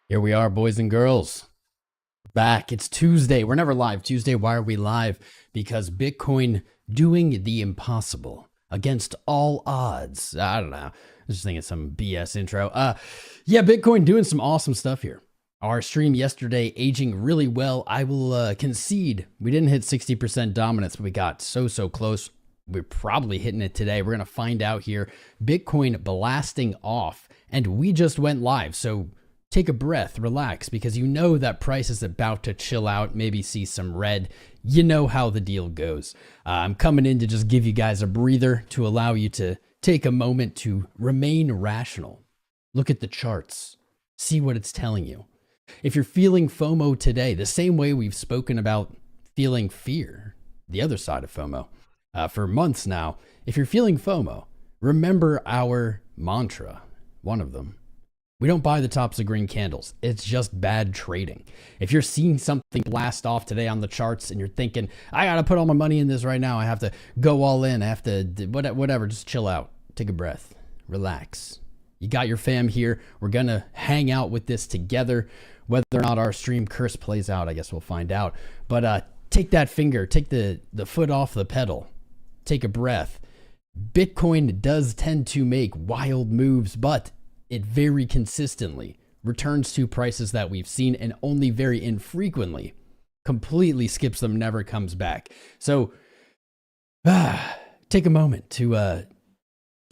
Here we are, boys and girls. Back. It's Tuesday. We're never live. Tuesday, why are we live? Because Bitcoin doing the impossible against all odds. I don't know. I was just thinking some BS intro. Yeah, Bitcoin doing some awesome stuff here. Our stream yesterday aging really well. I will concede we didn't hit 60% dominance, but we got so close. We're probably hitting it today. We're going to find out here. Bitcoin blasting off, and we just went live. So take a breath, relax, because you know that price is about to chill out, maybe see some red. You know how the deal goes. I'm coming in to just give you guys a breather to allow you to take a moment to remain rational. Look at the charts. See what it's telling you. If you're feeling FOMO today, the same way we've spoken about feeling fear, the other side of FOMO, for months now, if you're feeling FOMO, remember our mantra, one of them. We don't buy the tops of green candles. It's just bad trading. If you're seeing something blast off today on the charts and you're thinking, I got to put all my money in this right now. I have to go all in. I have to, whatever, just chill out. Take a breath. Relax. You got your fam here. We're going to hang out with this together. Whether or not our stream curse plays out, I guess we'll find out. But take that finger, take the foot off the pedal. Take a breath. Bitcoin does tend to make wild moves, but it very consistently returns to prices that we've seen and only very infrequently completely skips them, never comes back. So take a moment to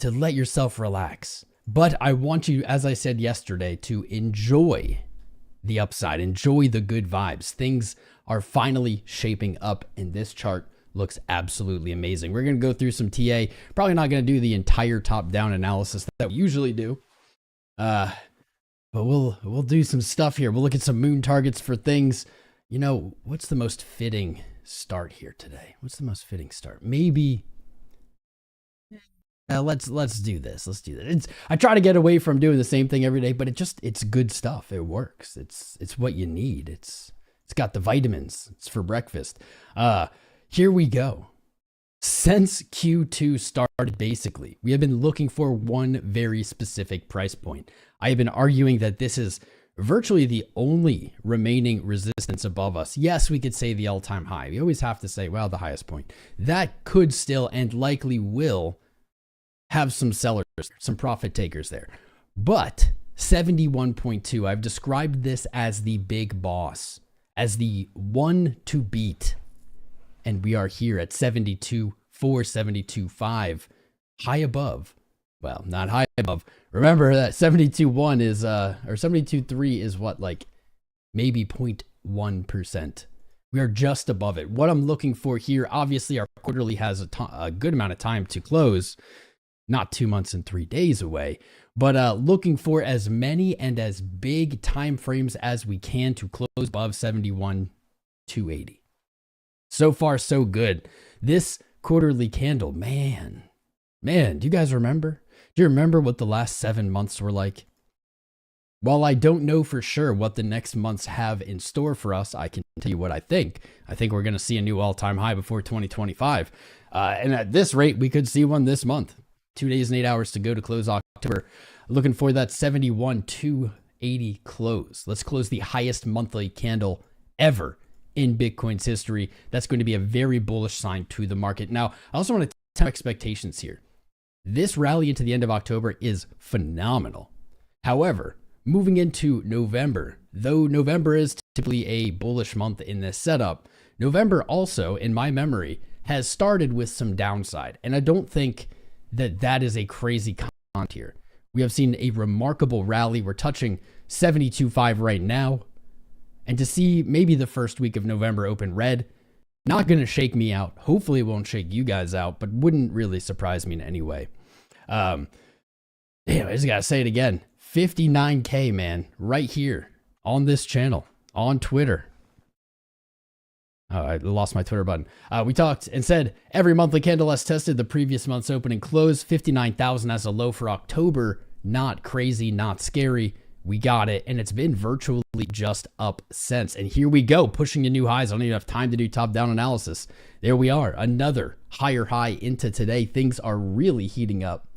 let yourself relax. But I want you, as I said yesterday, to enjoy the upside, enjoy the good vibes. Things are finally shaping up, and this chart looks absolutely amazing. We're going to go through some TA. Probably not going to do the entire top-down analysis that we usually do. But we'll do some stuff here. We'll look at some moon targets for things. You know, what's the most fitting start here today? What's the most fitting start? Maybe let's do this. Let's do that. I try to get away from doing the same thing every day, but it's good stuff. It works. It's what you need. It's got the vitamins. It's for breakfast. Here we go. Since Q2 started, basically, we have been looking for one very specific price point. I have been arguing that this is virtually the only remaining resistance above us. Yes, we could say the all-time high. We always have to say, well, the highest point. That could still and likely will have some sellers, some profit takers there. But 71.2, I've described this as the big boss, as the one to beat. And we are here at 72.4, 72.5, high above. Well, not high above. Remember that 72.1 is, or 72.3 is what, like maybe 0.1%. We are just above it. What I'm looking for here, obviously our quarterly has a good amount of time to close, not 2 months and 3 days away, but looking for as many and as big time frames as we can to close above 71.280. So far, so good. This quarterly candle, man, do you guys remember? Do you remember what the last 7 months were like? While I don't know for sure what the next months have in store for us, I can tell you what I think. I think we're going to see a new all-time high before 2025. And at this rate, we could see one this month. 2 days and 8 hours to go to close October. Looking for that 71.280 close. Let's close the highest monthly candle ever in Bitcoin's history. That's going to be a very bullish sign to the market. Now, I also want to temper expectations here. This rally into the end of October is phenomenal. However, moving into November, though November is typically a bullish month in this setup, November also, in my memory, has started with some downside. And I don't think that is a crazy concept here. We have seen a remarkable rally. We're touching 72.5 right now. And to see maybe the first week of November open red, not going to shake me out. Hopefully it won't shake you guys out, but wouldn't really surprise me in any way. I just got to say it again. 59K, man, right here on this channel, on Twitter. Oh, I lost my Twitter button. We talked and said every monthly candle has tested the previous month's opening close. 59,000 as a low for October. Not crazy, not scary. We got it, and it's been virtually just up since. And here we go, pushing to new highs. I don't even have time to do top-down analysis. There we are, another higher high into today. Things are really heating up,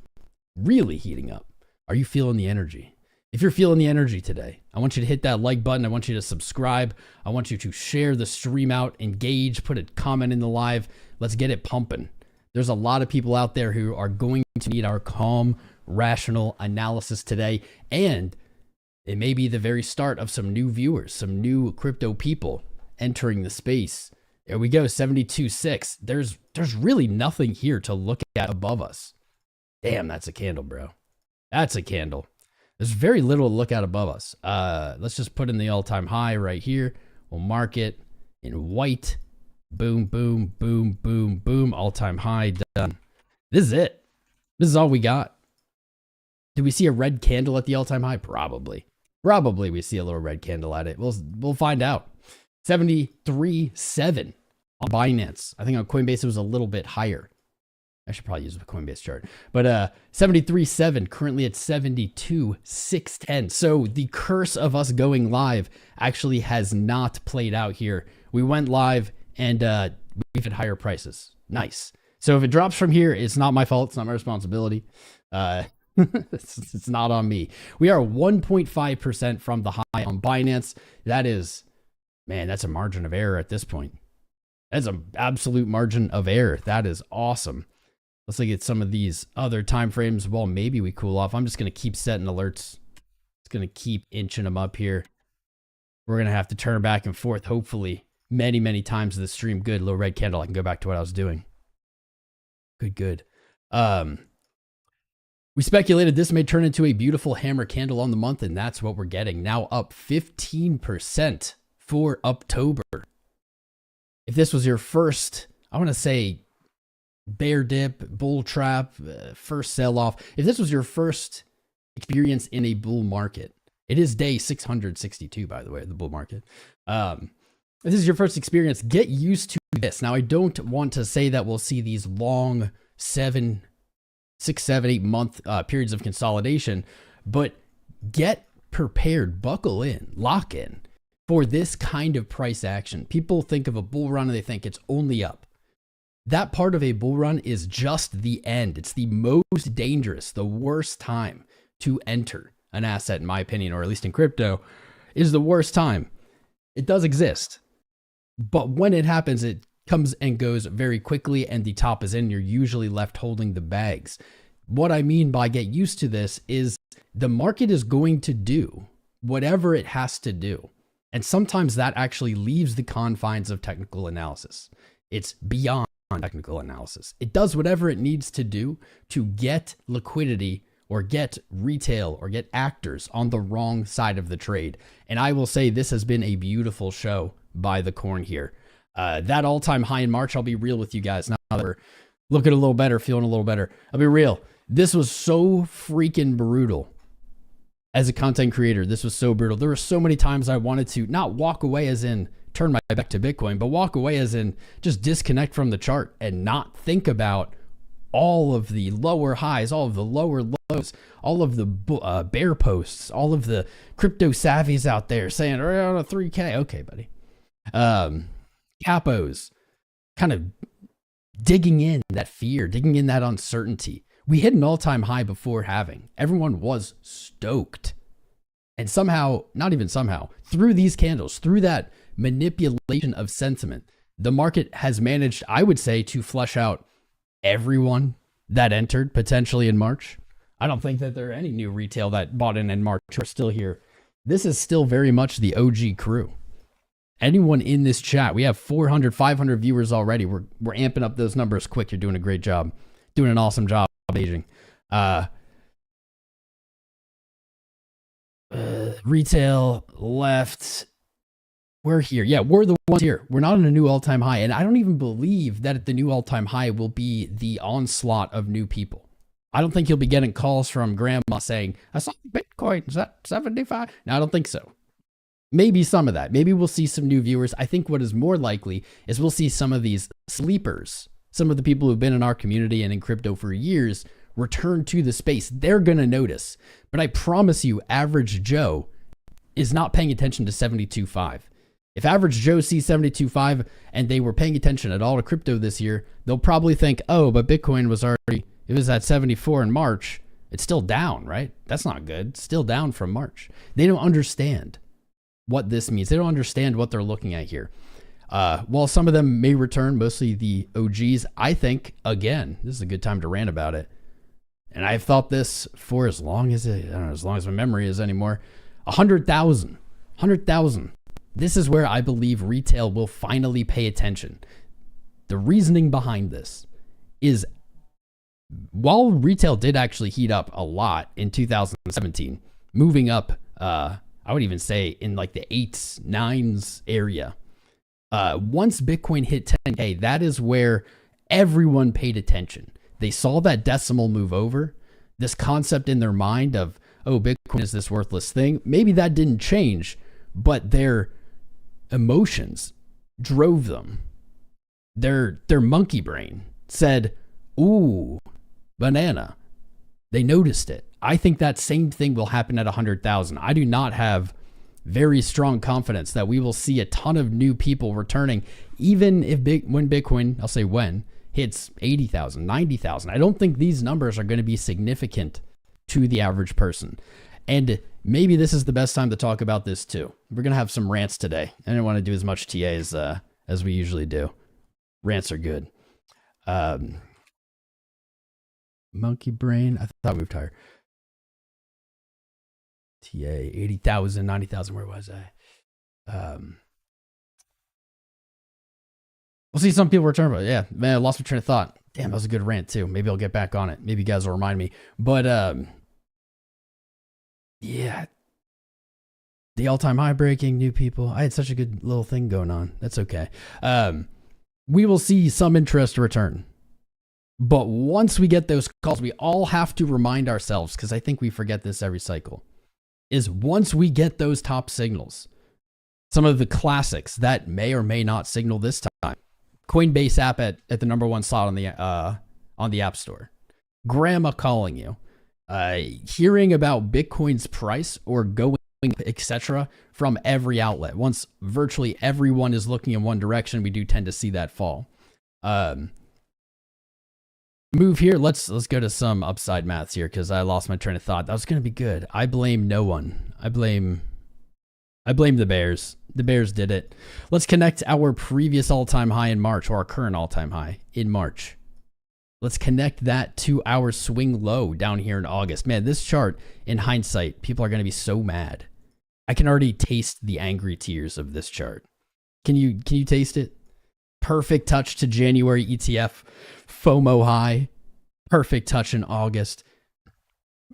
really heating up. Are you feeling the energy? If you're feeling the energy today, I want you to hit that like button. I want you to subscribe. I want you to share the stream out, engage, put a comment in the live. Let's get it pumping. There's a lot of people out there who are going to need our calm, rational analysis today. And it may be the very start of some new viewers, some new crypto people entering the space. There we go, 72.6. There's really nothing here to look at above us. Damn, that's a candle, bro. That's a candle. There's very little to look at above us. Let's just put in the all-time high right here. We'll mark it in white. Boom, boom, boom, boom, boom. All-time high, done. This is it. This is all we got. Do we see a red candle at the all-time high? Probably. Probably we see a little red candle at it. We'll find out. 73.7 on Binance. I think on Coinbase it was a little bit higher. I should probably use the Coinbase chart. But 73.7, currently at 72.610. So the curse of us going live actually has not played out here. We went live and we've had higher prices. Nice. So if it drops from here, it's not my fault. It's not my responsibility. It's not on me. We are 1.5% from the high on Binance. That is, man, that's a margin of error at this point. That's an absolute margin of error. That is awesome. Let's look at some of these other time frames. Well, maybe we cool off. I'm just going to keep setting alerts. It's going to keep inching them up here. We're going to have to turn back and forth, hopefully, many, many times in the stream. Good, little red candle. I can go back to what I was doing. Good. We speculated this may turn into a beautiful hammer candle on the month, and that's what we're getting. Now up 15% for October. If this was your first, I want to say, bear dip, bull trap, first sell off. If this was your first experience in a bull market, it is day 662, by the way, the bull market. If this is your first experience, get used to this. Now, I don't want to say that we'll see these long 6, 7, 8 month periods of consolidation, but get prepared, buckle in, lock in for this kind of price action. People think of a bull run and they think it's only up. That part of a bull run is just the end. It's the most dangerous, the worst time to enter an asset, in my opinion, or at least in crypto, is the worst time. It does exist. But when it happens, it comes and goes very quickly, and the top is in. You're usually left holding the bags. What I mean by get used to this is the market is going to do whatever it has to do. And sometimes that actually leaves the confines of technical analysis. It's beyond technical analysis. It does whatever it needs to do to get liquidity or get retail or get actors on the wrong side of the trade. And I will say this has been a beautiful show by the corn here. That all-time high in March, I'll be real with you guys. Now that we're looking a little better, feeling a little better, I'll be real. This was so freaking brutal. As a content creator, this was so brutal. There were so many times I wanted to not walk away as in turn my back to Bitcoin, but walk away as in just disconnect from the chart and not think about all of the lower highs, all of the lower lows, all of the bear posts, all of the crypto savvies out there saying, around a 3K. Okay, buddy. Capos kind of digging in that fear, digging in that uncertainty. We hit an all-time high before halving. Everyone was stoked. And somehow, not even somehow, through these candles, through that manipulation of sentiment, the market has managed, I would say, to flush out everyone that entered potentially in March. I don't think that there are any new retail that bought in March who are still here. This is still very much the OG crew. Anyone in this chat, we have 400, 500 viewers already. We're amping up those numbers quick. You're doing a great job. Doing an awesome job, Beijing. Retail left. We're here. Yeah, we're the ones here. We're not on a new all-time high. And I don't even believe that the new all-time high will be the onslaught of new people. I don't think you'll be getting calls from grandma saying, I saw Bitcoin, is that 75? No, I don't think so. Maybe some of that. Maybe we'll see some new viewers. I think what is more likely is we'll see some of these sleepers, some of the people who've been in our community and in crypto for years, return to the space, they're going to notice. But I promise you, average Joe is not paying attention to 72.5. If average Joe sees 72.5 and they were paying attention at all to crypto this year, they'll probably think, oh, but Bitcoin was already, it was at 74 in March. It's still down, right? That's not good. It's still down from March. They don't understand what this means. They don't understand what they're looking at here. While some of them may return, mostly the OGs, I think, again, this is a good time to rant about it. And I've thought this for as long as, I don't know, as long as my memory is anymore. 100,000. This is where I believe retail will finally pay attention. The reasoning behind this is, while retail did actually heat up a lot in 2017, moving up, I would even say in like the 8s, 9s area. Once Bitcoin hit 10K, that is where everyone paid attention. They saw that decimal move over, this concept in their mind of, oh, Bitcoin is this worthless thing. Maybe that didn't change, but their emotions drove them. Their monkey brain said, ooh, banana. They noticed it. I think that same thing will happen at 100,000. I do not have very strong confidence that we will see a ton of new people returning, even if when Bitcoin, I'll say when, hits 80,000, 90,000. I don't think these numbers are going to be significant to the average person. And maybe this is the best time to talk about this too. We're going to have some rants today. I didn't want to do as much TA as we usually do. Rants are good. Monkey brain. I thought we were tired. TA, 80,000, 90,000. Where was I? We'll see some people return, but yeah, man, I lost my train of thought. Damn, that was a good rant too. Maybe I'll get back on it. Maybe you guys will remind me. But yeah, the all-time high breaking, new people. I had such a good little thing going on. That's okay. We will see some interest return. But once we get those calls, we all have to remind ourselves, because I think we forget this every cycle, is once we get those top signals, some of the classics that may or may not signal this time. Coinbase app at the #1 slot on the App Store. Grandma calling you. Hearing about Bitcoin's price or going, etc., from every outlet. Once virtually everyone is looking in one direction, we do tend to see that fall. Move here. Let's go to some upside maths here, because I lost my train of thought. That was going to be good. I blame no one. I blame the Bears. The Bears did it. Let's connect our previous all-time high in March, or our current all-time high in March. Let's connect that to our swing low down here in August. Man, this chart, in hindsight, people are going to be so mad. I can already taste the angry tears of this chart. Can you taste it? Perfect touch to January ETF FOMO high. Perfect touch in August.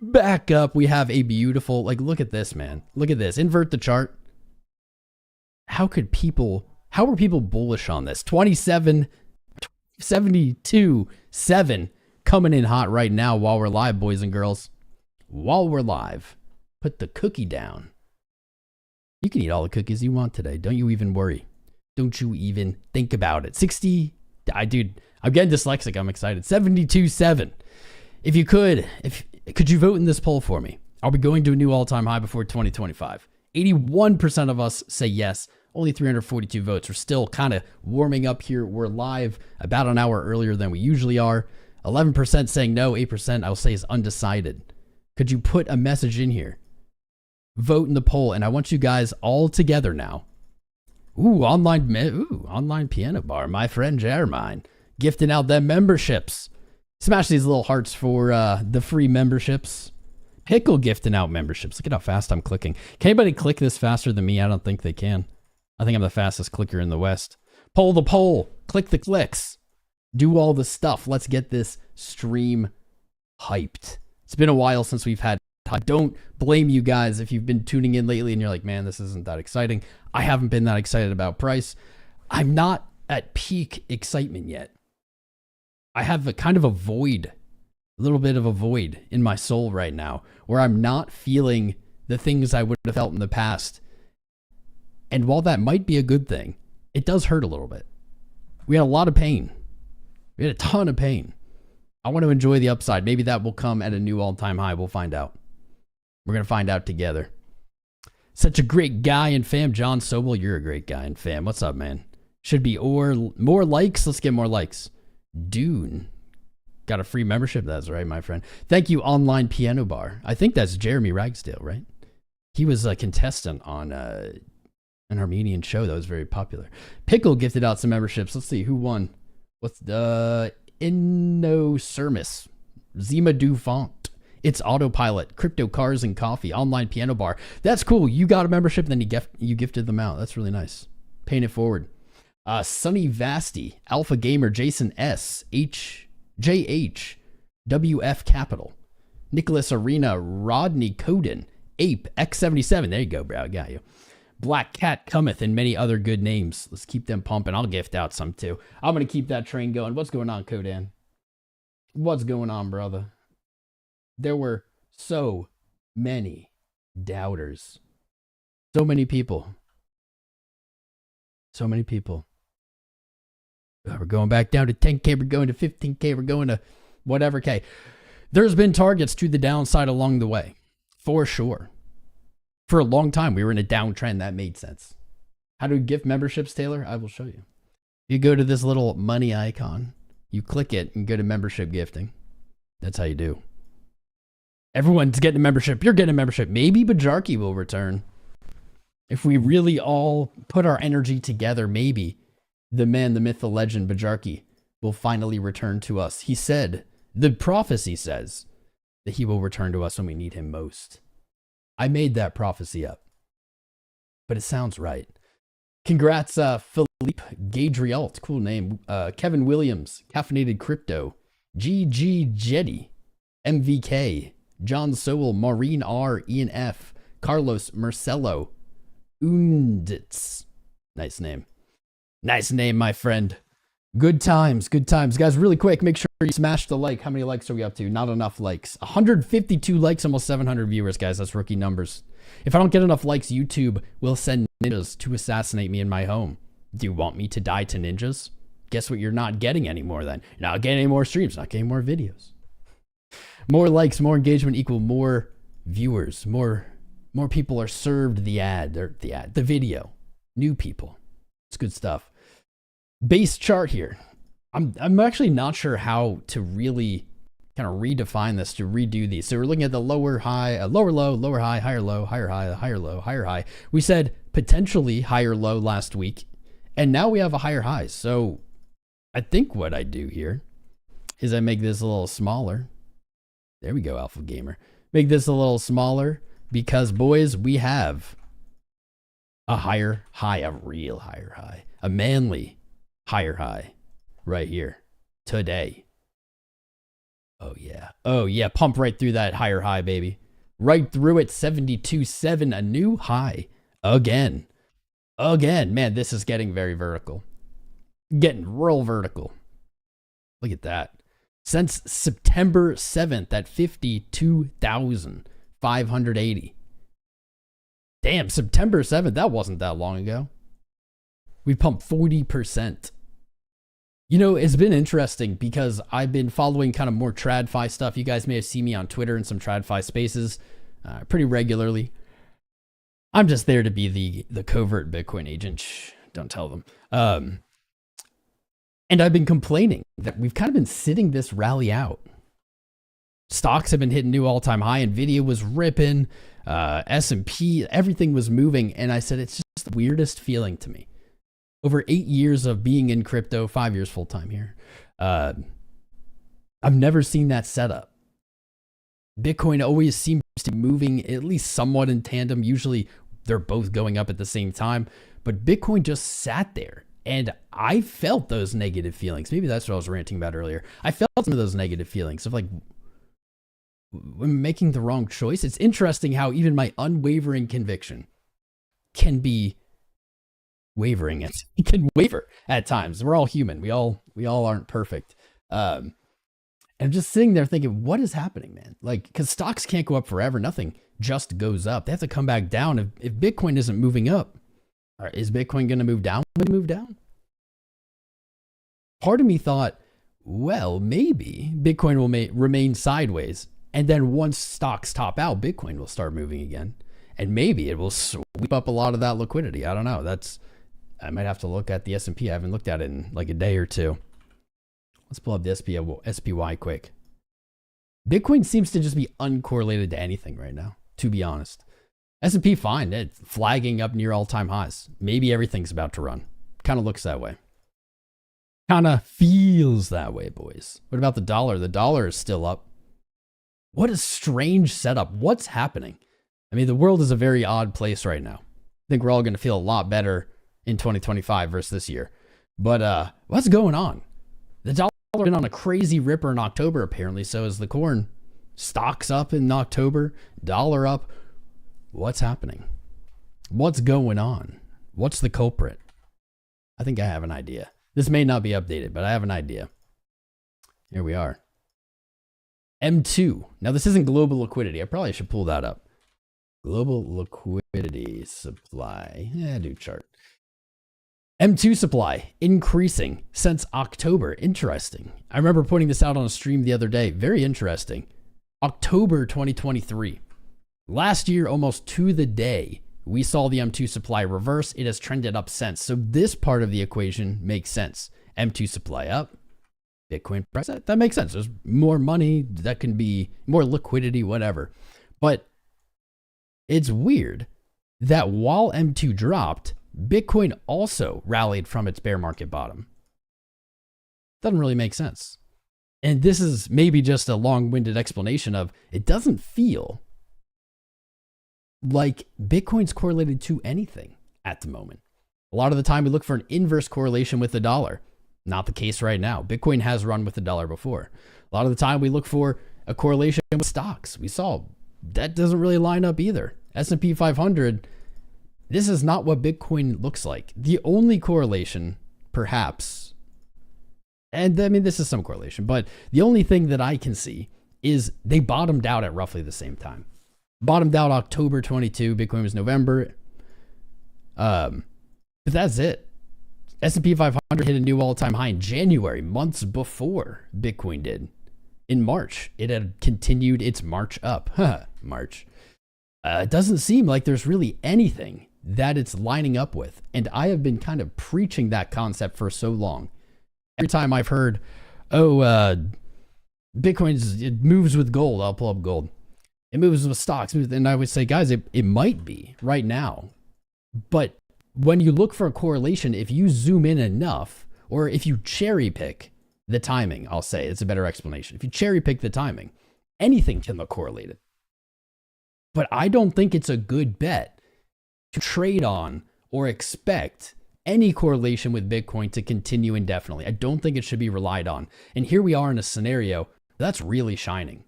Back up, we have a beautiful, like, look at this, man. Look at this. Invert the chart. How were people bullish on this? 27, 72, 7 coming in hot right now while we're live, boys and girls. While we're live, put the cookie down. You can eat all the cookies you want today. Don't you even worry. Don't you even think about it. 60, dude, I'm getting dyslexic. I'm excited. 72.7. If you could you vote in this poll for me? Are we going to a new all-time high before 2025? 81% of us say yes. Only 342 votes. We're still kind of warming up here. We're live about an hour earlier than we usually are. 11% saying no. 8% I will say is undecided. Could you put a message in here? Vote in the poll, and I want you guys all together now. Online piano bar. My friend Jeremiah gifting out them memberships. Smash these little hearts for the free memberships. Pickle gifting out memberships. Look at how fast I'm clicking. Can anybody click this faster than me? I don't think they can. I think I'm the fastest clicker in the West. Poll the poll. Click the clicks. Do all the stuff. Let's get this stream hyped. It's been a while since we've had. I don't blame you guys if you've been tuning in lately and you're like, man, this isn't that exciting. I haven't been that excited about price. I'm not at peak excitement yet. I have a kind of a void, a little bit of a void in my soul right now, where I'm not feeling the things I would have felt in the past. And while that might be a good thing, it does hurt a little bit. We had a lot of pain. We had a ton of pain. I want to enjoy the upside. Maybe that will come at a new all-time high. We'll find out. We're going to find out together. Such a great guy and fam. John Sobel, you're a great guy and fam. What's up, man? Should be more likes. Let's get more likes. Dune. Got a free membership. That's right, my friend. Thank you, Online Piano Bar. I think that's Jeremy Ragsdale, right? He was a contestant on an Armenian show that was very popular. Pickle gifted out some memberships. Let's see who won. What's the Innocermus, Zima Du Font, It's Autopilot, Crypto Cars and Coffee, Online Piano Bar. That's cool. You got a membership, then you gifted them out. That's really nice. Paying it forward. Sunny Vasty, Alpha Gamer, Jason S, JH, WF Capital, Nicholas Arena, Rodney Coden, Ape, X77. There you go, bro. I got you. Black Cat Cometh, and many other good names. Let's keep them pumping. I'll gift out some too. I'm going to keep that train going. What's going on, Kodan? What's going on, brother? There were so many doubters. So many people. So many people. We're going back down to 10K. We're going to 15K. We're going to whatever K. There's been targets to the downside along the way. For sure. For a long time, we were in a downtrend. That made sense. How do we gift memberships, Taylor? I will show you. You go to this little money icon. You click it and go to membership gifting. That's how you do. Everyone's getting a membership. You're getting a membership. Maybe Bajarki will return. If we really all put our energy together, maybe the man, the myth, the legend, Bajarki will finally return to us. He said, the prophecy says that he will return to us when we need him most. I made that prophecy up, but it sounds right. Congrats, Philippe Gadrialt, cool name. Kevin Williams, Caffeinated Crypto, GG Jetty, MVK, John Sowell, Maureen R, Ian F, Carlos Marcelo, Unditz. Nice name. Nice name, my friend. Good times, good times. Guys, really quick, make sure you smash the like. How many likes are we up to? Not enough likes. 152 likes, almost 700 viewers, guys. That's rookie numbers. If I don't get enough likes, YouTube will send ninjas to assassinate me in my home. Do you want me to die to ninjas? Guess what you're not getting anymore then? You're not getting any more streams, not getting more videos. More likes, more engagement equal more viewers. More people are served the video. New people. It's good stuff. Base chart here. I'm actually not sure how to really kind of redefine this, to redo these. So we're looking at the lower high, lower low, lower high, higher low, higher high, higher low, higher high. We said potentially higher low last week, and now we have a higher high. So I think what I do here is I make this a little smaller. There we go, Alpha Gamer. Make this a little smaller because, boys, we have a higher high, a real higher high, a manly higher high right here today. Oh yeah. Oh yeah. Pump right through that higher high, baby. Right through it. 72.7, a new high again. Man, this is getting very vertical. Getting real vertical. Look at that. Since September 7th at 52,580. Damn, September 7th. That wasn't that long ago. We pumped 40%. You know, it's been interesting because I've been following kind of more TradFi stuff. You guys may have seen me on Twitter in some TradFi spaces pretty regularly. I'm just there to be the covert Bitcoin agent. Shh, don't tell them. And I've been complaining that we've kind of been sitting this rally out. Stocks have been hitting new all-time high. Nvidia was ripping. S&P, everything was moving. And I said, it's just the weirdest feeling to me. Over 8 years of being in crypto, 5 years full-time here. I've never seen that setup. Bitcoin always seems to be moving at least somewhat in tandem. Usually they're both going up at the same time. But Bitcoin just sat there. And I felt those negative feelings. Maybe that's what I was ranting about earlier. I felt some of those negative feelings of like, I'm making the wrong choice. It's interesting how even my unwavering conviction can be wavering. It can waver at times. We're all human. We all aren't perfect. And I'm just sitting there thinking, what is happening, man? Like, because stocks can't go up forever. Nothing just goes up. They have to come back down. If Bitcoin isn't moving up, is Bitcoin going to move down when they move down? Part of me thought well, maybe Bitcoin will remain sideways. And then once stocks top out, Bitcoin will start moving again. And maybe it will sweep up a lot of that liquidity. I don't know. I might have to look at the S&P. I haven't looked at it in like a day or two. Let's pull up the SPY quick. Bitcoin seems to just be uncorrelated to anything right now, to be honest. S&P fine. It's flagging up near all-time highs. Maybe everything's about to run. Kind of looks that way. Kind of feels that way, boys. What about the dollar? The dollar is still up. What a strange setup. What's happening? I mean, the world is a very odd place right now. I think we're all going to feel a lot better in 2025 versus this year. But what's going on? The dollar has been on a crazy ripper in October, apparently. So is the corn. Stocks up in October. Dollar up. What's happening? What's going on? What's the culprit? I think I have an idea. This may not be updated, but I have an idea. Here we are. M2. Now, this isn't global liquidity. I probably should pull that up. Global liquidity supply. Do chart. M2 supply increasing since October. Interesting. I remember putting this out on a stream the other day. Very interesting. October 2023. Last year, almost to the day, we saw the M2 supply reverse. It has trended up since. So this part of the equation makes sense. M2 supply up. Bitcoin price, that makes sense. There's more money, that can be more liquidity, whatever. But it's weird that while M2 dropped, Bitcoin also rallied from its bear market bottom. Doesn't really make sense. And this is maybe just a long-winded explanation of it doesn't feel like Bitcoin's correlated to anything at the moment. A lot of the time we look for an inverse correlation with the dollar. Not the case right now. Bitcoin has run with the dollar before. A lot of the time we look for a correlation with stocks. We saw that doesn't really line up either. S&P 500, this is not what Bitcoin looks like. The only correlation, perhaps, and I mean, this is some correlation, but the only thing that I can see is they bottomed out at roughly the same time. Bottomed out October 22, Bitcoin was November. But that's it. S&P 500 hit a new all-time high in January, months before Bitcoin did. In March, it had continued its march up. March. It doesn't seem like there's really anything that it's lining up with. And I have been kind of preaching that concept for so long. Every time I've heard, Bitcoin, it moves with gold. I'll pull up gold. It moves with stocks. And I would say, guys, it might be right now. But when you look for a correlation, if you zoom in enough, or if you cherry pick the timing, I'll say it's a better explanation. If you cherry pick the timing, anything can look correlated. But I don't think it's a good bet to trade on or expect any correlation with Bitcoin to continue indefinitely. I don't think it should be relied on. And here we are in a scenario that's really shining.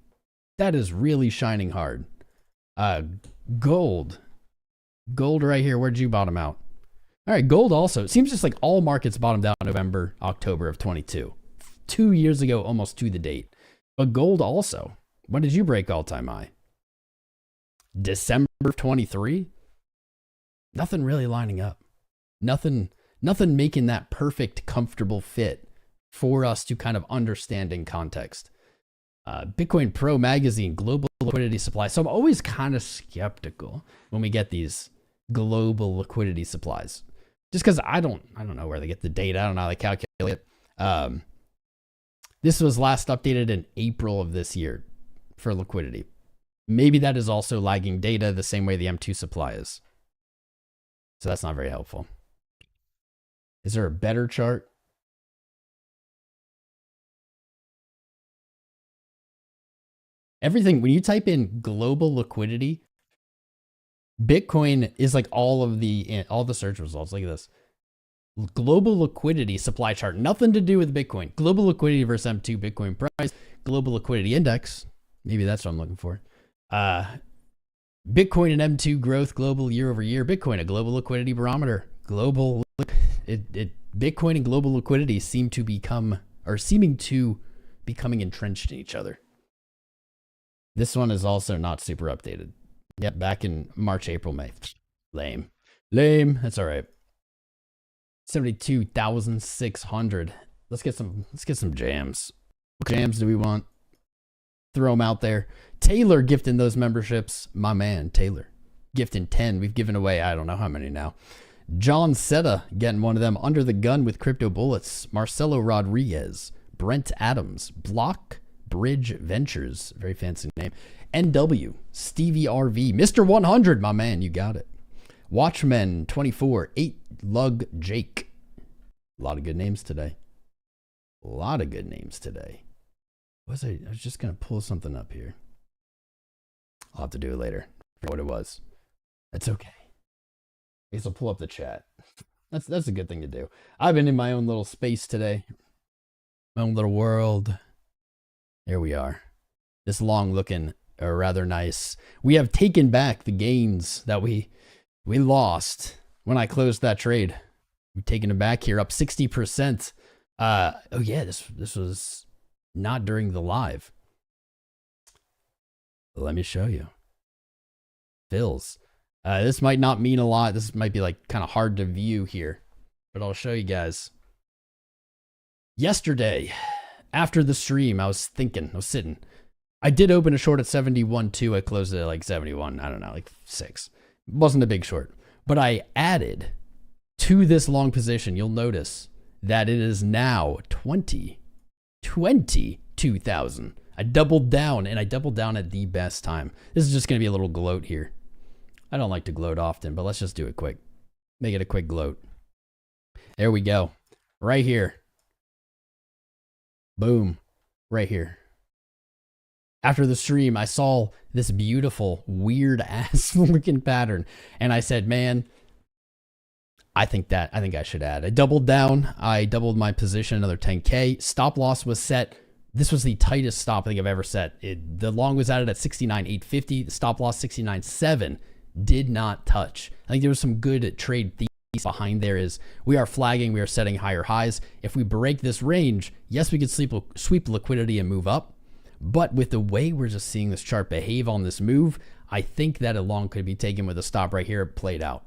That is really shining hard. Gold right here. Where'd you bottom out? All right, gold also. It seems just like all markets bottomed out in November, October of 22. 2 years ago, almost to the date. But gold also. When did you break all-time high? December of 23? Nothing really lining up. Nothing making that perfect, comfortable fit for us to kind of understand in context. Bitcoin Pro magazine, global liquidity supply. So I'm always kind of skeptical when we get these global liquidity supplies. Just because I don't know where they get the data. I don't know how they calculate it. This was last updated in April of this year for liquidity. Maybe that is also lagging data the same way the M2 supply is. So that's not very helpful. Is there a better chart? Everything, when you type in global liquidity, Bitcoin is like all the search results. Look at this. Global liquidity supply chart. Nothing to do with Bitcoin. Global liquidity versus M2 Bitcoin price. Global liquidity index. Maybe that's what I'm looking for. Bitcoin and M2 growth global year over year. Bitcoin, a global liquidity barometer. Bitcoin and global liquidity seeming to becoming entrenched in each other. This one is also not super updated. Yep, back in March, April, May. Lame. That's all right. 72,600. Let's get some jams. What jams do we want? Throw them out there. Taylor gifting those memberships. My man, Taylor. Gifting 10. We've given away, I don't know how many now. John Setta getting one of them. Under the Gun with Crypto Bullets. Marcelo Rodriguez. Brent Adams. Block Bridge Ventures. Very fancy name. NW. Stevie RV. Mr. 100, my man. You got it. Watchmen 24. 8 Lug Jake. A lot of good names today. A lot of good names today. I was just going to pull something up here. I'll have to do it later. I forgot what it was. That's okay. I guess I'll pull up the chat. That's a good thing to do. I've been in my own little space today. My own little world. Here we are. This long looking, rather nice. We have taken back the gains that we lost when I closed that trade. We've taken it back here, up 60%. Oh yeah, this was not during the live. Let me show you. Fills. This might not mean a lot. This might be like kind of hard to view here, but I'll show you guys. Yesterday, after the stream, I was sitting. I did open a short at 71.2. I closed it at like 71. I don't know, like 6. It wasn't a big short, but I added to this long position. You'll notice that it is now 22,000. I doubled down, and I doubled down at the best time. This is just going to be a little gloat here. I don't like to gloat often, but let's just do it quick. Make it a quick gloat. There we go. Right here. Boom. Right here. After the stream, I saw this beautiful, weird-ass looking pattern, and I said, man, I think I should add. I doubled down. I doubled my position, another 10K. Stop loss was set. This was the tightest stop I think I've ever set. The long was added at 69,850. The stop loss 69.7. Did not touch. I think there was some good trade thesis behind there. Is we are flagging, we are setting higher highs. If we break this range, yes, we could sweep liquidity and move up. But with the way we're just seeing this chart behave on this move, I think that a long could be taken with a stop right here, played out.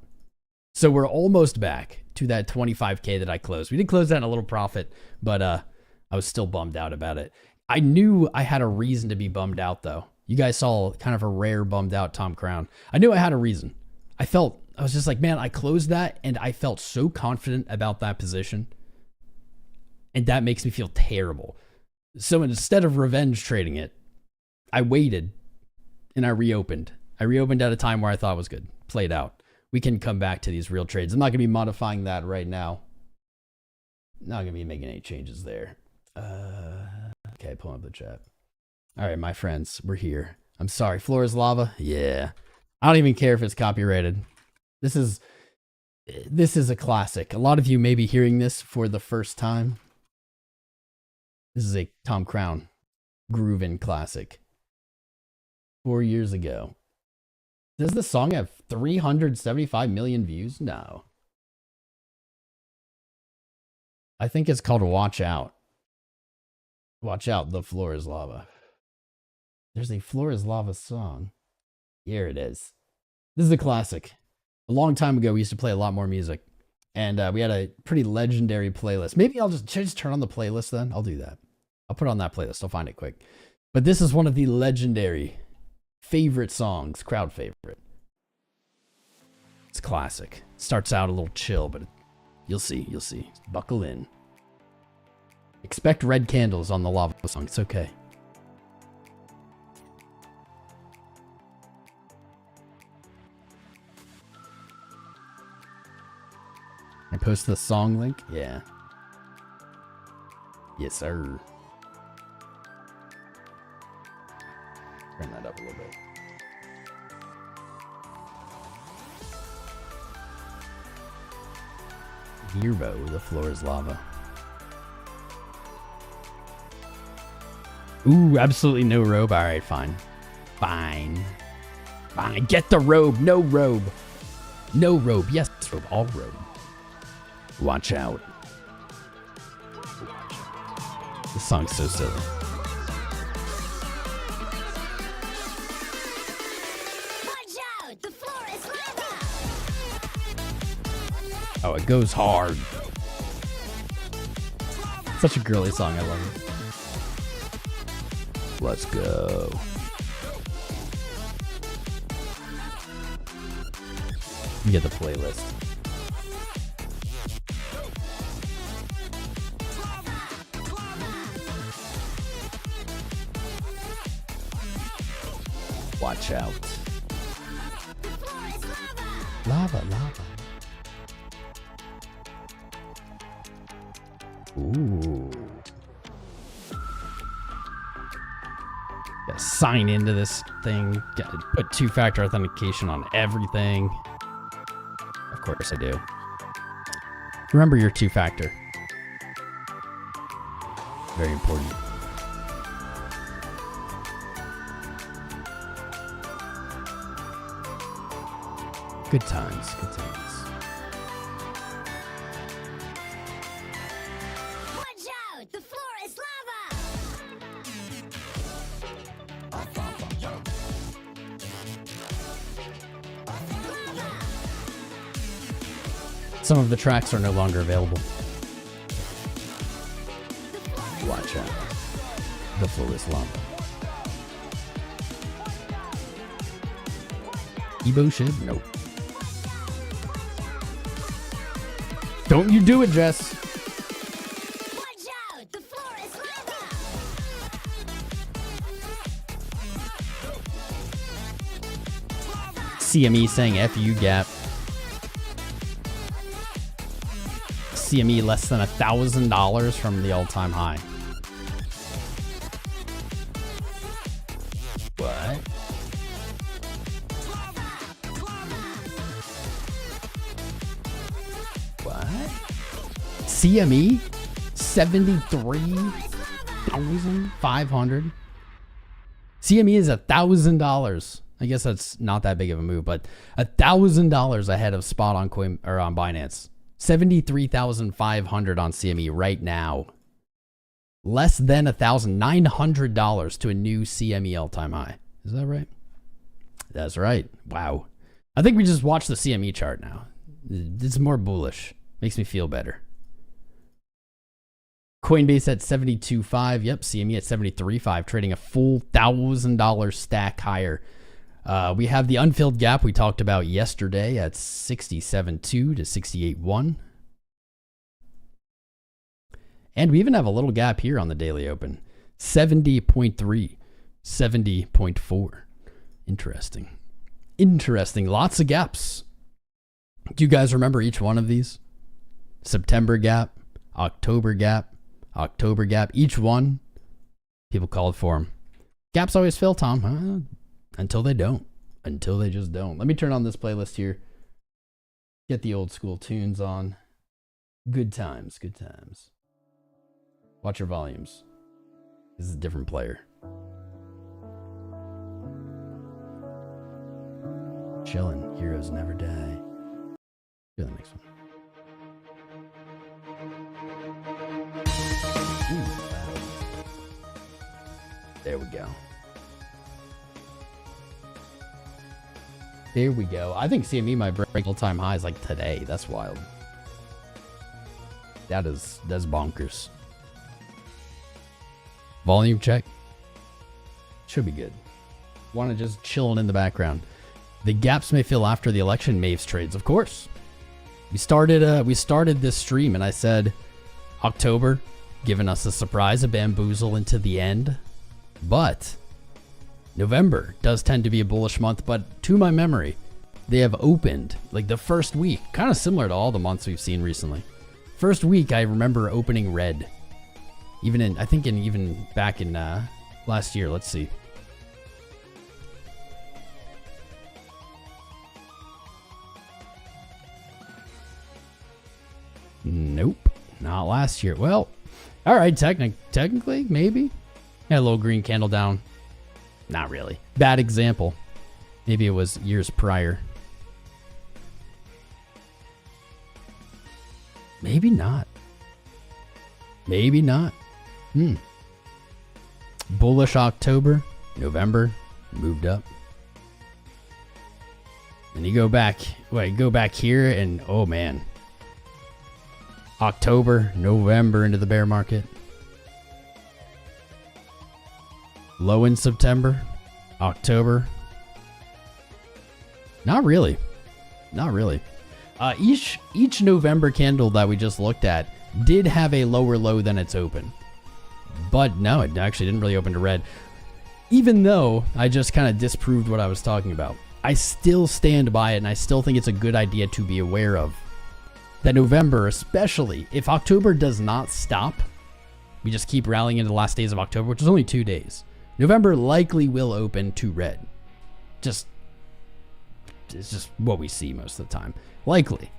So we're almost back to that 25K that I closed. We did close that in a little profit, but I was still bummed out about it. I knew I had a reason to be bummed out, though. You guys saw kind of a rare bummed out Tom Crown. I knew I had a reason. I was just like, man, I closed that and I felt so confident about that position. And that makes me feel terrible. So instead of revenge trading it, I waited and I reopened. I reopened at a time where I thought was good. Played out. We can come back to these real trades. I'm not going to be modifying that right now. Not going to be making any changes there. Okay, pulling up the chat. All right, my friends, we're here. I'm sorry. Floor is lava? Yeah. I don't even care if it's copyrighted. This is a classic. A lot of you may be hearing this for the first time. This is a Tom Crown groovin' classic. 4 years ago. Does the song have 375 million views? No. I think it's called Watch Out. Watch Out, the Floor is Lava. There's a Floor is Lava song. Here it is. This is a classic. A long time ago, we used to play a lot more music. And we had a pretty legendary playlist. Maybe I'll just turn on the playlist then. I'll do that. I'll put on that playlist. I'll find it quick. But this is one of the legendary favorite songs, crowd favorite. It's classic. Starts out a little chill, but you'll see. Buckle in. Expect red candles on the lava song. It's okay. I post the song link? Yeah. Yes, sir. Turn that up a little bit. Gearbo, the floor is lava. Ooh, absolutely no robe. All right, fine. Fine. Get the robe. No robe. No robe. Yes, robe. All robe. Watch out. This song's so silly. Watch out! The floor is lava! Oh, it goes hard. Such a girly song. I love it. Let's go. You get the playlist. Watch out. Lava, lava. Ooh. Gotta sign into this thing. Gotta put two-factor authentication on everything. Of course I do. Remember your two-factor. Very important. Good times, good times. Watch out! The floor is lava! Some of the tracks are no longer available. Watch out. The floor is lava. 𝐒𝐈𝐆𝐍? Nope. Don't you do it, Jess. Watch out! The floor is lava! CME saying F you gap. CME less than $1,000 from the all-time high. What? What? CME 73,500. CME is $1,000. I guess that's not that big of a move, but $1,000 ahead of spot on coin or on Binance. 73,500 on CME right now. Less than $1,900 to a new CME all-time high. Is that right? That's right. Wow. I think we just watch the CME chart now. It's more bullish. Makes me feel better. Coinbase at 72.5. Yep, CME at 73.5, trading a full $1,000 stack higher. We have the unfilled gap we talked about yesterday at 67.2 to 68.1. And we even have a little gap here on the daily open. 70.3, 70.4. Interesting. Interesting. Lots of gaps. Do you guys remember each one of these? September gap, October gap, October gap. Each one, people called for them. Gaps always fill, Tom. Until they don't. Until they just don't. Let me turn on this playlist here. Get the old school tunes on. Good times, good times. Watch your volumes. This is a different player. Chillin', heroes never die. Do the next one. Ooh. There we go. There we go. I think CME might break all-time highs like today. That's wild. That's bonkers. Volume check. Should be good. Want to just chilling in the background. The gaps may fill after the election. Maves trades, of course. We started this stream and I said October, giving us a surprise, a bamboozle into the end. But November does tend to be a bullish month, but to my memory, they have opened like the first week, kind of similar to all the months we've seen recently. First week, I remember opening red. Even back in last year. Let's see. Nope, not last year. Well, all right, technically, maybe. Had a little green candle down. Not really. Bad example. Maybe it was years prior. Maybe not. Maybe not. Bullish October, November, moved up. And you go back here and oh man. October, November into the bear market. Low in September, October. Not really. Not really. Each November candle that we just looked at did have a lower low than its open. But no, it actually didn't really open to red. Even though I just kind of disproved what I was talking about, I still stand by it, and I still think it's a good idea to be aware of. That November, especially, if October does not stop, we just keep rallying into the last days of October, which is only 2 days. November likely will open to red. It's just what we see most of the time. Likely.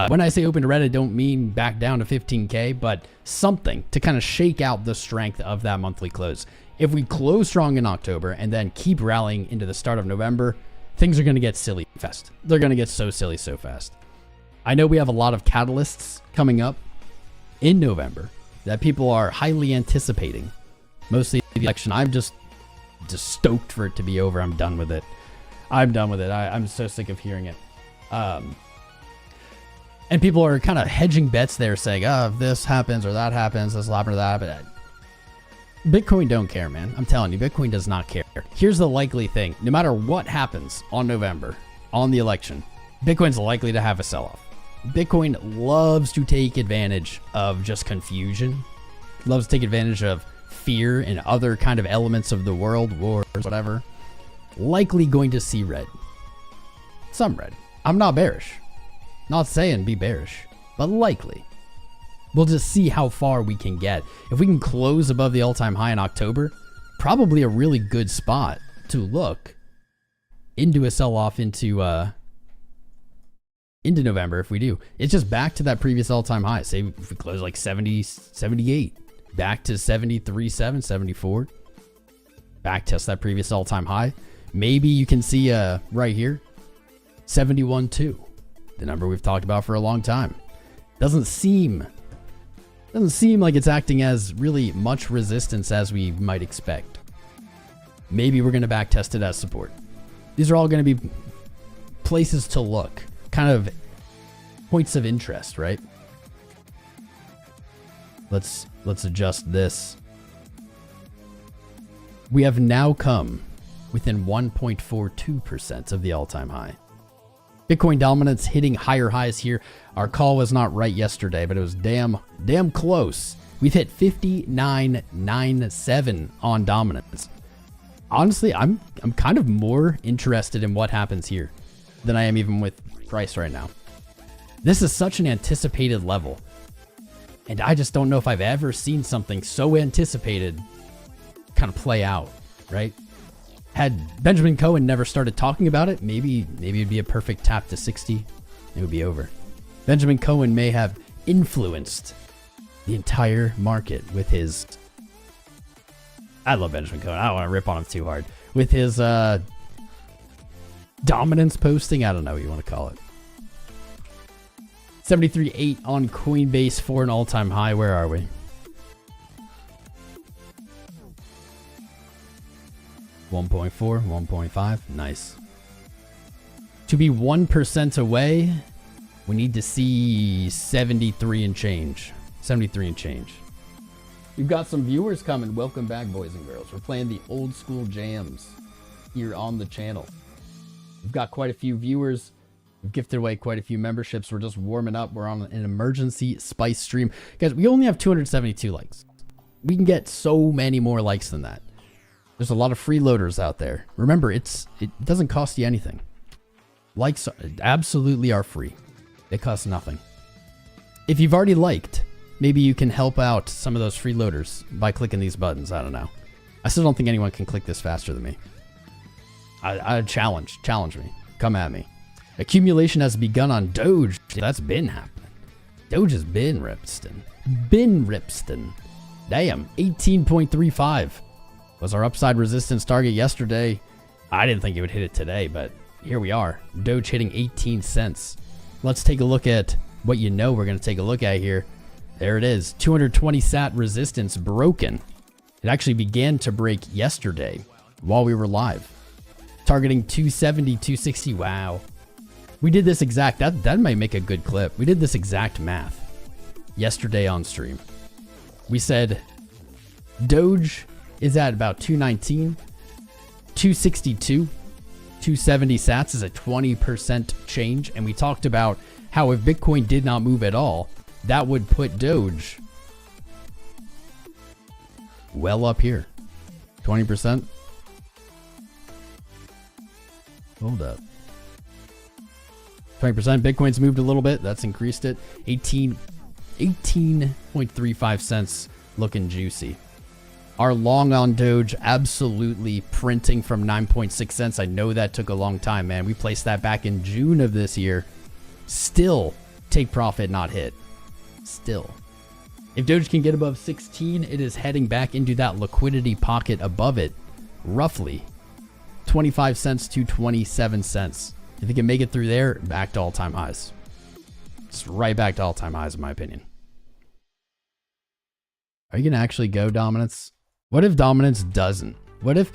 When I say open to red, I don't mean back down to 15K, but something to kind of shake out the strength of that monthly close. If we close strong in October and then keep rallying into the start of November, things are going to get silly fast. They're going to get so silly so fast. I know we have a lot of catalysts coming up in November that people are highly anticipating. Mostly the election. I'm just stoked for it to be over. I'm done with it. I'm done with it. I'm so sick of hearing it. And people are kind of hedging bets there, saying, oh, if this happens or that happens, this will happen or that. But Bitcoin don't care, man. I'm telling you, Bitcoin does not care. Here's the likely thing. No matter what happens on November, on the election, Bitcoin's likely to have a sell-off. Bitcoin loves to take advantage of just confusion. Loves to take advantage of fear and other kind of elements of the world, wars, whatever. Likely going to see red. Some red. I'm not bearish. Not saying be bearish, but likely. We'll just see how far we can get. If we can close above the all-time high in October, probably a really good spot to look into a sell-off into November if we do. It's just back to that previous all-time high. Say if we close like 70, 78, back to 73.7, 74. Back test that previous all-time high. Maybe you can see right here, 71.2. The number we've talked about for a long time. Doesn't seem like it's acting as really much resistance as we might expect. Maybe we're going to back test it as support. These are all going to be places to look, kind of points of interest, right? Let's adjust this. We have now come within 1.42% of the all-time high. Bitcoin dominance hitting higher highs here. Our call was not right yesterday, but it was damn close. We've hit 59.97 on dominance. Honestly, I'm kind of more interested in what happens here than I am even with price right now. This is such an anticipated level. And I just don't know if I've ever seen something so anticipated kind of play out, right? Had Benjamin Cohen never started talking about it, maybe it'd be a perfect tap to 60. It would be over. Benjamin Cohen may have influenced the entire market with his... I love Benjamin Cohen. I don't want to rip on him too hard. With his dominance posting. I don't know what you want to call it. 73.8 on Coinbase for an all-time high. Where are we? 1.4, 1.5. Nice. To be 1% away, we need to see 73 and change. 73 and change. We've got some viewers coming. Welcome back, boys and girls. We're playing the old school jams here on the channel. We've got quite a few viewers. We've gifted away quite a few memberships. We're just warming up. We're on an emergency spice stream. Guys, we only have 272 likes. We can get so many more likes than that. There's a lot of freeloaders out there. Remember, it doesn't cost you anything. Likes absolutely are free. They cost nothing. If you've already liked, maybe you can help out some of those freeloaders by clicking these buttons. I don't know. I still don't think anyone can click this faster than me. I challenge me. Come at me. Accumulation has begun on Doge. That's been happening. Doge has been ripston. Damn, 18.35 was our upside resistance target yesterday. I didn't think it would hit it today, but here we are. Doge hitting 18 cents. Let's take a look at what you know we're going to take a look at here. There it is. 220 sat resistance broken. It actually began to break yesterday while we were live. Targeting 270, 260. Wow. We did this exact, that might make a good clip. We did this exact math yesterday on stream. We said Doge is at about 219, 262, 270 sats is a 20% change. And we talked about how if Bitcoin did not move at all, that would put Doge well up here. 20%. Hold up. 20%. Bitcoin's moved a little bit. That's increased it. 18.35 cents. Looking juicy. Our long on Doge absolutely printing from 9.6 cents. I know that took a long time, man. We placed that back in June of this year. Still take profit, not hit. Still. If Doge can get above 16, it is heading back into that liquidity pocket above it. Roughly 25 cents to 27 cents. If it can make it through there, back to all-time highs. It's right back to all-time highs, in my opinion. Are you going to actually go dominance? What if dominance doesn't? What if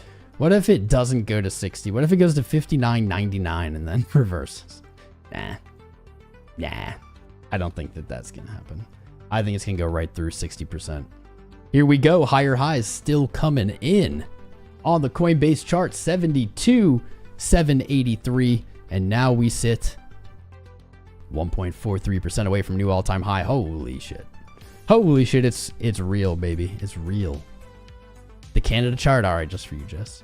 it doesn't go to 60? What if it goes to 59.99 and then reverses? Nah. I don't think that that's going to happen. I think it's going to go right through 60%. Here we go. Higher highs still coming in. On the Coinbase chart, 72,783. And now we sit 1.43% away from new all-time high. Holy shit. Holy shit, it's real, baby. It's real. The Canada chart. All right, just for you, Jess.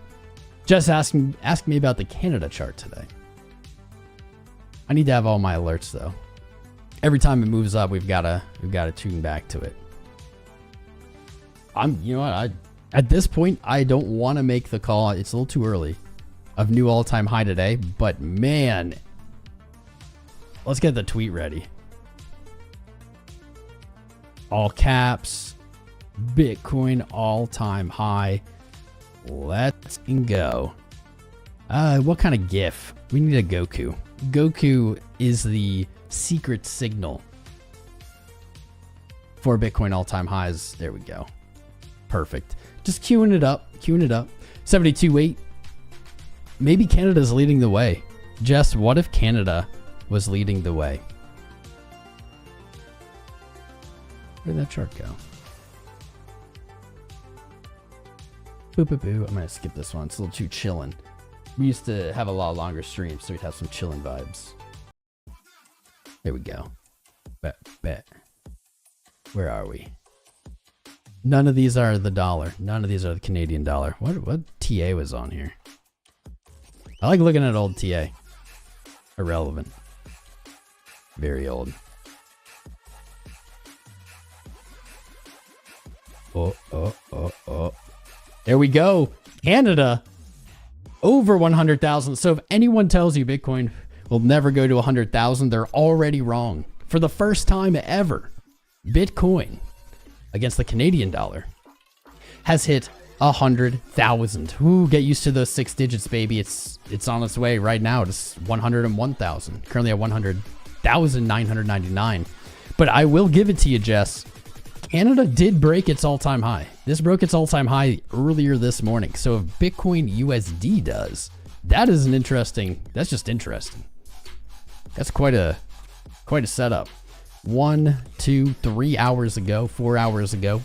Jess ask me about the Canada chart today. I need to have all my alerts though. Every time it moves up, we've got to tune back to it. You know what? At this point, I don't want to make the call. It's a little too early of new all-time high today, but man, let's get the tweet ready. All caps, Bitcoin all-time high. Let's go. What kind of GIF? We need a Goku. Goku is the secret signal for Bitcoin all-time highs. There we go. Perfect. Just queuing it up. 72.8. Maybe Canada's leading the way. Jess, what if Canada was leading the way? Where did that chart go? Boo, boo, boo. I'm going to skip this one. It's a little too chillin'. We used to have a lot longer streams, so we'd have some chillin' vibes. There we go. Bet. Where are we? None of these are the dollar. None of these are the Canadian dollar. What TA was on here? I like looking at old TA. Irrelevant. Very old. Oh. There we go. Canada over 100,000. So if anyone tells you Bitcoin will never go to 100,000, they're already wrong. For the first time ever, Bitcoin against the Canadian dollar has hit 100,000. Ooh, get used to those 6 digits, baby. It's on its way right now to 101,000. Currently at 100,999. But I will give it to you, Jess. Canada did break its all-time high. This broke its all-time high earlier this morning. So if Bitcoin USD does, that is an interesting. That's just interesting. That's quite a setup. 1, 2, 3 hours ago, 4 hours ago,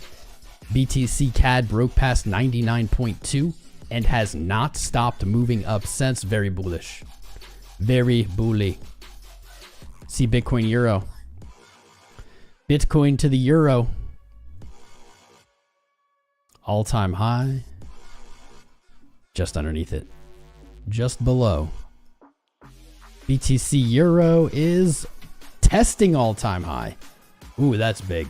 BTC CAD broke past 99.2 and has not stopped moving up since. Very bullish. Very bully. See Bitcoin Euro. Bitcoin to the Euro. All-time high. Just underneath it. Just below. BTC Euro is testing all-time high. Ooh, that's big.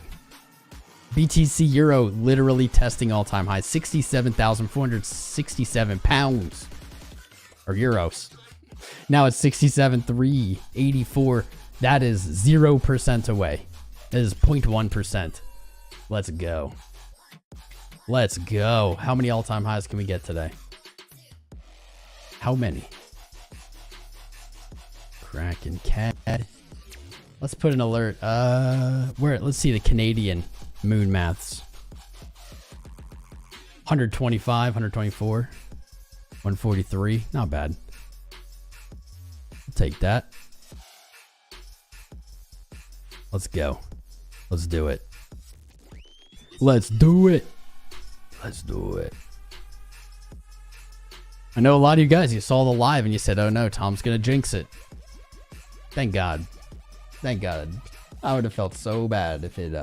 BTC Euro literally testing all-time high. 67,467 pounds. Or euros. Now it's 67,384. That is 0% away. That is 0.1%. Let's go. Let's go. How many all-time highs can we get today? How many? Kraken CAD. Let's put an alert. Let's see the Canadian moon maths. 125, 124, 143. Not bad. I'll take that. Let's go. Let's do it. Let's do it. Let's do it. I know a lot of you guys, you saw the live and you said, oh no, Tom's going to jinx it. Thank God. Thank God. I would have felt so bad if it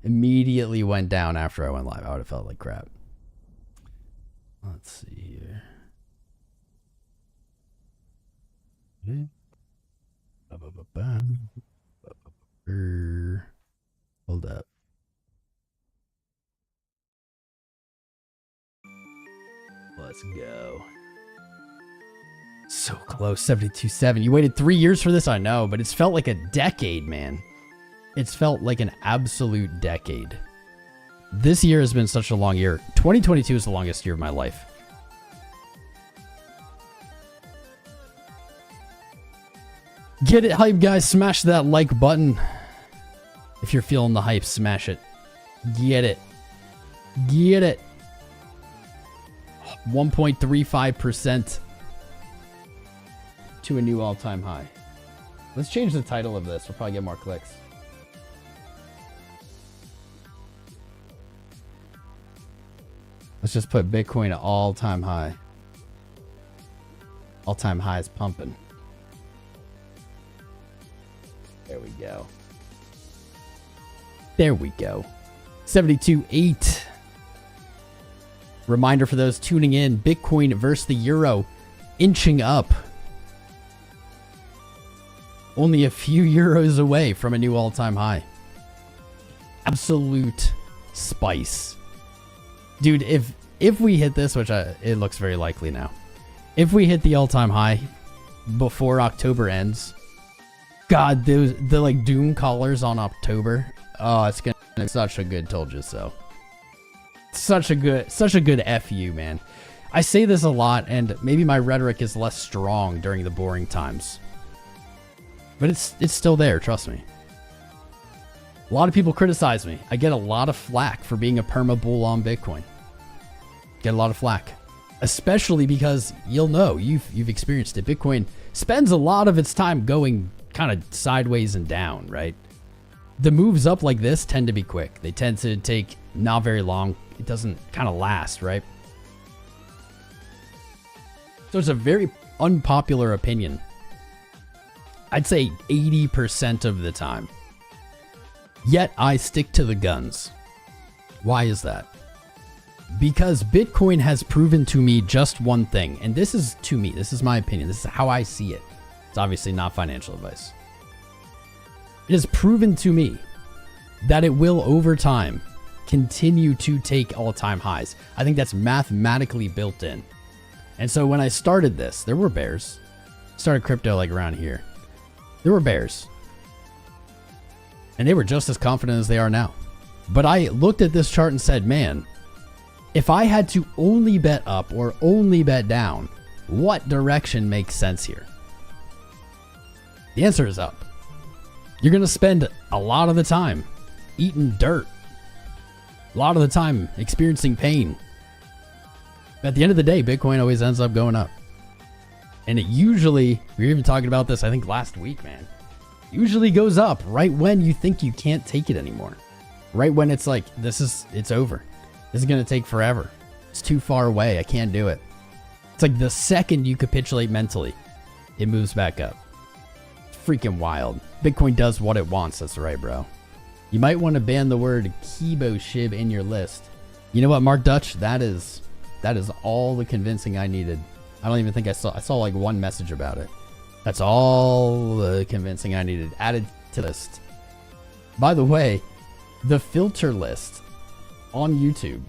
immediately went down after I went live. I would have felt like crap. Let's see here. Hold up. Let's go. So close, 72.7. You waited 3 years for this? I know, but it's felt like a decade, man. It's felt like an absolute decade. This year has been such a long year. 2022 is the longest year of my life. Get it, hype guys. Smash that like button. If you're feeling the hype, smash it. Get it. Get it. 1.35% to a new all-time high. Let's change the title of this. We'll probably get more clicks. Let's just put Bitcoin at all-time high. All-time high is pumping. There we go. There we go. 72.8. Reminder for those tuning in, Bitcoin versus the euro inching up. Only a few euros away from a new all-time high. Absolute spice. Dude, if we hit this, which it looks very likely now. If we hit the all-time high before October ends, God, the like doom callers on October. Oh, it's gonna be such a good told you so. Such a good FU, man. I say this a lot, and maybe my rhetoric is less strong during the boring times. But it's still there, trust me. A lot of people criticize me. I get a lot of flack for being a perma-bull on Bitcoin. Get a lot of flack. Especially because you'll know, you've experienced it. Bitcoin spends a lot of its time going kind of sideways and down, right? The moves up like this tend to be quick. They tend to take not very long. It doesn't kind of last, right? So it's a very unpopular opinion. I'd say 80% of the time. Yet I stick to the guns. Why is that? Because Bitcoin has proven to me just one thing. And this is to me. This is my opinion. This is how I see it. It's obviously not financial advice. It has proven to me that it will, over time, continue to take all-time highs. I think that's mathematically built in. And so when I started this, there were bears. Started crypto like around here. There were bears. And they were just as confident as they are now. But I looked at this chart and said, man, if I had to only bet up or only bet down, what direction makes sense here? The answer is up. You're going to spend a lot of the time eating dirt. A lot of the time experiencing pain. At the end of the day, Bitcoin always ends up going up. And it usually, we were even talking about this, I think last week, man. Usually goes up right when you think you can't take it anymore. Right when it's like, it's over. This is going to take forever. It's too far away. I can't do it. It's like the second you capitulate mentally, it moves back up. It's freaking wild. Bitcoin does what it wants. That's right, bro. You might want to ban the word 𝐒𝐲 in your list. You know what, Mark Dutch? That is all the convincing I needed. I don't even think I saw like one message about it. That's all the convincing I needed. Added to the list. By the way, the filter list on YouTube,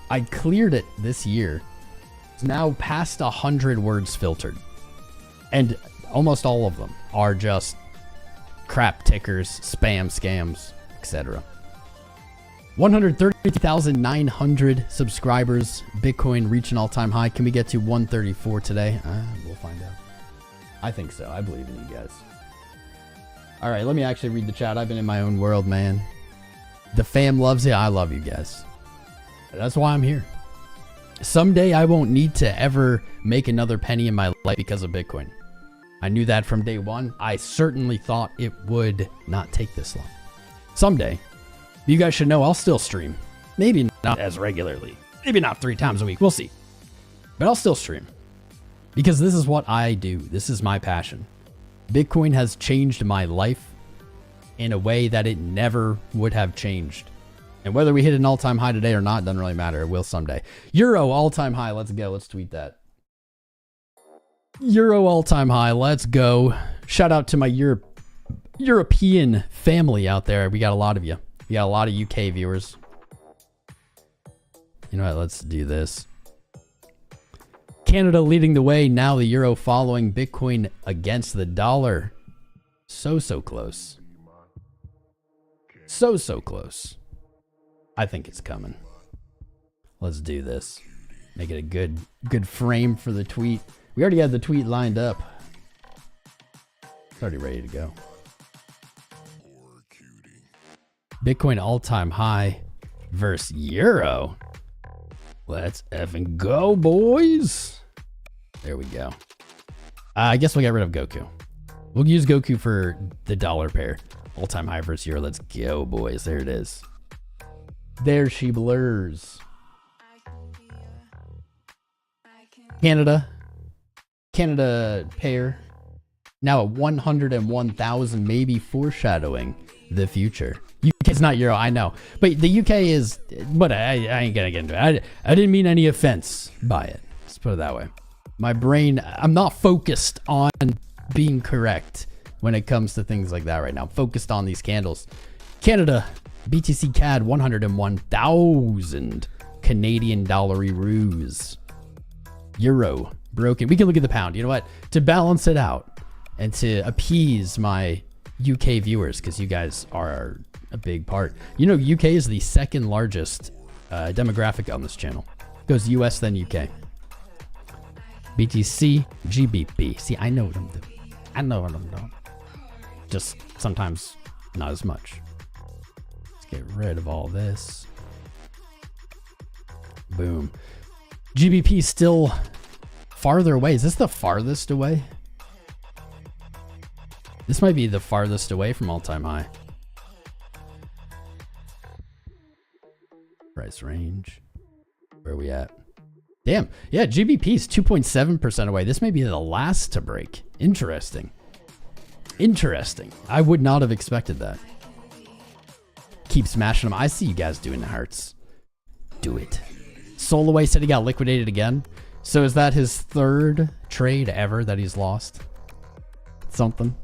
I cleared it this year. It's now past 100 words filtered. And almost all of them are just crap tickers, spam, scams, etc. 130,900 subscribers. Bitcoin reach an all-time high. Can we get to 134 today? We'll find out. I think so. I believe in you guys. All right, let me actually read the chat. I've been in my own world, man. The fam loves it. I love you guys. That's why I'm here. Someday I won't need to ever make another penny in my life because of Bitcoin. I knew that from day one. I certainly thought it would not take this long. Someday, you guys should know I'll still stream. Maybe not as regularly. Maybe not 3 times a week. We'll see. But I'll still stream. because this is what I do. This is my passion. Bitcoin has changed my life in a way that it never would have changed. And whether we hit an all-time high today or not, doesn't really matter. It will someday. Euro all-time high. Let's go. Let's tweet that. Euro all-time high. Let's go. Shout out to my European family out there. We got a lot of you. We got a lot of UK viewers. You know what? Let's do this. Canada leading the way. Now the euro following. Bitcoin against the dollar. So close. So close. I think it's coming. Let's do this. Make it a good frame for the tweet. We already had the tweet lined up. It's already ready to go. Bitcoin all-time high versus euro. Let's effing go, boys. There we go. I guess we'll get rid of Goku. We'll use Goku for the dollar pair. All-time high versus euro. Let's go, boys. There it is. There she blurs. Canada pair. Now at 101,000, maybe foreshadowing the future. UK's not euro, I know. But the UK is, but I ain't gonna get into it. I didn't mean any offense by it. Let's put it that way. My brain, I'm not focused on being correct when it comes to things like that right now. I'm focused on these candles. Canada, BTC CAD, 101,000 Canadian dollary-roos. Euro, broken. We can look at the pound. You know what? To balance it out and to appease my UK viewers, because you guys are a big part. You know, UK is the second largest demographic on this channel. It goes US, then UK. BTC, GBP. See, I know what I'm doing. I know what I'm doing. Just sometimes not as much. Let's get rid of all this. Boom. GBP still farther away. Is this the farthest away? This might be the farthest away from all-time high. Price range. Where are we at? Damn. Yeah, GBP is 2.7% away. This may be the last to break. Interesting. Interesting. I would not have expected that. Keep smashing them. I see you guys doing the hearts. Do it. Solaway said he got liquidated again. So is that his third trade ever that he's lost? Something.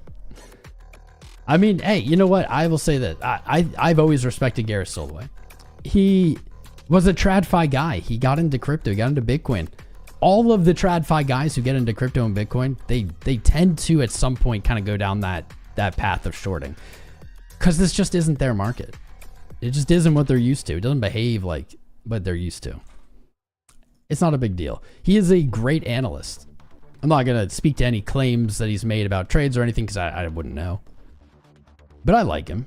I mean, hey, you know what? I will say that I've always respected Gareth Soloway. He was a TradFi guy. He got into crypto, he got into Bitcoin. All of the TradFi guys who get into crypto and Bitcoin, they tend to at some point kind of go down that path of shorting. Because this just isn't their market. It just isn't what they're used to. It doesn't behave like what they're used to. It's not a big deal. He is a great analyst. I'm not going to speak to any claims that he's made about trades or anything because I wouldn't know. But I like him.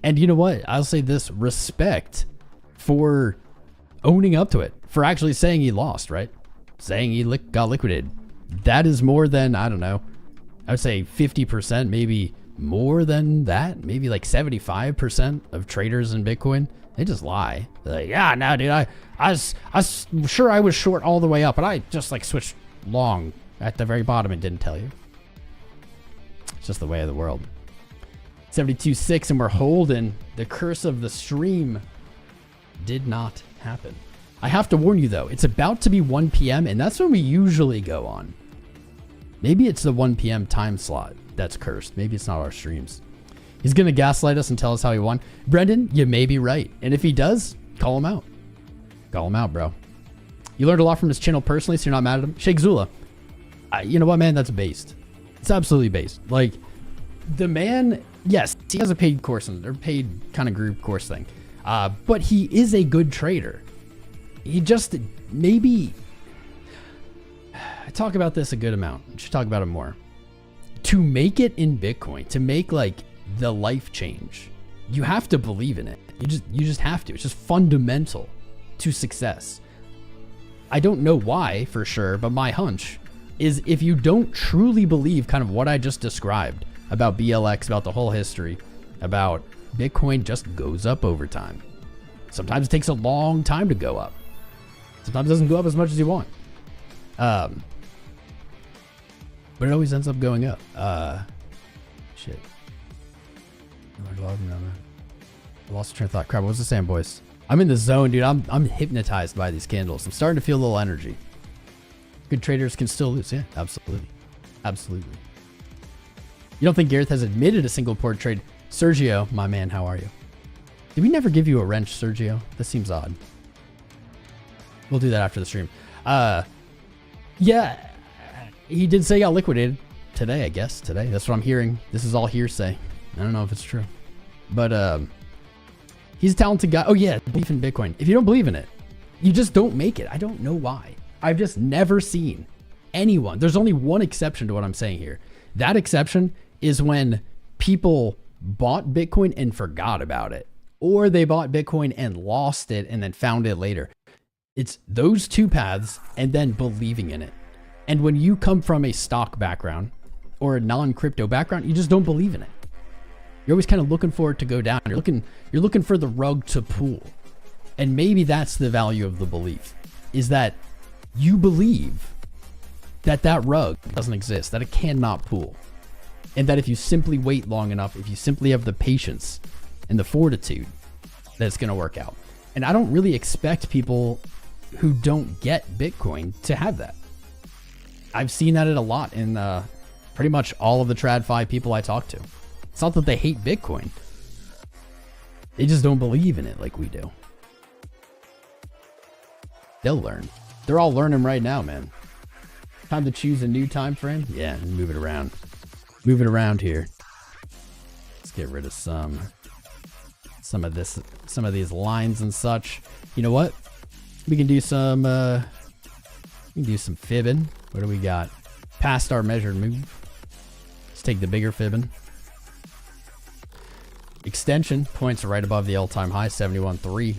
And you know what? I'll say this. Respect for owning up to it. For actually saying he lost, right? Saying he got liquidated. That is more than, I don't know, I would say 50%, maybe more than that. Maybe like 75% of traders in Bitcoin. They just lie. They're like, yeah, no, dude, I was sure I was short all the way up, but I just like switched long at the very bottom and didn't tell you. It's just the way of the world. 72.6 and we're holding. The curse of the stream did not happen. I have to warn you though, it's about to be 1 p.m. and that's when we usually go on. Maybe it's the 1 p.m. time slot that's cursed. Maybe it's not our streams. He's going to gaslight us and tell us how he won. Brendan, you may be right. And if he does, call him out. Call him out, bro. You learned a lot from his channel personally, so you're not mad at him. Sheikh Zula. You know what, man? That's based. It's absolutely based. Like, the man, yes, he has a paid course or paid kind of group course thing. But he is a good trader. He just maybe... I talk about this a good amount. I should talk about it more. To make it in Bitcoin, to make like the life change, you have to believe in it. You just have to. It's just fundamental to success. I don't know why for sure, but my hunch is if you don't truly believe kind of what I just described about BLX, about the whole history, about Bitcoin just goes up over time. Sometimes it takes a long time to go up. Sometimes it doesn't go up as much as you want. but it always ends up going up. Shit. I lost train of thought. Crap, what was I saying, boys? I'm in the zone, dude. I'm hypnotized by these candles. I'm starting to feel a little energy. Good traders can still lose. Yeah, absolutely. Absolutely. You don't think Gareth has admitted a single port trade? Sergio, my man, how are you? Did we never give you a wrench, Sergio? That seems odd. We'll do that after the stream. Yeah, he did say he got liquidated today, I guess. Today. That's what I'm hearing. This is all hearsay. I don't know if it's true. But he's a talented guy. Oh, yeah, believe in Bitcoin. If you don't believe in it, you just don't make it. I don't know why. I've just never seen anyone. There's only one exception to what I'm saying here. That exception is when people bought Bitcoin and forgot about it, or they bought Bitcoin and lost it and then found it later. It's those two paths and then believing in it. And when you come from a stock background or a non-crypto background, you just don't believe in it. You're always kind of looking for it to go down. You're looking for the rug to pull. And maybe that's the value of the belief, is that you believe that that rug doesn't exist, that it cannot pull. And that if you simply wait long enough, if you simply have the patience and the fortitude, that it's going to work out. And I don't really expect people who don't get Bitcoin to have that. I've seen that a lot in pretty much all of the TradFi people I talk to. It's not that they hate Bitcoin. They just don't believe in it like we do. They'll learn. They're all learning right now, man. Time to choose a new time frame? Yeah, move it around. Move it around here. Let's get rid of some of these lines and such. You know what? We can do some fibbing. What do we got? Past our measured move. Let's take the bigger fibbing. Extension points right above the all-time high, 71.3.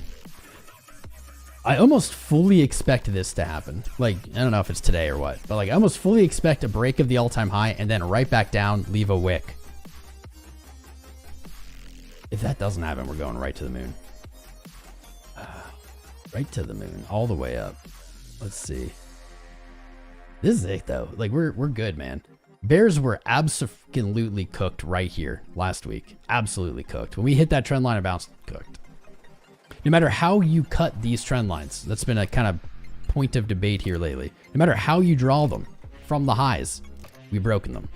I almost fully expect this to happen. Like, I don't know if it's today or what, but like I almost fully expect a break of the all-time high and then right back down, leave a wick. If that doesn't happen, we're going right to the moon. Right to the moon, all the way up. Let's see. This is it though. Like we're good, man. Bears were absolutely cooked right here last week. Absolutely cooked. When we hit that trend line and bounced, cooked. No matter how you cut these trend lines, that's been a kind of point of debate here lately. No matter how you draw them from the highs, we've broken them.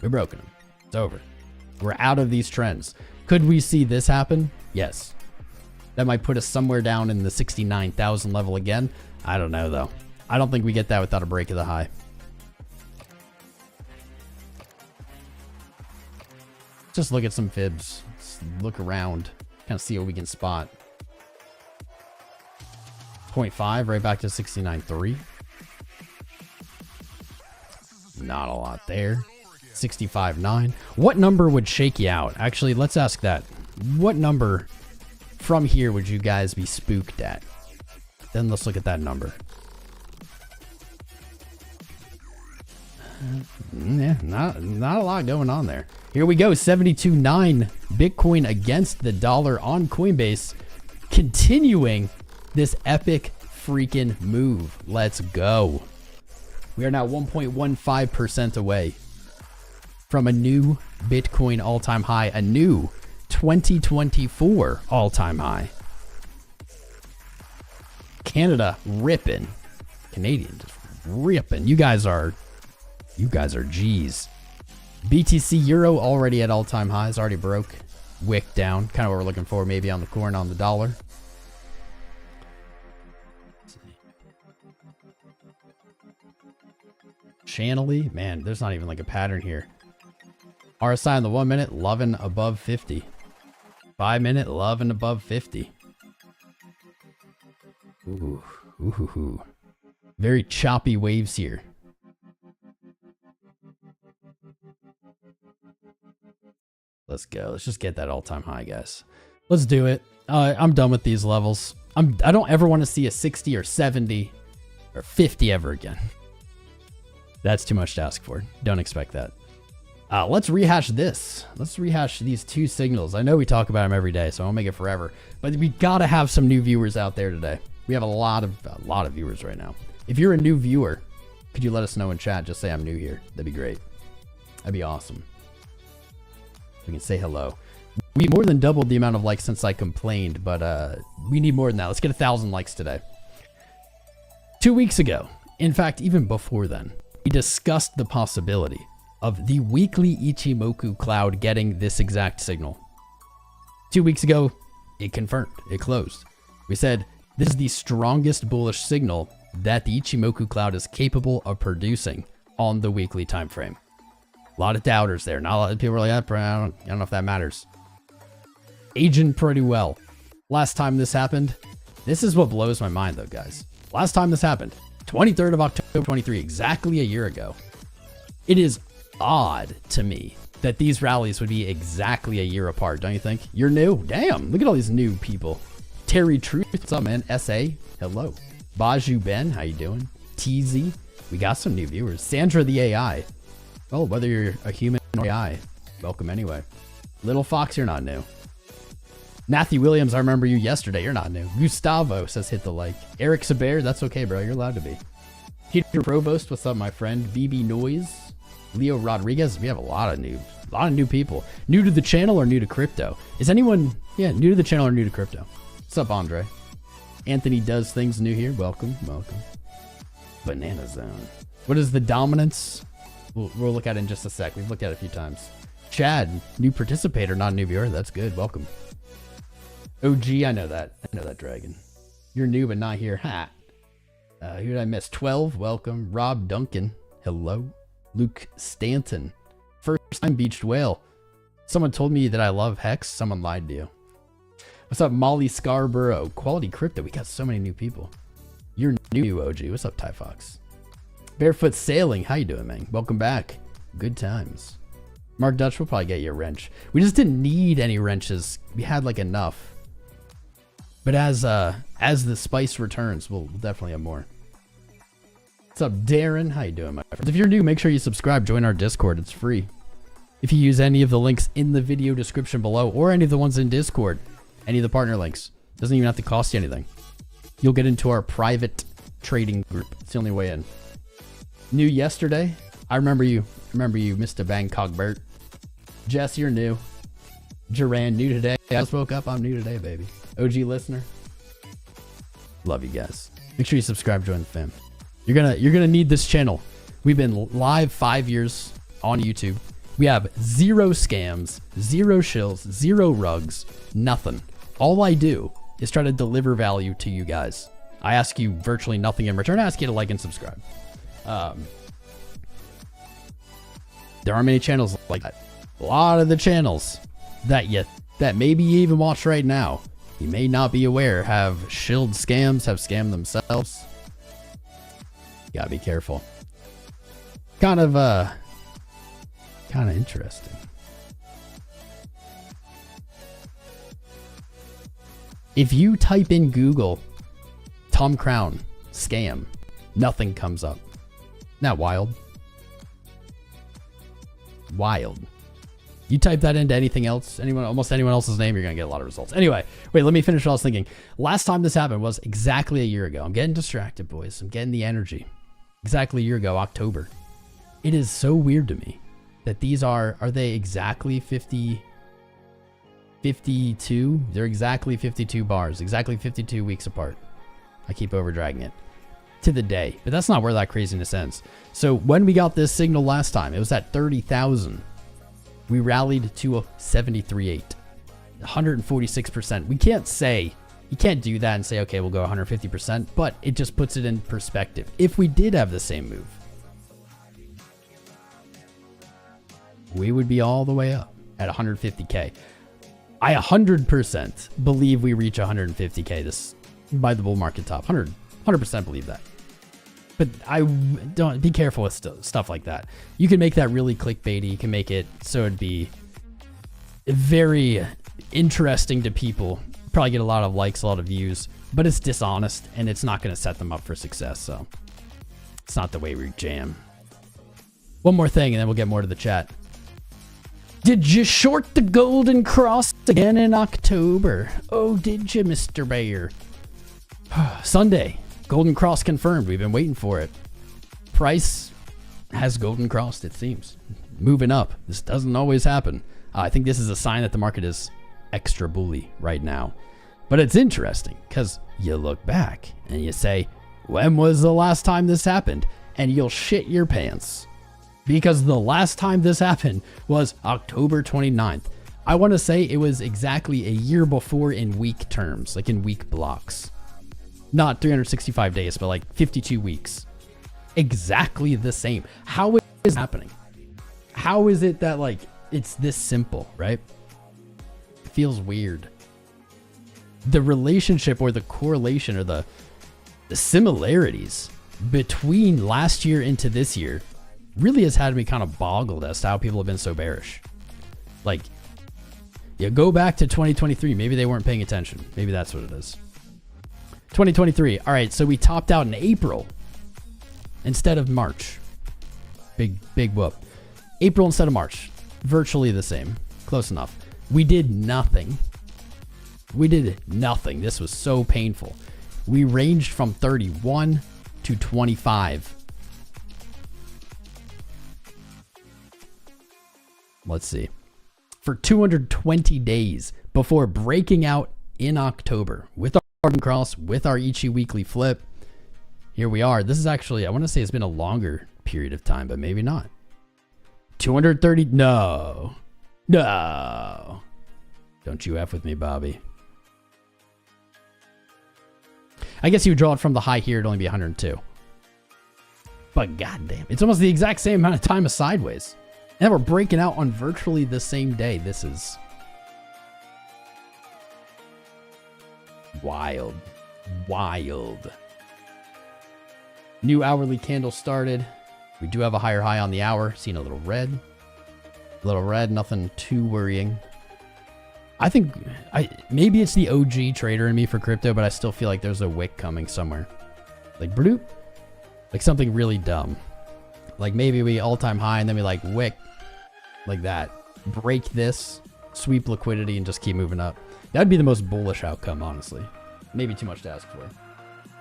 We've broken them. It's over. We're out of these trends. Could we see this happen? Yes. That might put us somewhere down in the 69,000 level again. I don't know though. I don't think we get that without a break of the high. Just look at some fibs. Let's look around. Kind of see what we can spot. 0.5 right back to 69.3. Not a lot there. 65.9. What number would shake you out? Actually, let's ask that. What number from here would you guys be spooked at? Then let's look at that number. Yeah, not a lot going on there. Here we go, 72.9 Bitcoin against the dollar on Coinbase, continuing this epic freaking move. Let's go. We are now 1.15% away from a new Bitcoin all-time high, a new 2024 all-time high. Canada ripping. Canadian just ripping. You guys are G's. BTC Euro already at all-time highs, already broke. Wick down, kind of what we're looking for maybe on the corn on the dollar. Channelie, man, there's not even like a pattern here. RSI in the 1 minute, loving above 50. 5 minute, loving above 50. Ooh. Very choppy waves here. Let's go. Let's just get that all-time high, guys. Let's do it. I'm done with these levels. I don't ever want to see a 60 or 70 or 50 ever again. That's too much to ask for. Don't expect that. Let's rehash this. Let's rehash these two signals. I know we talk about them every day, so I won't make it forever. But we gotta have some new viewers out there today. We have a lot of viewers right now. If you're a new viewer, Could you let us know in chat? Just say I'm new here. That'd be great. That'd be awesome. We can say hello. We more than doubled the amount of likes since I complained, but we need more than that. Let's get 1,000 likes today. 2 weeks ago, in fact, even before then, we discussed the possibility of the weekly Ichimoku cloud getting this exact signal. 2 weeks ago, it confirmed. It closed. We said, this is the strongest bullish signal that the Ichimoku cloud is capable of producing on the weekly time frame. A lot of doubters there. Not a lot of people are like, I don't know if that matters. Aging pretty well. Last time this happened, this is what blows my mind though, guys. Last time this happened, 23rd of October 23, exactly a year ago. It is odd to me that these rallies would be exactly a year apart, don't you think? You're new? Damn, look at all these new people. Terry Truth, what's up, man? SA, hello. Baju Ben, how you doing? TZ, we got some new viewers. Sandra the AI. Well, whether you're a human or AI, welcome anyway. Little Fox, you're not new. Matthew Williams, I remember you yesterday. You're not new. Gustavo says hit the like. Eric Saber, that's okay, bro. You're allowed to be. Peter Provost, what's up, my friend? BB Noise. Leo Rodriguez. We have a lot of new people. New to the channel or new to crypto? Is anyone, new to the channel or new to crypto? What's up, Andre? Anthony Does Things new here. Welcome, welcome. Banana Zone. What is the dominance? We'll look at it in just a sec. We've looked at it a few times. Chad, new participator, not a new viewer. That's good. Welcome. OG, I know that. I know that, Dragon. You're new, but not here. Ha. Who did I miss? 12, welcome. Rob Duncan, hello. Luke Stanton, first time Beached Whale. Someone told me that I love Hex. Someone lied to you. What's up, Molly Scarborough? Quality Crypto. We got so many new people. You're new, OG. What's up, Ty Fox? Barefoot Sailing. How you doing, man? Welcome back. Good times. Mark Dutch will probably get you a wrench. We just didn't need any wrenches. We had like enough. But as the spice returns, we'll definitely have more. What's up, Darren? How you doing, my friend? If you're new, make sure you subscribe. Join our Discord. It's free. If you use any of the links in the video description below or any of the ones in Discord, any of the partner links, doesn't even have to cost you anything. You'll get into our private trading group. It's the only way in. New yesterday. I remember you. Mr. Bangkok Bert. Jess, you're new. Duran, new today. I just woke up. I'm new today, baby. OG listener. Love you guys. Make sure you subscribe, join the fam. You're gonna need this channel. We've been live 5 years on YouTube. We have 0 scams, 0 shills, 0 rugs, nothing. All I do is try to deliver value to you guys. I ask you virtually nothing in return. I ask you to like and subscribe. There aren't many channels like that. A lot of the channels that maybe you even watch right now, you may not be aware, have shilled scams, have scammed themselves. You gotta be careful. Kind of interesting. If you type in Google Tom Crown scam, nothing comes up. Isn't that wild? Wild. You type that into anything else, almost anyone else's name, you're gonna get a lot of results. Anyway, wait, let me finish what I was thinking. Last time this happened was exactly a year ago. I'm getting distracted, boys. I'm getting the energy. Exactly a year ago, October. It is so weird to me that these are they exactly 52? They're exactly 52 bars, exactly 52 weeks apart. I keep overdragging it to the day, but that's not where that craziness ends. So when we got this signal last time, it was at 30,000. We rallied to a 73.8, 146%. We can't say, you can't do that and say, okay, we'll go 150%, but it just puts it in perspective. If we did have the same move, we would be all the way up at 150K. I 100% believe we reach 150K this by the bull market top. 100% believe that. But I don't be careful with stuff like that. You can make that really clickbaity. You can make it so it'd be very interesting to people. Probably get a lot of likes, a lot of views, but it's dishonest and it's not going to set them up for success. So it's not the way we jam. One more thing and then we'll get more to the chat. Did you short the Golden Cross again in October? Oh, did you, Mr. Bayer? Sunday. Golden Cross confirmed. We've been waiting for it. price has golden crossed, it seems. Moving up. This doesn't always happen. I think this is a sign that the market is extra bully right now. But it's interesting because you look back and you say, when was the last time this happened? And you'll shit your pants. Because the last time this happened was October 29th. I want to say it was exactly a year before in week terms, like in week blocks. Not 365 days, but like 52 weeks. Exactly the same. How is this happening? How is it that like it's this simple, right? It feels weird. The relationship or the correlation or the similarities between last year into this year really has had me kind of boggled as to how people have been so bearish. Like, yeah, go back to 2023. Maybe they weren't paying attention. Maybe that's what it is. 2023. All right, so we topped out in April instead of March. Big whoop. April instead of March. Virtually the same. Close enough. We did nothing. We did nothing. This was so painful. We ranged from 31 to 25. Let's see. For 220 days before breaking out in October with our golden cross, with our Ichi weekly flip. Here we are. This is actually, I want to say it's been a longer period of time, but maybe not. 230. No. Don't you F with me, Bobby. I guess you would draw it from the high here. It'd only be 102. But goddamn, it's almost the exact same amount of time as sideways. And we're breaking out on virtually the same day. This is wild. Wild. New hourly candle started. We do have a higher high on the hour. Seeing a little red. Nothing too worrying. I think maybe it's the OG trader in me for crypto, but I still feel like there's a wick coming somewhere. Like bloop. Like something really dumb. Like maybe we all-time high and then we like wick. Like that. Break this. Sweep liquidity and just keep moving up. That'd be the most bullish outcome, honestly. Maybe too much to ask for.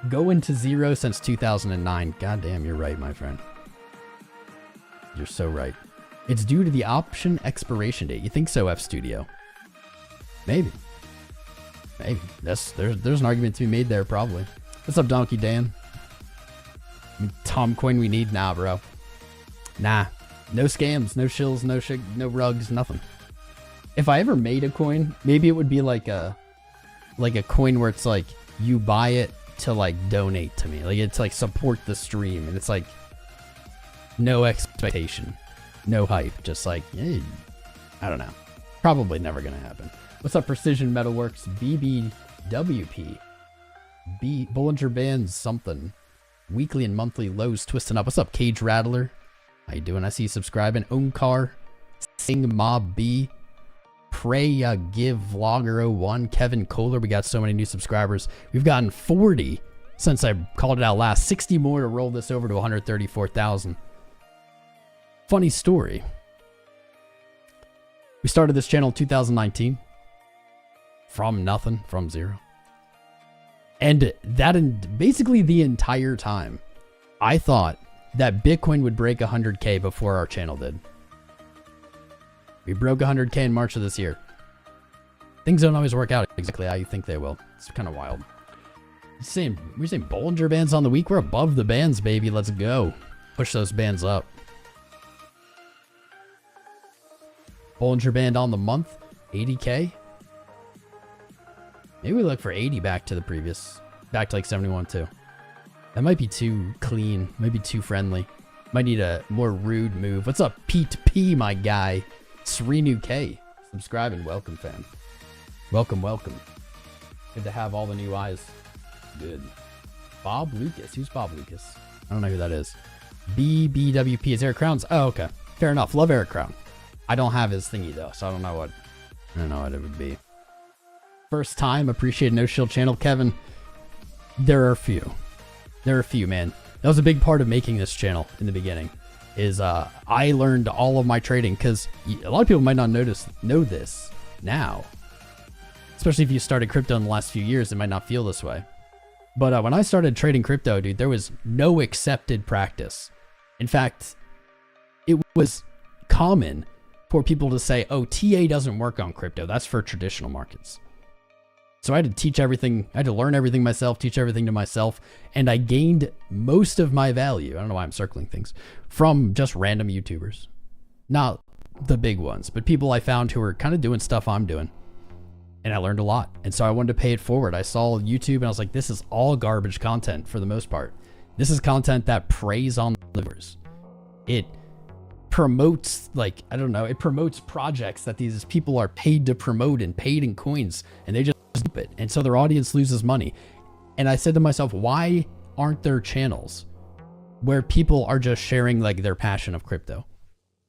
Go into zero since 2009. God damn, you're right, my friend. You're so right. It's due to the option expiration date. You think so, F Studio? Maybe. Maybe. There's an argument to be made there, probably. What's up, Donkey Dan? Tom Coin we need? Nah, bro. Nah. No scams, no shills, no shit, no rugs, nothing. If I ever made a coin, maybe it would be like a coin where it's like you buy it to like donate to me. Like it's like support the stream and it's like no expectation, no hype, just like hey, I don't know. Probably never gonna happen. What's up, Precision Metalworks? BBWP. Bollinger Bands something. Weekly and monthly lows twisting up. What's up, Cage Rattler? How you doing? I see you subscribing. 𝐂𝐴𝐚, Sing Mob B, Pray Give Vlogger 01, Kevin Kohler. We got so many new subscribers. We've gotten 40 since I called it out last. 60 more to roll this over to 134,000. Funny story. We started this channel in 2019. From nothing, from zero. And that basically the entire time, I thought that Bitcoin would break 100K before our channel did. We broke 100K in March of this year. Things don't always work out exactly how you think they will. It's kind of wild. We're saying Bollinger Bands on the week. We're above the bands, baby. Let's go. Push those bands up. Bollinger Band on the month, 80K. Maybe we look for 80 back to the previous. Back to like 71 too. That might be too clean. Might be too friendly. Might need a more rude move. What's up, Pete P, my guy? Srinu K. Subscribing. Welcome, fam. Welcome, welcome. Good to have all the new eyes. Good. Bob Lucas. Who's Bob Lucas? I don't know who that is. BBWP is Eric Crowns. Oh, okay. Fair enough. Love Eric Crown. I don't have his thingy though, so I don't know what it would be. First time. Appreciate No Shield channel, Kevin. There are a few. There are a few, man. That was a big part of making this channel in the beginning. Is I learned all of my trading because a lot of people might not know this now. Especially if you started crypto in the last few years, it might not feel this way. But when I started trading crypto, dude, there was no accepted practice In fact, it was common for people to say, oh, TA doesn't work on crypto. That's for traditional markets. So I had to teach everything. I had to learn everything myself, teach everything to myself. And I gained most of my value. I don't know why I'm circling things, from just random YouTubers. Not the big ones, but people I found who were kind of doing stuff I'm doing. And I learned a lot. And so I wanted to pay it forward. I saw YouTube and I was like, this is all garbage content for the most part. This is content that preys on the viewers. It promotes, like, I don't know, it promotes projects that these people are paid to promote and paid in coins, and they just do it. And so their audience loses money. And I said to myself, why aren't there channels where people are just sharing like their passion of crypto,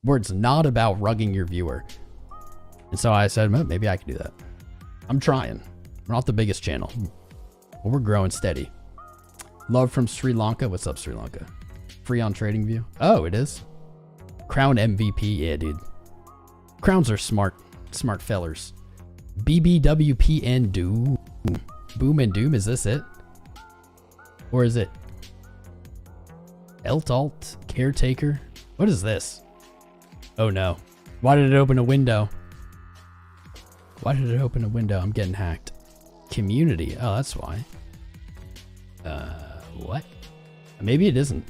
where it's not about rugging your viewer? And so I said, well, maybe I can do that. I'm trying. We're not the biggest channel, but we're growing steady. Love from Sri Lanka. What's up, Sri Lanka? Free on TradingView. Oh, it is. Crown MVP. Yeah, dude. Crowns are smart fellers. BBWPN Doom. Boom and Doom. Is this it? Or is it Alt Caretaker? What is this? Oh no. Why did it open a window? Why did it open a window? I'm getting hacked. Community. Oh, that's why. What? Maybe it isn't.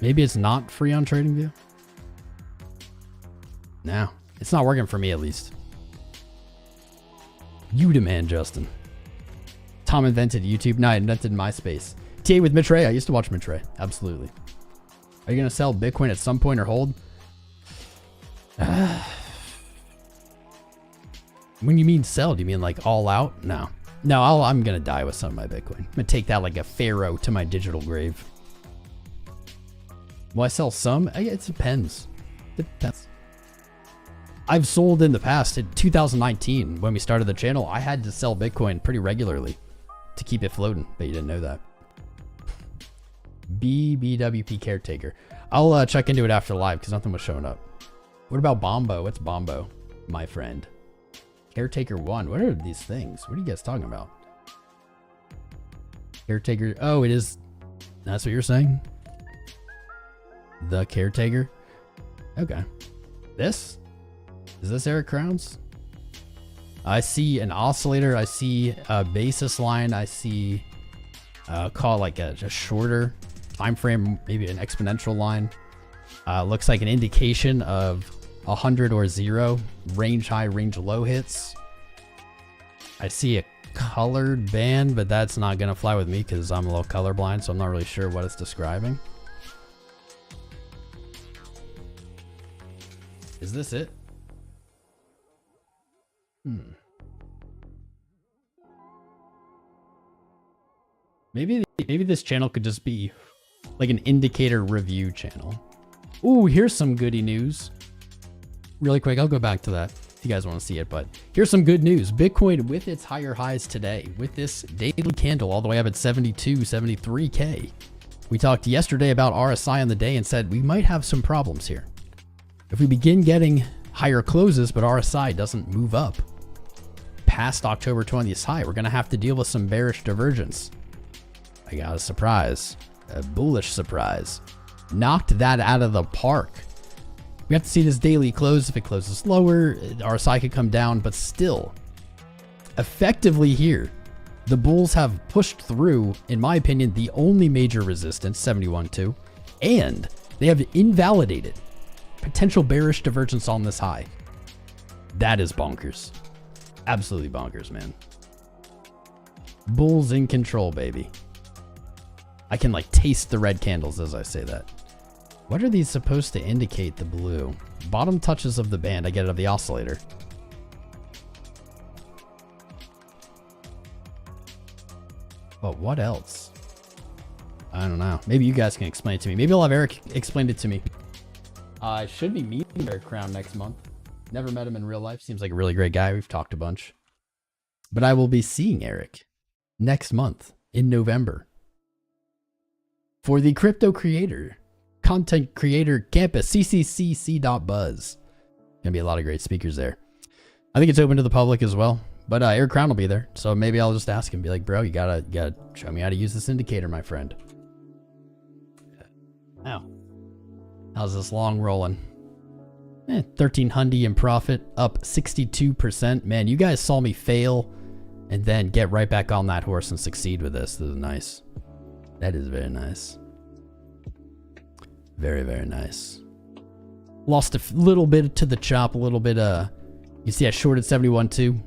Maybe it's not free on TradingView. No, it's not working for me at least. You demand, Justin. Tom invented YouTube. No, I invented MySpace. TA with Mitch Ray. I used to watch Mitch Ray. Absolutely. Are you going to sell Bitcoin at some point or hold? When you mean sell, do you mean like all out? No. No, I'm going to die with some of my Bitcoin. I'm going to take that like a pharaoh to my digital grave. Will I sell some? It depends. It depends. I've sold in the past. In 2019, when we started the channel, I had to sell Bitcoin pretty regularly to keep it floating, but you didn't know that. BBWP Caretaker. I'll check into it after live because nothing was showing up. What about Bombo? What's Bombo, my friend? Caretaker 1. What are these things? What are you guys talking about? Caretaker. Oh, it is. That's what you're saying? The Caretaker? Okay. This? Is this Eric Crowns? I see an oscillator. I see a basis line. I see call it like a shorter time frame, maybe an exponential line. Looks like an indication of 100 or 0 range high, range low hits. I see a colored band, but that's not gonna fly with me because I'm a little colorblind, so I'm not really sure what it's describing. Is this it? Maybe this channel could just be like an indicator review channel. Ooh, here's some goody news. Really quick, I'll go back to that if you guys want to see it, but here's some good news. Bitcoin with its higher highs today, with this daily candle all the way up at 72, 73K. We talked yesterday about RSI on the day and said we might have some problems here. If we begin getting higher closes, but RSI doesn't move up past October 20th high, we're going to have to deal with some bearish divergence. I got a surprise, a bullish surprise. Knocked that out of the park. We have to see this daily close. If it closes lower, RSI could come down, but still, effectively here, the bulls have pushed through, in my opinion, the only major resistance, 71.2, and they have invalidated potential bearish divergence on this high. That is bonkers. Absolutely bonkers, man. Bulls in control, baby. I can like taste the red candles as I say that. What are these supposed to indicate, the blue? Bottom touches of the band. I get it of the oscillator. But what else? I don't know. Maybe you guys can explain it to me. Maybe I'll have Eric explain it to me. I should be meeting Eric Crown next month. Never met him in real life. Seems like a really great guy. We've talked a bunch. But I will be seeing Eric next month in November for the Crypto Creator Content Creator Campus, CCCC.buzz. Gonna be a lot of great speakers there. I think it's open to the public as well. But Eric Crown will be there. So maybe I'll just ask him, be like, bro, you gotta show me how to use this indicator, my friend. Now, How's this long rolling? 1300 in profit, up 62%. Man, you guys saw me fail and then get right back on that horse and succeed with this. This is nice. That is very nice. Very, very nice. Lost a little bit to the chop, a little bit. You see I shorted 71 too.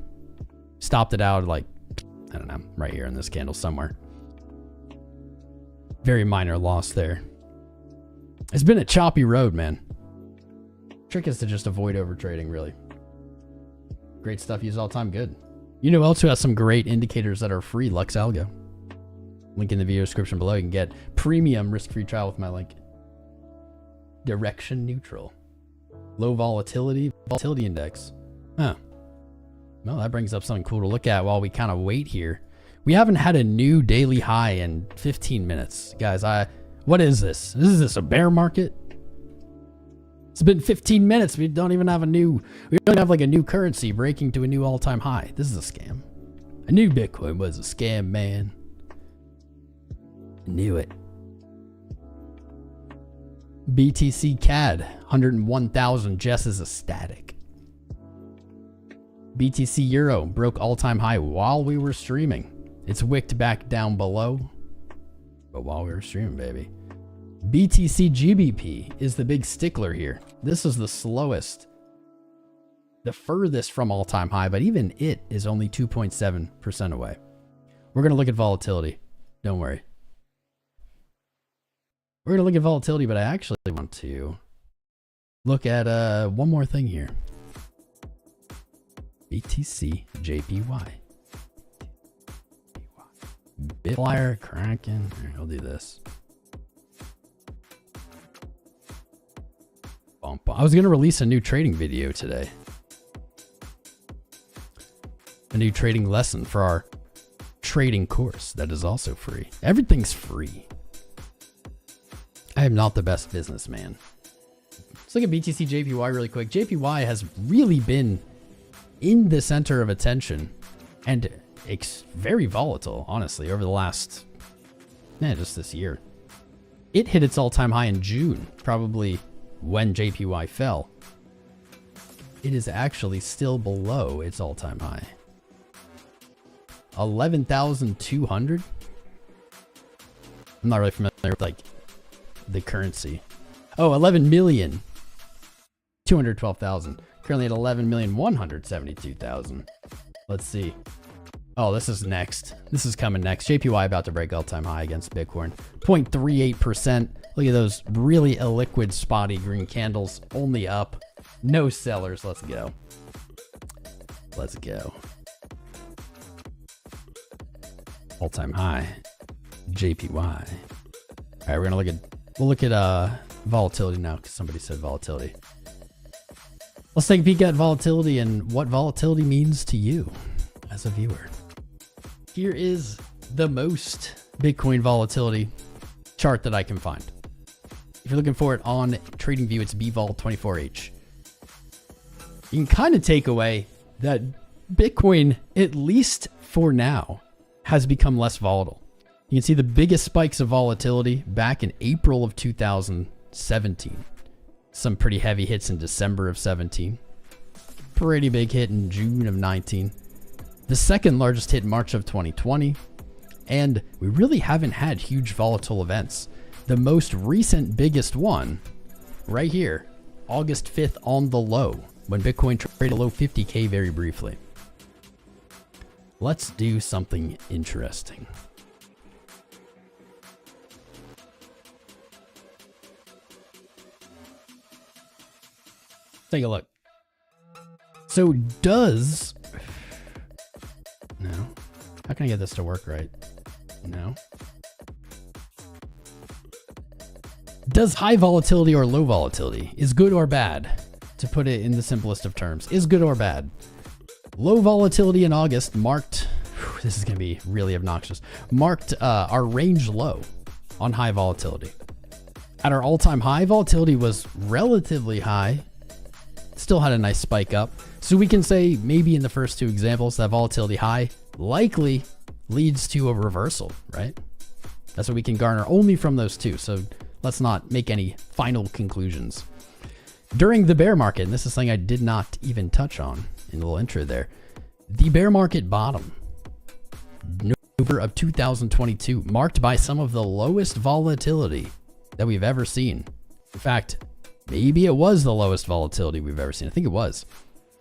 Stopped it out like, I don't know, right here in this candle somewhere. Very minor loss there. It's been a choppy road, man. Trick is to just avoid over trading, really. Great stuff, use all time, good. You know, also has some great indicators that are free, Lux Algo. Link in the video description below. You can get premium risk-free trial with my link. Direction neutral. Low volatility index. Huh. Well, that brings up something cool to look at while we kind of wait here. We haven't had a new daily high in 15 minutes. Guys, what is this? Is this a bear market? It's been 15 minutes. We don't even have we don't have like a new currency breaking to a new all-time high. This is a scam. I knew Bitcoin was a scam, man. I knew it. BTC CAD, 101,000 just as a static. BTC Euro broke all-time high while we were streaming. It's wicked back down below, but while we were streaming, baby. BTC GBP is the big stickler here. This is the slowest, the furthest from all-time high, but even it is only 2.7% away. We're going to look at volatility. Don't worry. We're going to look at volatility, but I actually want to look at one more thing here. BTC JPY. Bitflyer, Kraken. Here, I'll do this. I was going to release a new trading video today. A new trading lesson for our trading course that is also free. Everything's free. I am not the best businessman. Let's look at BTC JPY really quick. JPY has really been in the center of attention and it's very volatile, honestly, over the last, just this year. It hit its all-time high in June, probably when JPY fell. It is actually still below its all-time high. 11,200? I'm not really familiar with like the currency. Oh, 11,212,000. Currently at 11,172,000. Let's see. Oh, this is next. This is coming next. JPY about to break all-time high against Bitcoin. 0.38%. Look at those really illiquid, spotty green candles. Only up. No sellers. Let's go. Let's go. All-time high. JPY. All right, we're gonna we'll look at volatility now because somebody said volatility. Let's take a peek at volatility and what volatility means to you as a viewer. Here is the most Bitcoin volatility chart that I can find. If you're looking for it on TradingView, it's BVol24H. You can kind of take away that Bitcoin, at least for now, has become less volatile. You can see the biggest spikes of volatility back in April of 2017. Some pretty heavy hits in December of 17. Pretty big hit in June of 19. The second largest hit in March of 2020. And we really haven't had huge volatile events. The most recent biggest one, right here, August 5th on the low, when Bitcoin traded below 50K very briefly. Let's do something interesting. Take a look. So does... No. How can I get this to work right? No. Does high volatility or low volatility is good or bad? To put it in the simplest of terms, is good or bad? Low volatility in August marked, this is going to be really obnoxious, marked our range low on high volatility. At our all-time high, volatility was relatively high, still had a nice spike up. So we can say maybe in the first two examples that volatility high likely leads to a reversal, right? That's what we can garner only from those two. So let's not make any final conclusions. During the bear market, and this is something I did not even touch on in the little intro there, the bear market bottom, November of 2022, marked by some of the lowest volatility that we've ever seen. In fact, maybe it was the lowest volatility we've ever seen. I think it was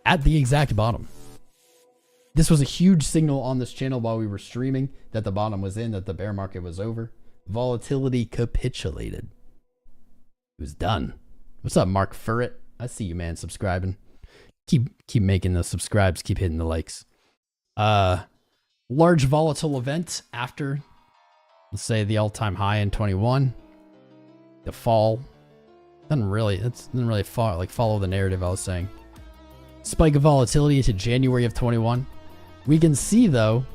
at the exact bottom. This was a huge signal on this channel while we were streaming that the bottom was in, that the bear market was over. Volatility capitulated. It was done. What's up, Mark Furret? I see you, man, subscribing. Keep making the subscribes, keep hitting the likes. Large volatile event after, let's say, the all-time high in 21. The fall doesn't really follow the narrative I was saying. Spike of volatility into January of 21. We can see, though,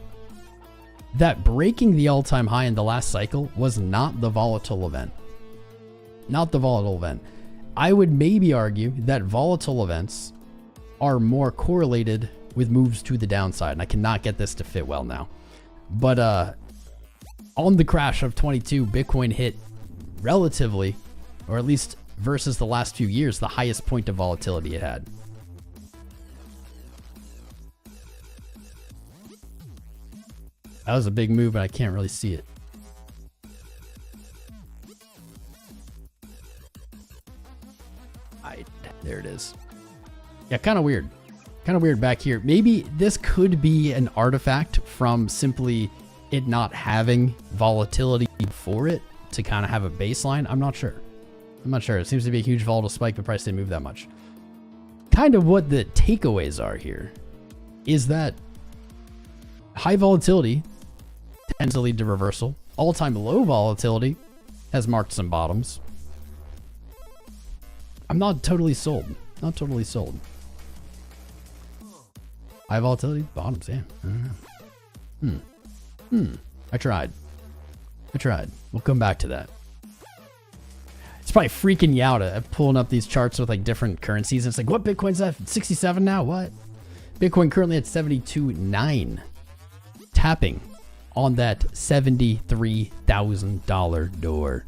that breaking the all-time high in the last cycle was not the volatile event. Not the volatile event. I would maybe argue that volatile events are more correlated with moves to the downside, and I cannot get this to fit well now. But on the crash of 22, Bitcoin hit relatively, or at least versus the last few years, the highest point of volatility it had. That was a big move, but I can't really see it. There it is. Yeah, kind of weird. Kind of weird back here. Maybe this could be an artifact from simply it not having volatility for it to kind of have a baseline. I'm not sure. I'm not sure. It seems to be a huge volatile spike, but price didn't move that much. Kind of what the takeaways are here is that high volatility tends to lead to reversal. All-time low volatility has marked some bottoms. I'm not totally sold. Not totally sold. High volatility, bottoms, yeah. I don't know. I tried. We'll come back to that. It's probably freaking you out pulling up these charts with like different currencies. It's like, what, Bitcoin's at 67 now? What? Bitcoin currently at 72.9. Tapping on that $73,000 door.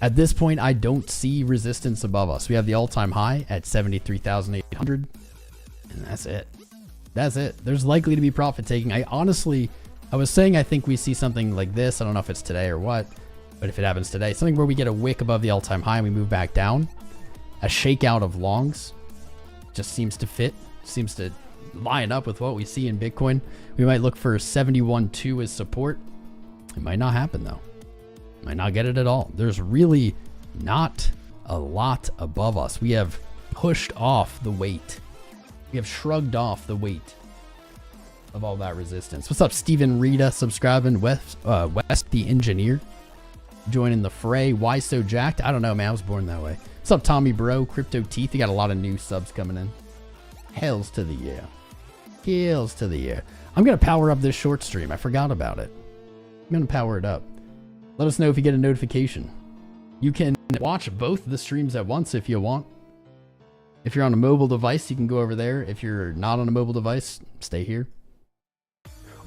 At this point, I don't see resistance above us. We have the all-time high at 73,800, and that's it. That's it. There's likely to be profit taking. I was saying I think we see something like this. I don't know if it's today or what, but if it happens today, something where we get a wick above the all-time high and we move back down. A shakeout of longs just seems to fit, seems to line up with what we see in Bitcoin. We might look for 71.2 as support. It might not happen though. Might not get it at all. There's really not a lot above us. We have pushed off the weight. We have shrugged off the weight of all that resistance. What's up, Stephen Rita, subscribing? West the engineer joining the fray. Why so jacked? I don't know, man. I was born that way. What's up, Tommy Bro? Crypto Teeth. You got a lot of new subs coming in. Hells to the yeah. Hells to the yeah. I'm gonna power up this short stream. I forgot about it. I'm gonna power it up. Let us know if you get a notification. You can watch both the streams at once if you want. If you're on a mobile device, you can go over there. If you're not on a mobile device, stay here.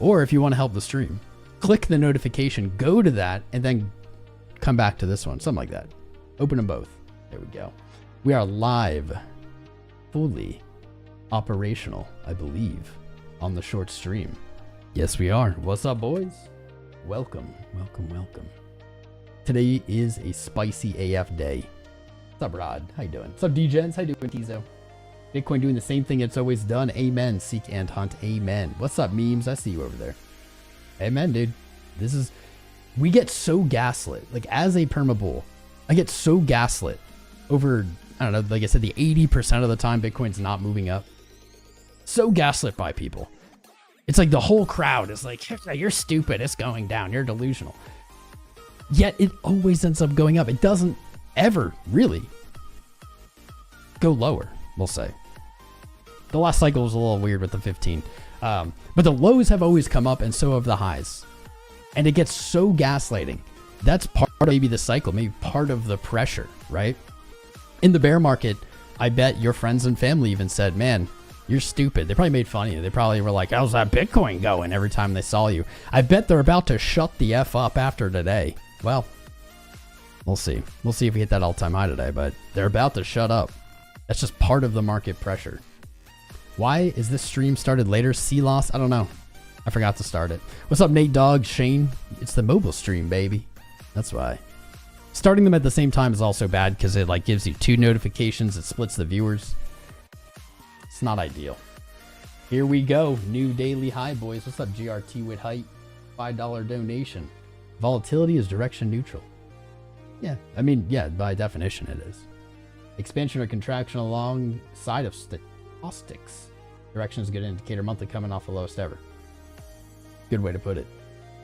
Or if you want to help the stream, click the notification, go to that, and then come back to this one. Something like that. Open them both. There we go. We are live, fully operational, I believe, on the short stream. Yes, we are. What's up, boys? Welcome, welcome, welcome. Today is a spicy AF day. What's up, Rod? How you doing? What's up, D-Gens? How you doing, Tizo? Bitcoin doing the same thing it's always done. Amen. Seek and hunt. Amen. What's up, memes? I see you over there. Amen, dude. This is... We get so gaslit. Like, as a perma-bull, I get so gaslit over, I don't know, like I said, the 80% of the time Bitcoin's not moving up. So gaslit by people. It's like the whole crowd is like, you're stupid, it's going down, you're delusional. Yet it always ends up going up. It doesn't ever really go lower, we'll say. The last cycle was a little weird with the 15. But the lows have always come up and so have the highs. And it gets so gaslighting. That's part of maybe the cycle, maybe part of the pressure, right? In the bear market, I bet your friends and family even said, man, you're stupid. They probably made fun of you. They probably were like, how's that Bitcoin going every time they saw you? I bet they're about to shut the F up after today. Well, We'll see. We'll see if we hit that all-time high today, but they're about to shut up. That's just part of the market pressure. Why is this stream started later? C-Loss? I don't know. I forgot to start it. What's up, Nate Dogg, Shane? It's the mobile stream, baby. That's why. Starting them at the same time is also bad because it like gives you 2 notifications. It splits the viewers. It's not ideal. Here we go. New daily high, boys. What's up, GRT with height? $5 donation. Volatility is direction neutral. Yeah, I mean, yeah, by definition it is. Expansion or contraction alongside of stochastics. Direction is a good indicator. Monthly coming off the lowest ever. Good way to put it.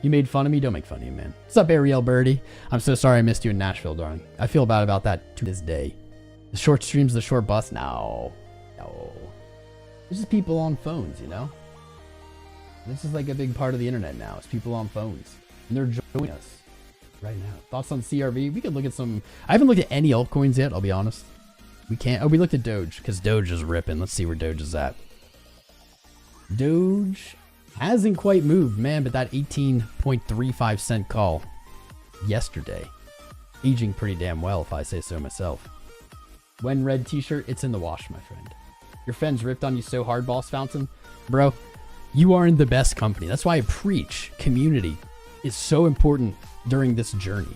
You made fun of me? Don't make fun of you, man. What's up, Ariel Birdie? I'm so sorry I missed you in Nashville, darling. I feel bad about that to this day. The short streams, the short bus? No. No. This is people on phones, you know? This is like a big part of the internet now. It's people on phones. And they're joining us right now. Thoughts on CRV? We could look at some... I haven't looked at any altcoins yet, I'll be honest. We can't... Oh, we looked at Doge, because Doge is ripping. Let's see where Doge is at. Doge... hasn't quite moved, man, but that 18.35 cent call yesterday, aging pretty damn well if I say so myself. When red t-shirt, it's in the wash, my friend. Your friends ripped on you so hard, Boss Fountain. Bro, you are in the best company. That's why I preach community is so important during this journey,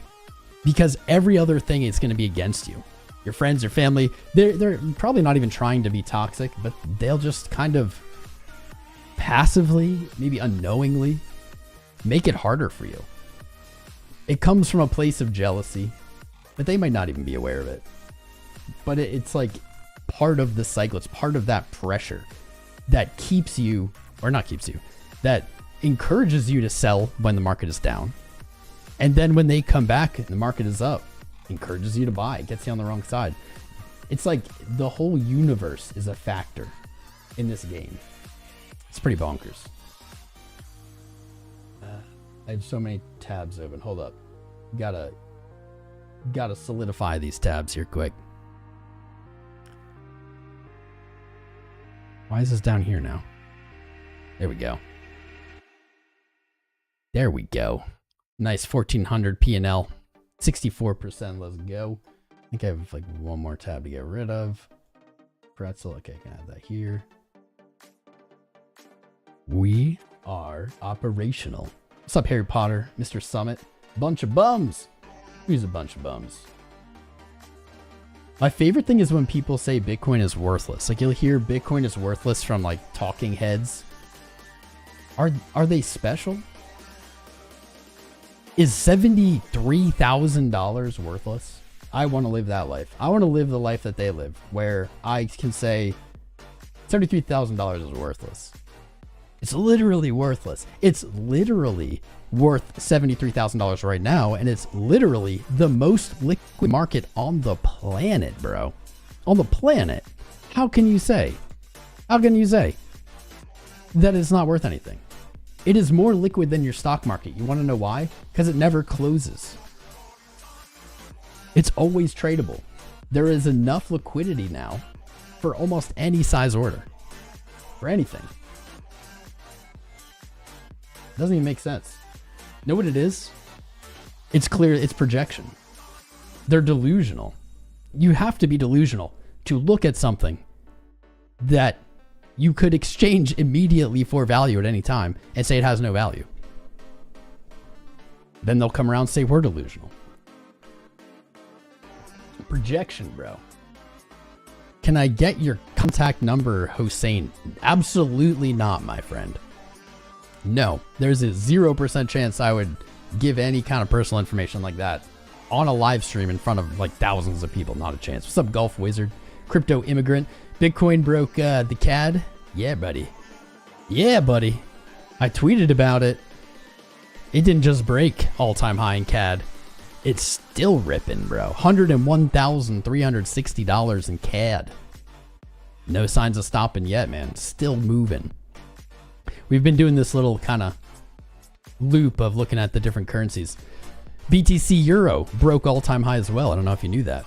because every other thing is going to be against you. Your friends, your family, they're probably not even trying to be toxic, but they'll just kind of passively, maybe unknowingly, make it harder for you. It comes from a place of jealousy, but they might not even be aware of it. But it's like part of the cycle. It's part of that pressure that keeps you, or not keeps you, that encourages you to sell when the market is down. And then when they come back and the market is up, encourages you to buy, gets you on the wrong side. It's like the whole universe is a factor in this game. It's pretty bonkers. I have so many tabs open. Hold up. Gotta solidify these tabs here quick. Why is this down here now? There we go. There we go. Nice 1400 P&L. 64%. Let's go. I think I have like one more tab to get rid of. Pretzel. Okay, I can add that here. We are operational. What's up, Harry Potter, Mr. Summit? Bunch of bums. Who's a bunch of bums? My favorite thing is when people say Bitcoin is worthless. Like you'll hear Bitcoin is worthless from like talking heads. Are they special? Is $73,000 worthless? I want to live that life. I want to live the life that they live, where I can say $73,000 is worthless. It's literally worthless. It's literally worth $73,000 right now, and it's literally the most liquid market on the planet, bro. On the planet. How can you say that it's not worth anything? It is more liquid than your stock market. You want to know why? Because it never closes. It's always tradable. There is enough liquidity now for almost any size order. For anything. Doesn't even make sense. Know what it is? It's clear, it's projection. They're delusional. You have to be delusional to look at something that you could exchange immediately for value at any time and say it has no value. Then they'll come around and say we're delusional. Projection, bro. Can I get your contact number, Hossein? Absolutely not, my friend. No, there's a 0% chance I would give any kind of personal information like that on a live stream in front of like thousands of people. Not a chance. What's up, Golf Wizard? Crypto immigrant. Bitcoin broke the CAD. Yeah, buddy. Yeah, buddy. I tweeted about it. It didn't just break all-time high in CAD. It's still ripping, bro. $101,360 in CAD. No signs of stopping yet, man. Still moving. We've been doing this little kind of loop of looking at the different currencies. BTC Euro broke all-time high as well. I don't know if you knew that.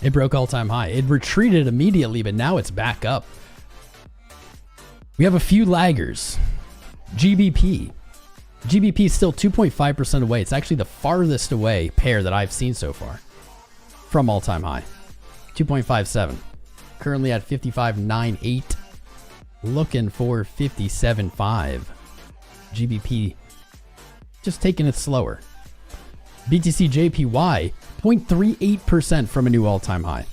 It broke all-time high. It retreated immediately, but now it's back up. We have a few laggers. GBP. GBP is still 2.5% away. It's actually the farthest away pair that I've seen so far from all-time high. 2.57. Currently at 55.98. Looking for 57.5. GBP just taking it slower. BTC JPY 0.38% from a new all-time high.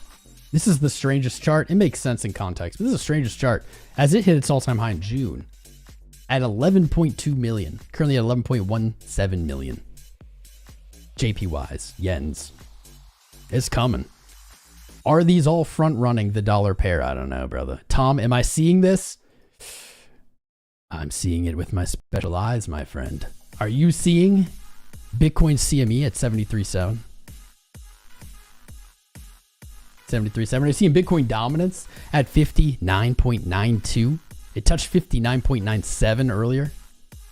This is the strangest chart. It makes sense in context, but this is the strangest chart as it hit its all-time high in June at 11.2 million. Currently at 11.17 million. JPYs, yens. It's coming. Are these all front-running the dollar pair? I don't know, brother. Tom, am I seeing this? I'm seeing it with my special eyes, my friend. Are you seeing Bitcoin CME at 73.7? 73.7. Are you seeing Bitcoin dominance at 59.92? It touched 59.97 earlier.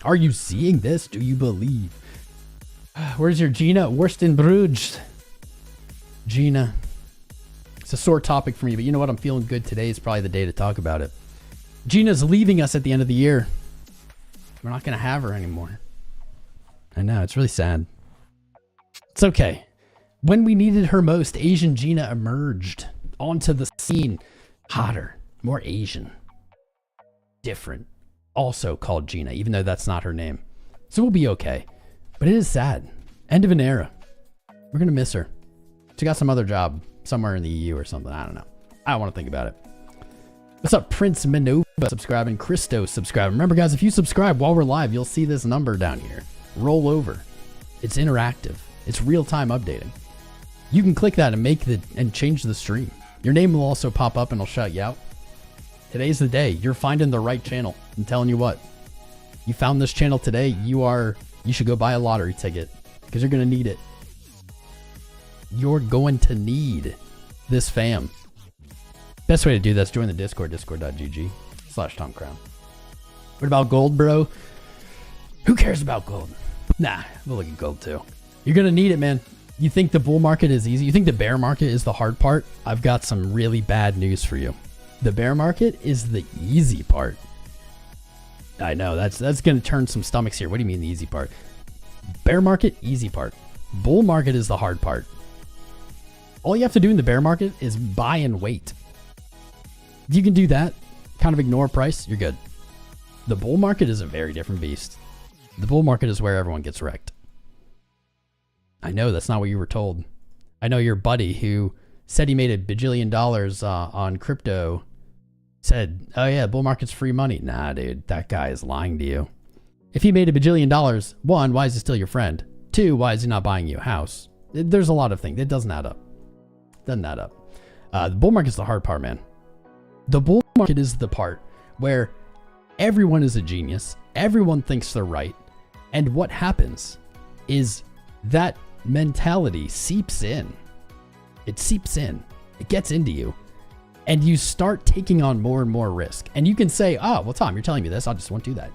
Are you seeing this? Do you believe? Where's your Gina? Worst in Bruges. Gina. It's a sore topic for me, but you know what? I'm feeling good. Today is probably the day to talk about it. Gina's leaving us at the end of the year. We're not going to have her anymore. I know. It's really sad. It's okay. When we needed her most, Asian Gina emerged onto the scene. Hotter. More Asian. Different. Also called Gina, even though that's not her name. So we'll be okay. But it is sad. End of an era. We're going to miss her. She got some other job somewhere in the EU or something. I don't know. I don't want to think about it. What's up, Prince Manova subscribing, Christo subscribing. Remember, guys, if you subscribe while we're live, you'll see this number down here. Roll over. It's interactive. It's real-time updating. You can click that and change the stream. Your name will also pop up and it'll shout you out. Today's the day. You're finding the right channel. I'm telling you what. You found this channel today. You should go buy a lottery ticket because you're going to need it. You're going to need this fam. Best way to do this, join the Discord, discord.gg/TomCrown. What about gold, bro? Who cares about gold? Nah, we'll look at gold too. You're going to need it, man. You think the bull market is easy? You think the bear market is the hard part? I've got some really bad news for you. The bear market is the easy part. I know, that's going to turn some stomachs here. What do you mean the easy part? Bear market, easy part. Bull market is the hard part. All you have to do in the bear market is buy and wait. If you can do that, kind of ignore price, you're good. The bull market is a very different beast. The bull market is where everyone gets wrecked. I know that's not what you were told. I know your buddy who said he made $1 bajillion on crypto said, oh yeah, bull market's free money. Nah, dude, that guy is lying to you. If he made $1 bajillion, one, why is he still your friend? Two, why is he not buying you a house? There's a lot of things. It doesn't add up. Doesn't add up. The bull market's the hard part, man. The bull market is the part where everyone is a genius. Everyone thinks they're right. And what happens is that mentality seeps in. It seeps in. It gets into you. And you start taking on more and more risk. And you can say, oh, well, Tom, you're telling me this. I just won't do that.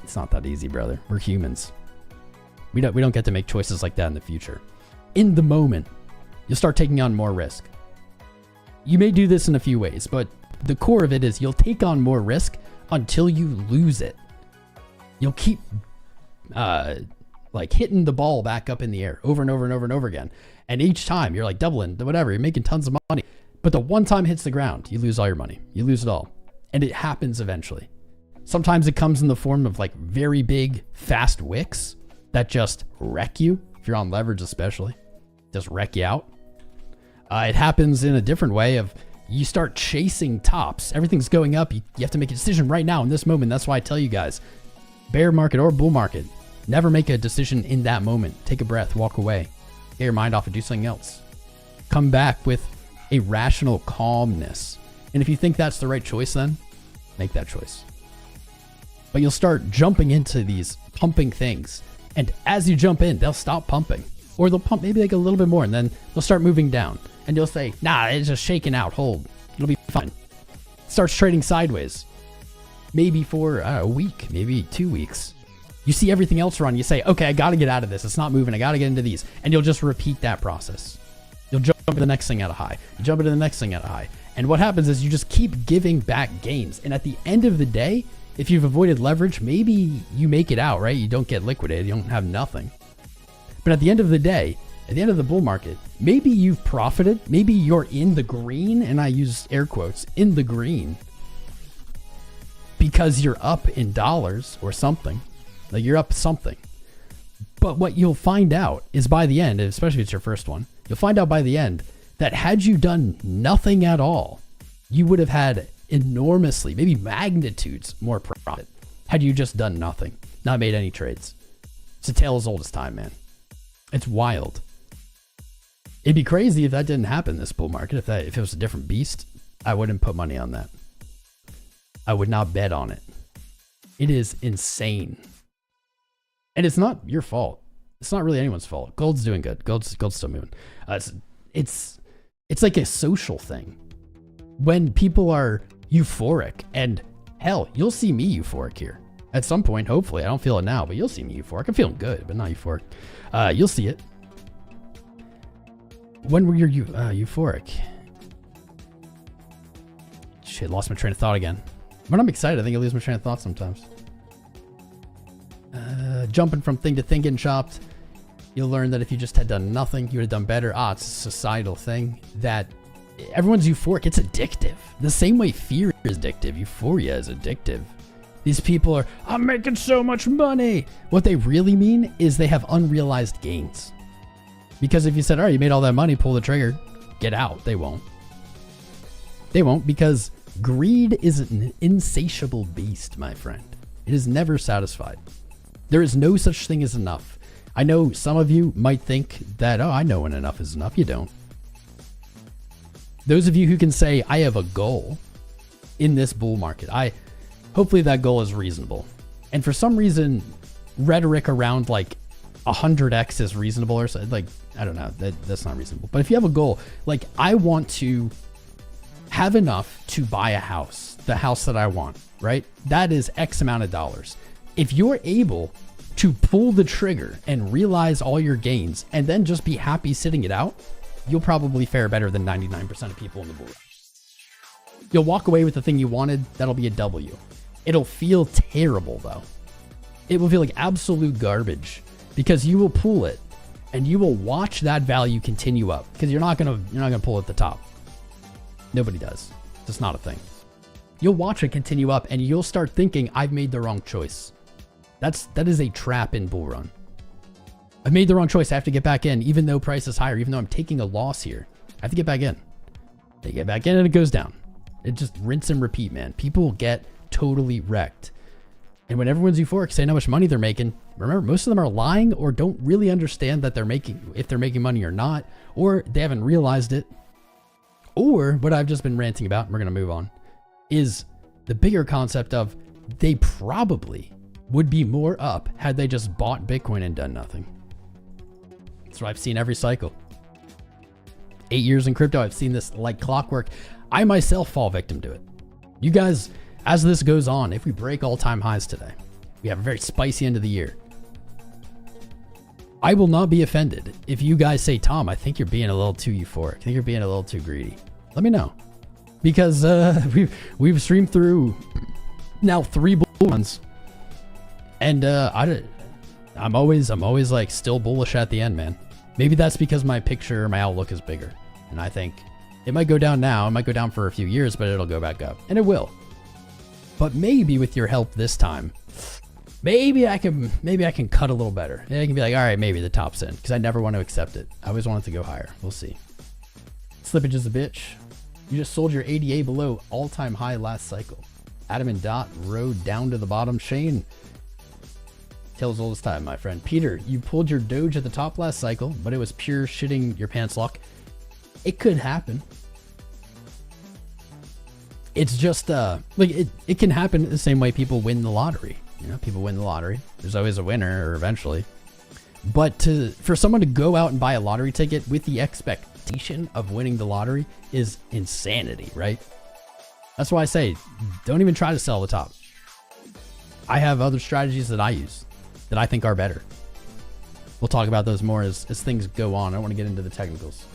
It's not that easy, brother. We're humans. We don't get to make choices like that in the future. In the moment, you'll start taking on more risk. You may do this in a few ways, but the core of it is you'll take on more risk until you lose it. You'll keep like hitting the ball back up in the air over and over and over and over again. And each time you're like doubling, whatever, you're making tons of money. But the one time it hits the ground, you lose all your money. You lose it all. And it happens eventually. Sometimes it comes in the form of like very big, fast wicks that just wreck you. If you're on leverage especially, just wreck you out. It happens in a different way of you start chasing tops. Everything's going up. You have to make a decision right now in this moment. That's why I tell you guys, bear market or bull market, never make a decision in that moment. Take a breath, walk away, get your mind off and do something else. Come back with a rational calmness. And if you think that's the right choice, then make that choice. But you'll start jumping into these pumping things. And as you jump in, they'll stop pumping. Or they'll pump maybe like a little bit more, and then they'll start moving down. And you'll say, nah, it's just shaking out, hold. It'll be fine. Starts trading sideways. Maybe for a week, maybe 2 weeks. You see everything else run, you say, okay, I gotta get out of this. It's not moving, I gotta get into these. And you'll just repeat that process. You'll jump into the next thing at a high. You jump into the next thing at a high. And what happens is you just keep giving back gains. And at the end of the day, If you've avoided leverage, maybe you make it out, right? You don't get liquidated. You don't have nothing. But at the end of the day, at the end of the bull market, maybe you've profited. Maybe you're in the green, and I use air quotes, in the green, because you're up in dollars or something. Like you're up something. But what you'll find out is by the end, especially if it's your first one, you'll find out by the end that had you done nothing at all, you would have had enormously, maybe magnitudes more profit had you just done nothing, not made any trades. It's a tale as old as time, man. It's wild. It'd be crazy if that didn't happen this bull market. If it was a different beast, I wouldn't put money on that. I would not bet on it. It is insane. And it's not your fault. It's not really anyone's fault. Gold's doing good. Gold's still moving. It's like a social thing. When people are euphoric, and hell, you'll see me euphoric here at some point. Hopefully, I don't feel it now, but you'll see me euphoric. I'm feeling good, but not euphoric. You'll see it. When were you euphoric? Shit, lost my train of thought again. When I'm excited, I think I lose my train of thought sometimes. Jumping from thing to thing, getting chopped. You'll learn that if you just had done nothing, you would have done better. It's a societal thing that everyone's euphoric. It's addictive. The same way fear is addictive, euphoria is addictive. These people are, I'm making so much money. What they really mean is they have unrealized gains. Because if you said, all right, you made all that money, pull the trigger, get out, they won't. They won't, because greed is an insatiable beast, my friend. It is never satisfied. There is no such thing as enough. I know some of you might think that, oh, I know when enough is enough. You don't. Those of you who can say, I have a goal in this bull market, hopefully that goal is reasonable. And for some reason, rhetoric around like 100x is reasonable or something, like, I don't know, that's not reasonable. But if you have a goal, like I want to have enough to buy a house, the house that I want, right? That is X amount of dollars. If you're able to pull the trigger and realize all your gains and then just be happy sitting it out, you'll probably fare better than 99% of people in the bull. You'll walk away with the thing you wanted. That'll be a W. It'll feel terrible though. It will feel like absolute garbage because you will pull it and you will watch that value continue up because you're not gonna pull at the top. Nobody does. It's just not a thing. You'll watch it continue up and you'll start thinking, I've made the wrong choice. That is a trap in bull run. I've made the wrong choice. I have to get back in, even though price is higher, even though I'm taking a loss here. I have to get back in. They get back in and it goes down. It just rinse and repeat, man. People get totally wrecked. And when everyone's euphoric, saying how much money they're making, remember, most of them are lying or don't really understand that if they're making money or not, or they haven't realized it. Or what I've just been ranting about, and we're going to move on, is the bigger concept of they probably would be more up had they just bought Bitcoin and done nothing. That's what I've seen every cycle. 8 years in crypto, I've seen this like clockwork. I myself fall victim to it. You guys, as this goes on, if we break all-time highs today, we have a very spicy end of the year. I will not be offended if you guys say, Tom, I think you're being a little too euphoric. I think you're being a little too greedy. Let me know. Because we've streamed through now 3 bull runs. And I'm always like still bullish at the end, man. Maybe that's because my picture, my outlook is bigger. And I think it might go down now. It might go down for a few years, but it'll go back up. And it will. But maybe with your help this time, maybe I can cut a little better. And I can be like, all right, maybe the top's in. Because I never want to accept it. I always want it to go higher. We'll see. Slippage is a bitch. You just sold your ADA below all-time high last cycle. Adam and Dot rode down to the bottom. Shane, tales old as time, my friend. Peter, you pulled your Doge at the top last cycle, but it was pure shitting your pants luck. It could happen. It's just like it can happen the same way people win the lottery. You know, people win the lottery. There's always a winner, or eventually. But for someone to go out and buy a lottery ticket with the expectation of winning the lottery is insanity, right? That's why I say, don't even try to sell the top. I have other strategies that I use that I think are better. We'll talk about those more as things go on. I don't want to get into the technicals.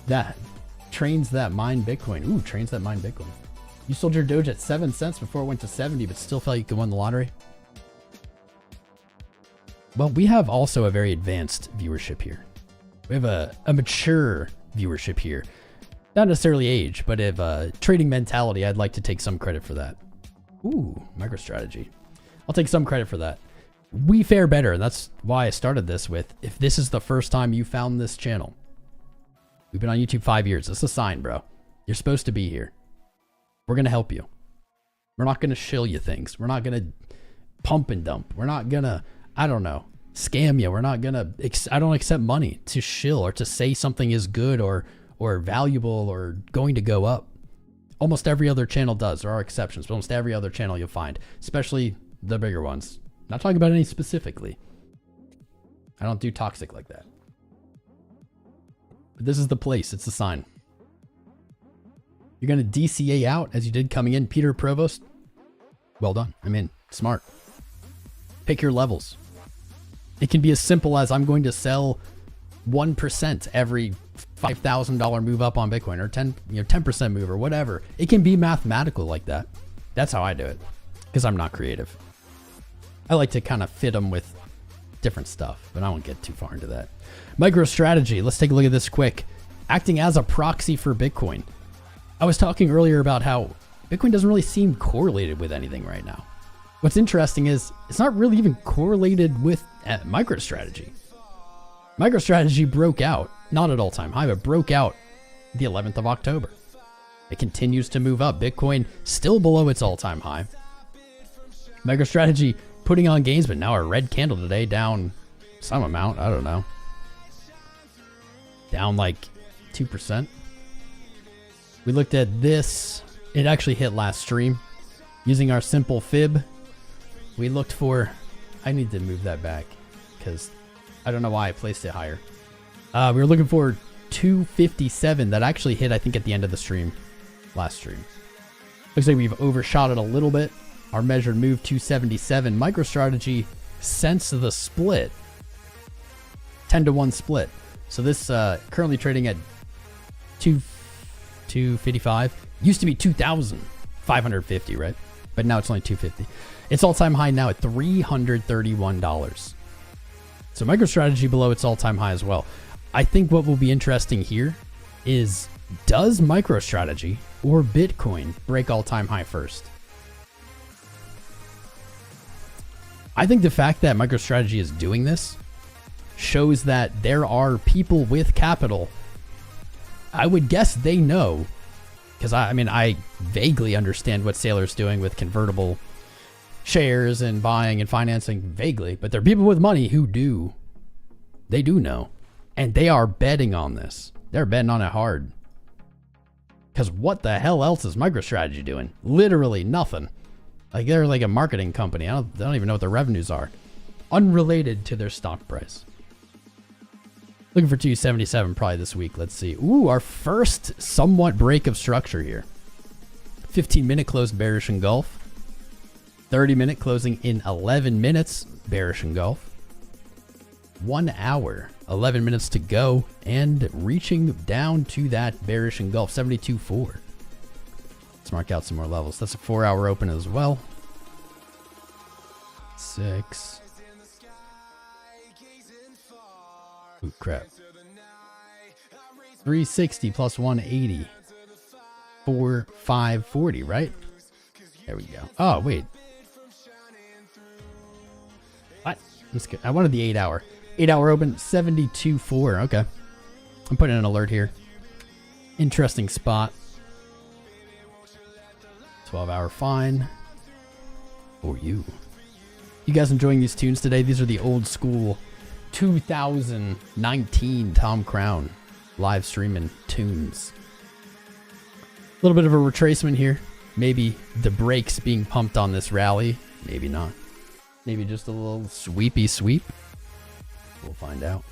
That trains that mine Bitcoin. Ooh, trains that mine Bitcoin. You sold your Doge at 7 cents before it went to 70, but still felt you could win the lottery? Well, we have also a very advanced viewership here. We have a mature viewership here. Not necessarily age, but if trading mentality, I'd like to take some credit for that. Ooh, MicroStrategy. I'll take some credit for that. We fare better, and that's why I started this with, if this is the first time you found this channel, we've been on YouTube 5 years. That's a sign, bro. You're supposed to be here. We're going to help you. We're not going to shill you things. We're not going to pump and dump. We're not going to, I don't know, scam you. We're not going to, I don't accept money to shill or to say something is good or valuable or going to go up. Almost every other channel does. There are exceptions, but almost every other channel you'll find, especially the bigger ones. Not talking about any specifically. I don't do toxic like that. But this is the place. It's a sign. You're going to DCA out as you did coming in. Peter Provost, well done. I'm in. Smart. Pick your levels. It can be as simple as I'm going to sell 1% every $5,000 move up on Bitcoin, or 10% move or whatever. It can be mathematical like that. That's how I do it, because I'm not creative. I like to kind of fit them with different stuff, but I won't get too far into that. MicroStrategy. Let's take a look at this quick. Acting as a proxy for Bitcoin. I was talking earlier about how Bitcoin doesn't really seem correlated with anything right now. What's interesting is it's not really even correlated with MicroStrategy. MicroStrategy broke out, not at all-time high, but broke out the 11th of October. It continues to move up. Bitcoin still below its all-time high. MicroStrategy putting on gains, but now a red candle today, down some amount. I don't know. Down like 2%. We looked at this. It actually hit last stream. Using our simple fib, we looked for... I need to move that back because I don't know why I placed it higher. We were looking for 257. That actually hit, I think, at the end of the stream. Last stream. Looks like we've overshot it a little bit. Our measured move 277. MicroStrategy since the split, 10-to-1 split. So this currently trading at 255. Used to be 2,550, right? But now it's only 250. Its all-time high now at $331. So MicroStrategy below its all-time high as well. I think what will be interesting here is, does MicroStrategy or Bitcoin break all-time high first? I think the fact that MicroStrategy is doing this shows that there are people with capital. I would guess they know, because I vaguely understand what Saylor's doing with convertible shares and buying and financing, vaguely, but there are people with money who do. They do know, and they are betting on this. They're betting on it hard. Because what the hell else is MicroStrategy doing? Literally nothing. Like, they're like a marketing company. I don't even know what their revenues are. Unrelated to their stock price. Looking for 277 probably this week. Let's see. Ooh, our first somewhat break of structure here. 15-minute closed bearish engulf. 30-minute closing in 11 minutes. Bearish engulf. 1 hour. 11 minutes to go. And reaching down to that bearish engulf. 72.4. Let's mark out some more levels. That's a 4-hour open as well. 6. Ooh, crap. 360 plus 180. 540, right? There we go. Oh, wait. What? I wanted the 8-hour. 8-hour open, 72.4. Okay. I'm putting an alert here. Interesting spot. 12-hour fine for you. You guys enjoying these tunes today? These are the old school 2019 Tom Crown live streaming tunes. A little bit of a retracement here. Maybe the brakes being pumped on this rally. Maybe not. Maybe just a little sweepy sweep. We'll find out.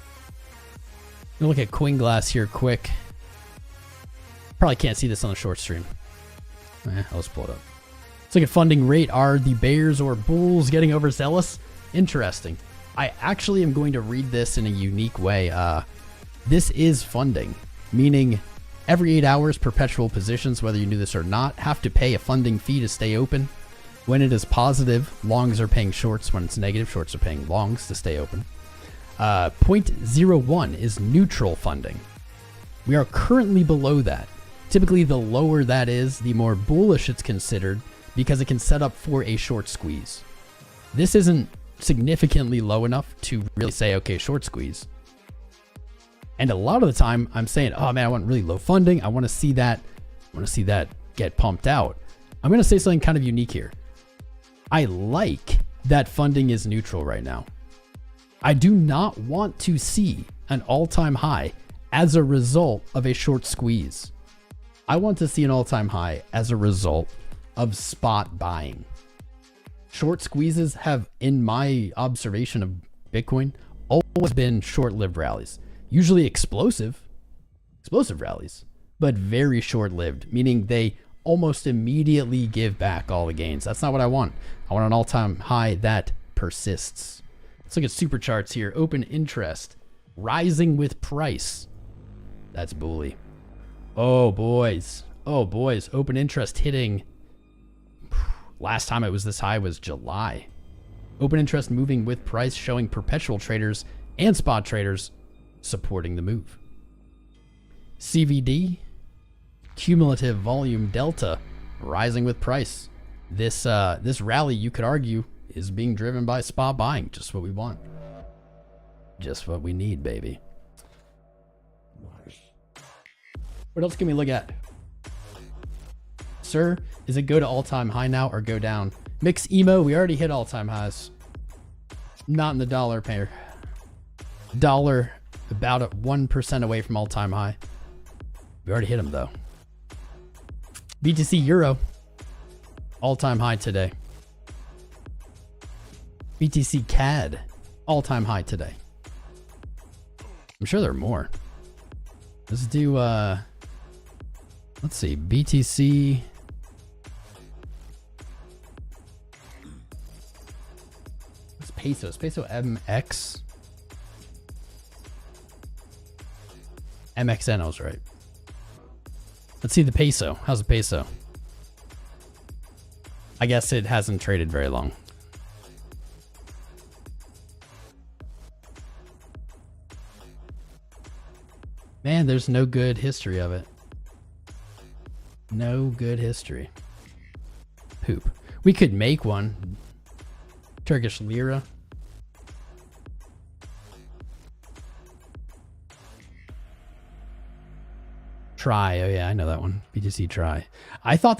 We'll look at Coin Glass here quick. Probably can't see this on the short stream. I'll just pull it up. Let's look at funding rate. Are the bears or bulls getting overzealous? Interesting. I actually am going to read this in a unique way. This is funding, meaning Every 8 hours, perpetual positions, whether you knew this or not, have to pay a funding fee to stay open. When it is positive, longs are paying shorts. When it's negative, shorts are paying longs to stay open. 0.01 is neutral funding. We are currently below that. Typically, the lower that is, the more bullish it's considered because it can set up for a short squeeze. This isn't significantly low enough to really say, okay, short squeeze. And a lot of the time I'm saying, oh man, I want really low funding. I want to see that get pumped out. I'm going to say something kind of unique here. I like that funding is neutral right now. I do not want to see an all-time high as a result of a short squeeze. I want to see an all-time high as a result of spot buying. Short squeezes have, in my observation of Bitcoin, always been short-lived rallies. Usually explosive rallies, but very short-lived, meaning they almost immediately give back all the gains. That's not what I want. I want an all-time high that persists. Let's look at super charts here. Open interest rising with price. That's bully. Oh boys. Open interest hitting. Last time it was this high was July. Open interest moving with price, showing perpetual traders and spot traders supporting the move. CVD, cumulative volume delta, rising with price. This rally, you could argue, is being driven by spot buying. Just what we want. Just what we need, baby. What else can we look at? Sir, is it go to all-time high now or go down? Mix emo, we already hit all-time highs. Not in the dollar pair. Dollar about at 1% away from all-time high. We already hit them though. BTC Euro, all-time high today. BTC CAD, all-time high today. I'm sure there are more. Let's do, let's see, BTC. What's peso? Is peso MX? MXN, I was right. Let's see the peso. How's the peso? I guess it hasn't traded very long. Man, there's no good history of it. No good history. Poop. We could make one. Turkish lira. Try. Oh yeah, I know that one. BTC Try. I thought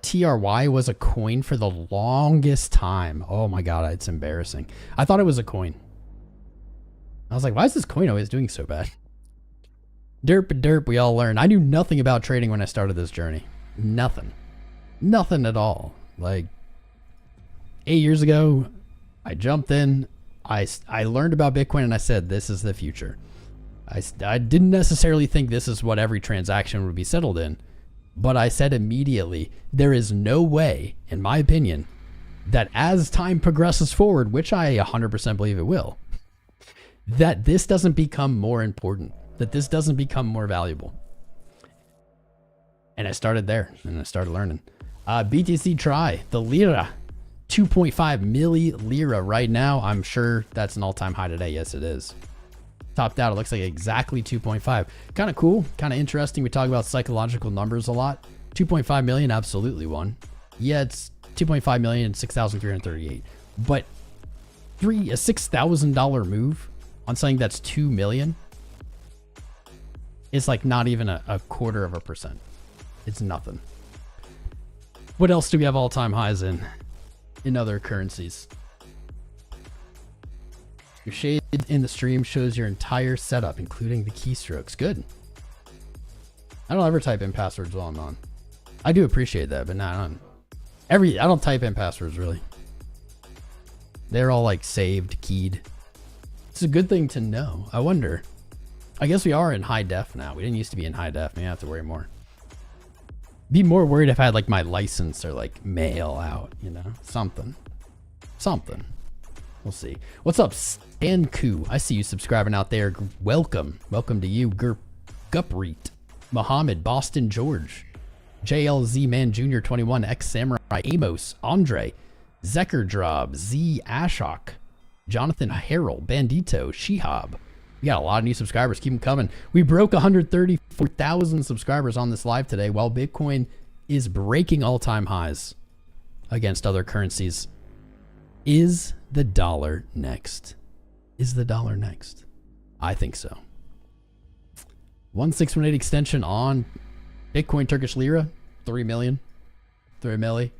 TRY was a coin for the longest time. Oh my god, it's embarrassing. I thought it was a coin. I was like, why is this coin always doing so bad? Derp, we all learn. I knew nothing about trading when I started this journey. Nothing at all. Like 8 years ago, I jumped in. I learned about Bitcoin and I said, this is the future. I didn't necessarily think this is what every transaction would be settled in, but I said immediately, there is no way, in my opinion, that as time progresses forward, which I 100% believe it will, that this doesn't become more important, that this doesn't become more valuable. And I started there and I started learning. BTC Try, the lira, 2.5 milli lira right now. I'm sure that's an all-time high today. Yes, it is. Topped out, it looks like exactly 2.5. Kind of cool, kind of interesting. We talk about psychological numbers a lot. 2.5 million, absolutely one. Yeah, it's 2.5 million, 6,338. But a $6,000 move on something that's 2 million is like not even a 0.25%. It's nothing. What else do we have all-time highs in other currencies? Your shade in the stream shows your entire setup, including the keystrokes. Good. I don't ever type in passwords while I'm on. I do appreciate that, but not on. I don't type in passwords really. They're all like saved, keyed. It's a good thing to know. I wonder. I guess we are in high def now. We didn't used to be in high def. Maybe I have to worry more. Be more worried if I had like my license or like mail out, you know, something. We'll see. What's up, Stanku? I see you subscribing out there. Welcome to you, Gupreet. Muhammad, Boston George, JLZ Man Jr. 21, X Samurai, Amos, Andre, Zeckerdrob, Z Ashok, Jonathan Harrell, Bandito, Shihab. We got a lot of new subscribers. Keep them coming. We broke 134,000 subscribers on this live today, while Bitcoin is breaking all-time highs against other currencies. Is the dollar next? Is the dollar next? I think so. 1618 extension on Bitcoin Turkish Lira, 3 million. 3 milli.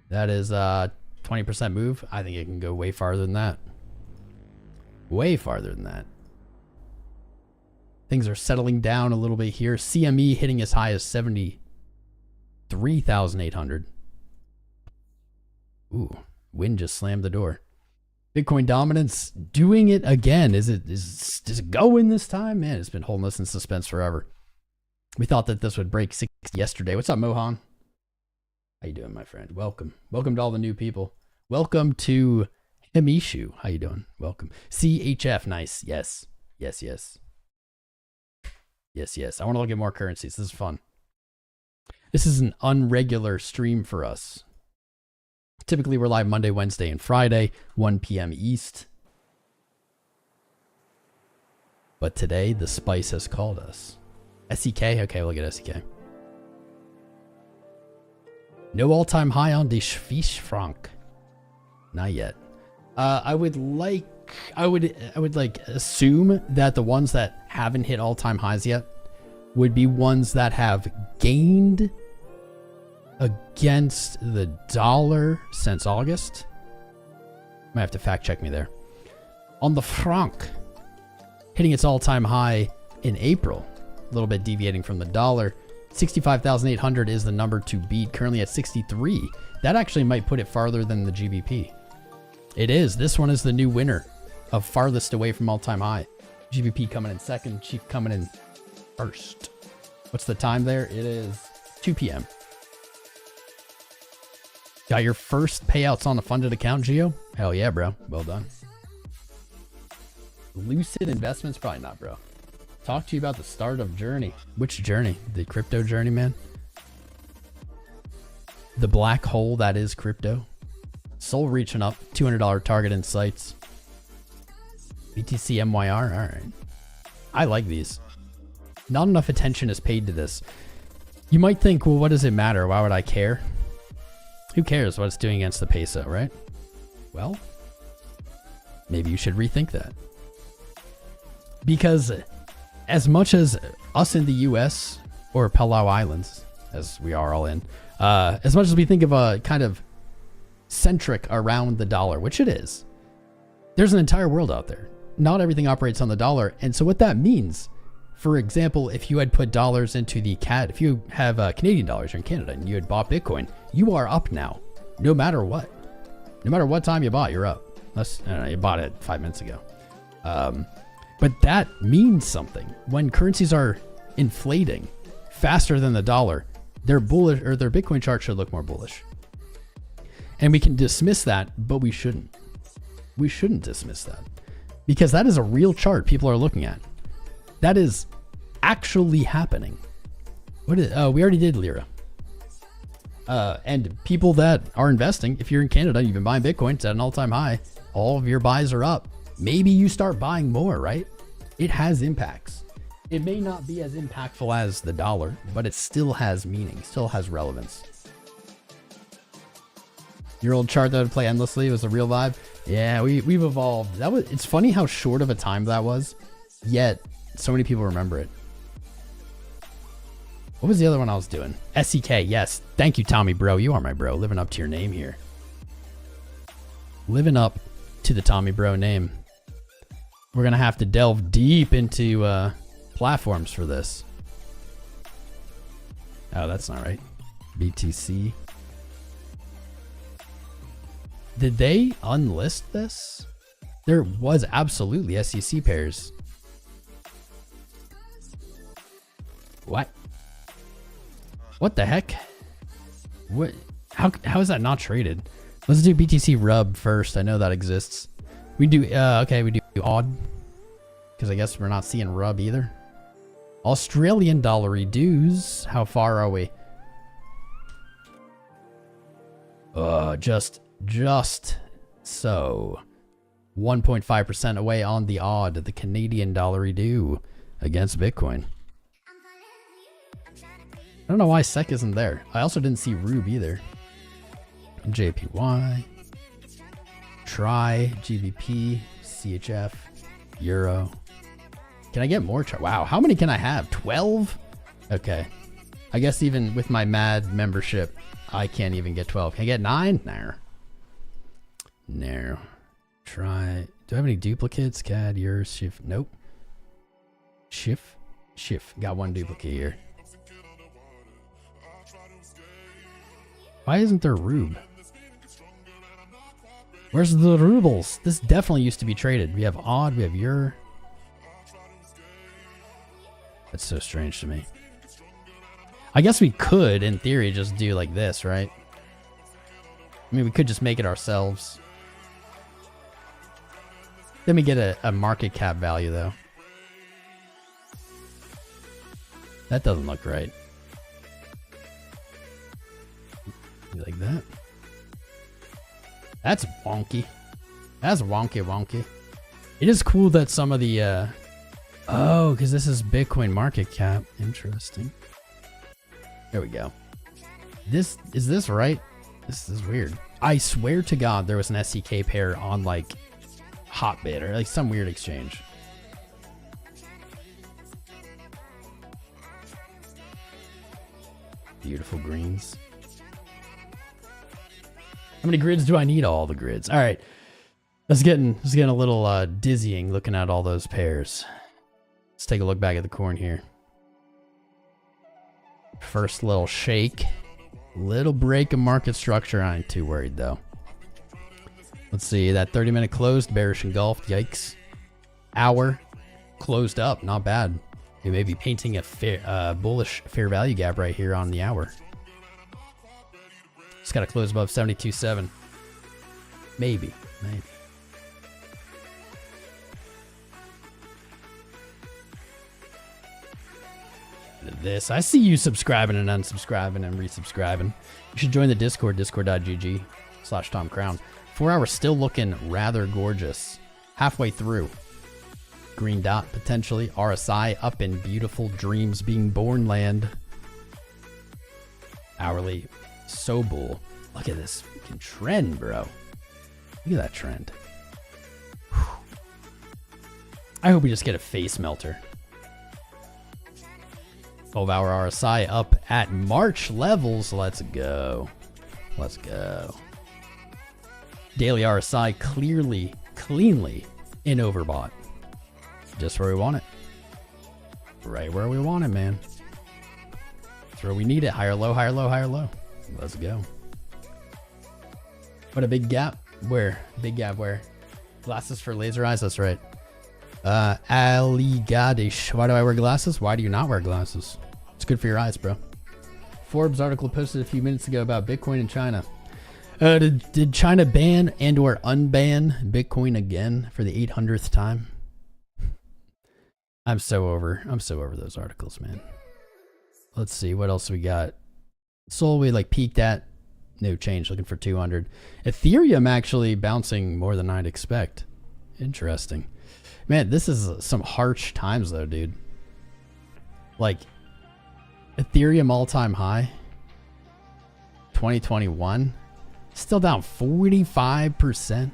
That is 20% move. I think it can go way farther than that. Way farther than that. Things are settling down a little bit here. CME hitting as high as 73,800. Ooh, wind just slammed the door. Bitcoin dominance doing it again. Does it go in this time? Man, it's been holding us in suspense forever. We thought that this would break 60 yesterday. What's up, Mohan? How you doing, my friend? Welcome. Welcome to all the new people. Welcome to Himishu. How you doing? Welcome. CHF, nice. Yes. Yes, yes. Yes, yes. I want to look at more currencies. This is fun. This is an unregular stream for us. Typically, we're live Monday, Wednesday, and Friday, 1 p.m. East. But today, the spice has called us. SEK? Okay, we'll get SEK. No all-time high on the Swiss franc. Not yet. I would assume that the ones that haven't hit all-time highs yet would be ones that have gained against the dollar since August. Might have to fact check me there. On the franc, hitting its all-time high in April, a little bit deviating from the dollar. 65,800 is the number to beat, currently at 63. That actually might put it farther than the GBP. It is. This one is the new winner of farthest away from all-time high. GBP coming in second, Chief coming in first. What's the time there? It is 2 p.m. Got your first payouts on a funded account, Geo? Hell yeah, bro. Well done. Lucid Investments? Probably not, bro. Talk to you about the start of Journey. Which Journey? The crypto journey, man? The black hole that is crypto. Soul reaching up. $200 target in sights. BTC MYR? Alright. I like these. Not enough attention is paid to this. You might think, well, what does it matter? Why would I care? Who cares what it's doing against the peso, right? Well, maybe you should rethink that. Because as much as us in the US, or Palau Islands, as we are all in, as much as we think of a kind of centric around the dollar, which it is, there's an entire world out there. Not everything operates on the dollar. And so what that means, for example, if you had put dollars into the CAD, if you have Canadian dollars, you're in Canada, and you had bought Bitcoin, you are up now, no matter what. No matter what time you bought, you're up. Unless you bought it 5 minutes ago. But that means something. When currencies are inflating faster than the dollar, their bullish, or their Bitcoin chart should look more bullish. And we can dismiss that, but we shouldn't. We shouldn't dismiss that, because that is a real chart people are looking at. That is actually happening. What is? Oh, we already did Lira. And people that are investing, if you're in Canada, you've been buying Bitcoin, it's at an all-time high. All of your buys are up. Maybe you start buying more, right? It has impacts. It may not be as impactful as the dollar, but it still has meaning, still has relevance. Your old chart that would play endlessly was a real vibe. Yeah, we've evolved. It's funny how short of a time that was, yet so many people remember it. What was the other one I was doing? SEK, yes. Thank you, Tommy, bro. You are my bro. Living up to your name here. Living up to the Tommy bro name. We're going to have to delve deep into platforms for this. Oh, that's not right. BTC. Did they unlist this? There was absolutely SEC pairs. What? What the heck? What? How is that not traded? Let's do BTC Rub first. I know that exists. We do okay. We do odd because I guess we're not seeing Rub either. Australian dollary dues. How far are we? Just so. 1.5% away on the odd. The Canadian dollary due against Bitcoin. I don't know why SEC isn't there. I also didn't see Rube either. JPY, Try, GBP, CHF, Euro. Can I get more? Wow, how many can I have? 12? Okay. I guess even with my MAD membership, I can't even get 12. Can I get 9? No. No. Try. Do I have any duplicates? CAD, Euro, Shift. Nope. Shift. Got one duplicate here. Why isn't there Rube? Where's the rubles? This definitely used to be traded. We have odd, we have Euro. That's so strange to me. I guess we could, in theory, just do like this, right? I mean, we could just make it ourselves. Then we get a market cap value, though. That doesn't look right. Like that. That's wonky. That's wonky. It is cool that some of the oh, because this is Bitcoin market cap. Interesting. There we go. Is this right? This is weird. I swear to God there was an SEK pair on like Hotbit or like some weird exchange. Beautiful greens. How many grids do I need? All the grids. All right. It's getting a little dizzying looking at all those pairs. Let's take a look back at the corn here. First little shake. Little break of market structure. I ain't too worried though. Let's see. That 30-minute closed. Bearish engulfed. Yikes. Hour. Closed up. Not bad. We may be painting a bullish fair value gap right here on the hour. Just got to close above 72.7. Maybe. This. I see you subscribing and unsubscribing and resubscribing. You should join the Discord, discord.gg/TomCrown. 4 hours still looking rather gorgeous. Halfway through. Green dot potentially. RSI up in beautiful dreams being born land. Hourly. So bull. Look at this freaking trend, bro. Look at that trend. Whew. I hope we just get a face melter. 12-hour RSI up at March levels. Let's go. Let's go. Daily RSI cleanly in overbought. Just where we want it. Right where we want it, man. That's where we need it. Higher low, higher low, higher low. Let's go. What a big gap. Where? Big gap where? Glasses for laser eyes. That's right. Alligadish. Why do I wear glasses? Why do you not wear glasses? It's good for your eyes, bro. Forbes article posted a few minutes ago about Bitcoin in China. Did China ban and or unban Bitcoin again for the 800th time? I'm so over those articles, man. Let's see what else we got. Sol we like peaked at. No change, looking for 200. Ethereum actually bouncing more than I'd expect. Interesting. Man, this is some harsh times though, dude. Like, Ethereum all-time high. 2021. Still down 45%.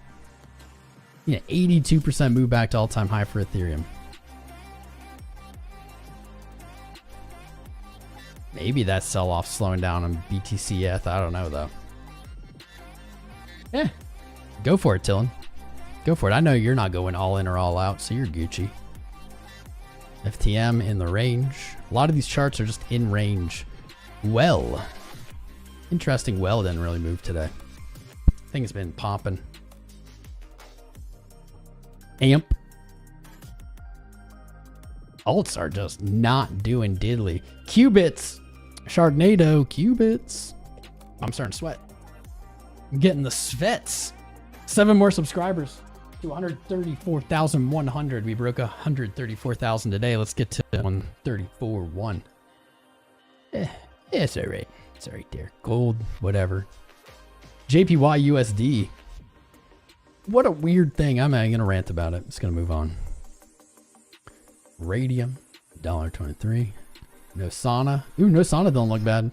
Yeah, 82% move back to all-time high for Ethereum. Maybe that sell-off slowing down on BTCF. I don't know, though. Yeah. Go for it, Tillin. Go for it. I know you're not going all in or all out, so you're Gucci. FTM in the range. A lot of these charts are just in range. Well. Interesting. Well didn't really move today. Thing's been popping. AMP. Alts are just not doing diddly. Qubits. Sharknado. Qubits. I'm starting to sweat. I'm getting the svets. 7 more subscribers. to 134,100. We broke 134,000 today. Let's get to 134.1. It's all right. It's all right there. Gold, whatever. JPY USD. What a weird thing. I'm not going to rant about it. Just going to move on. Radium, $1.23. Nosana. Ooh, Nosana don't look bad.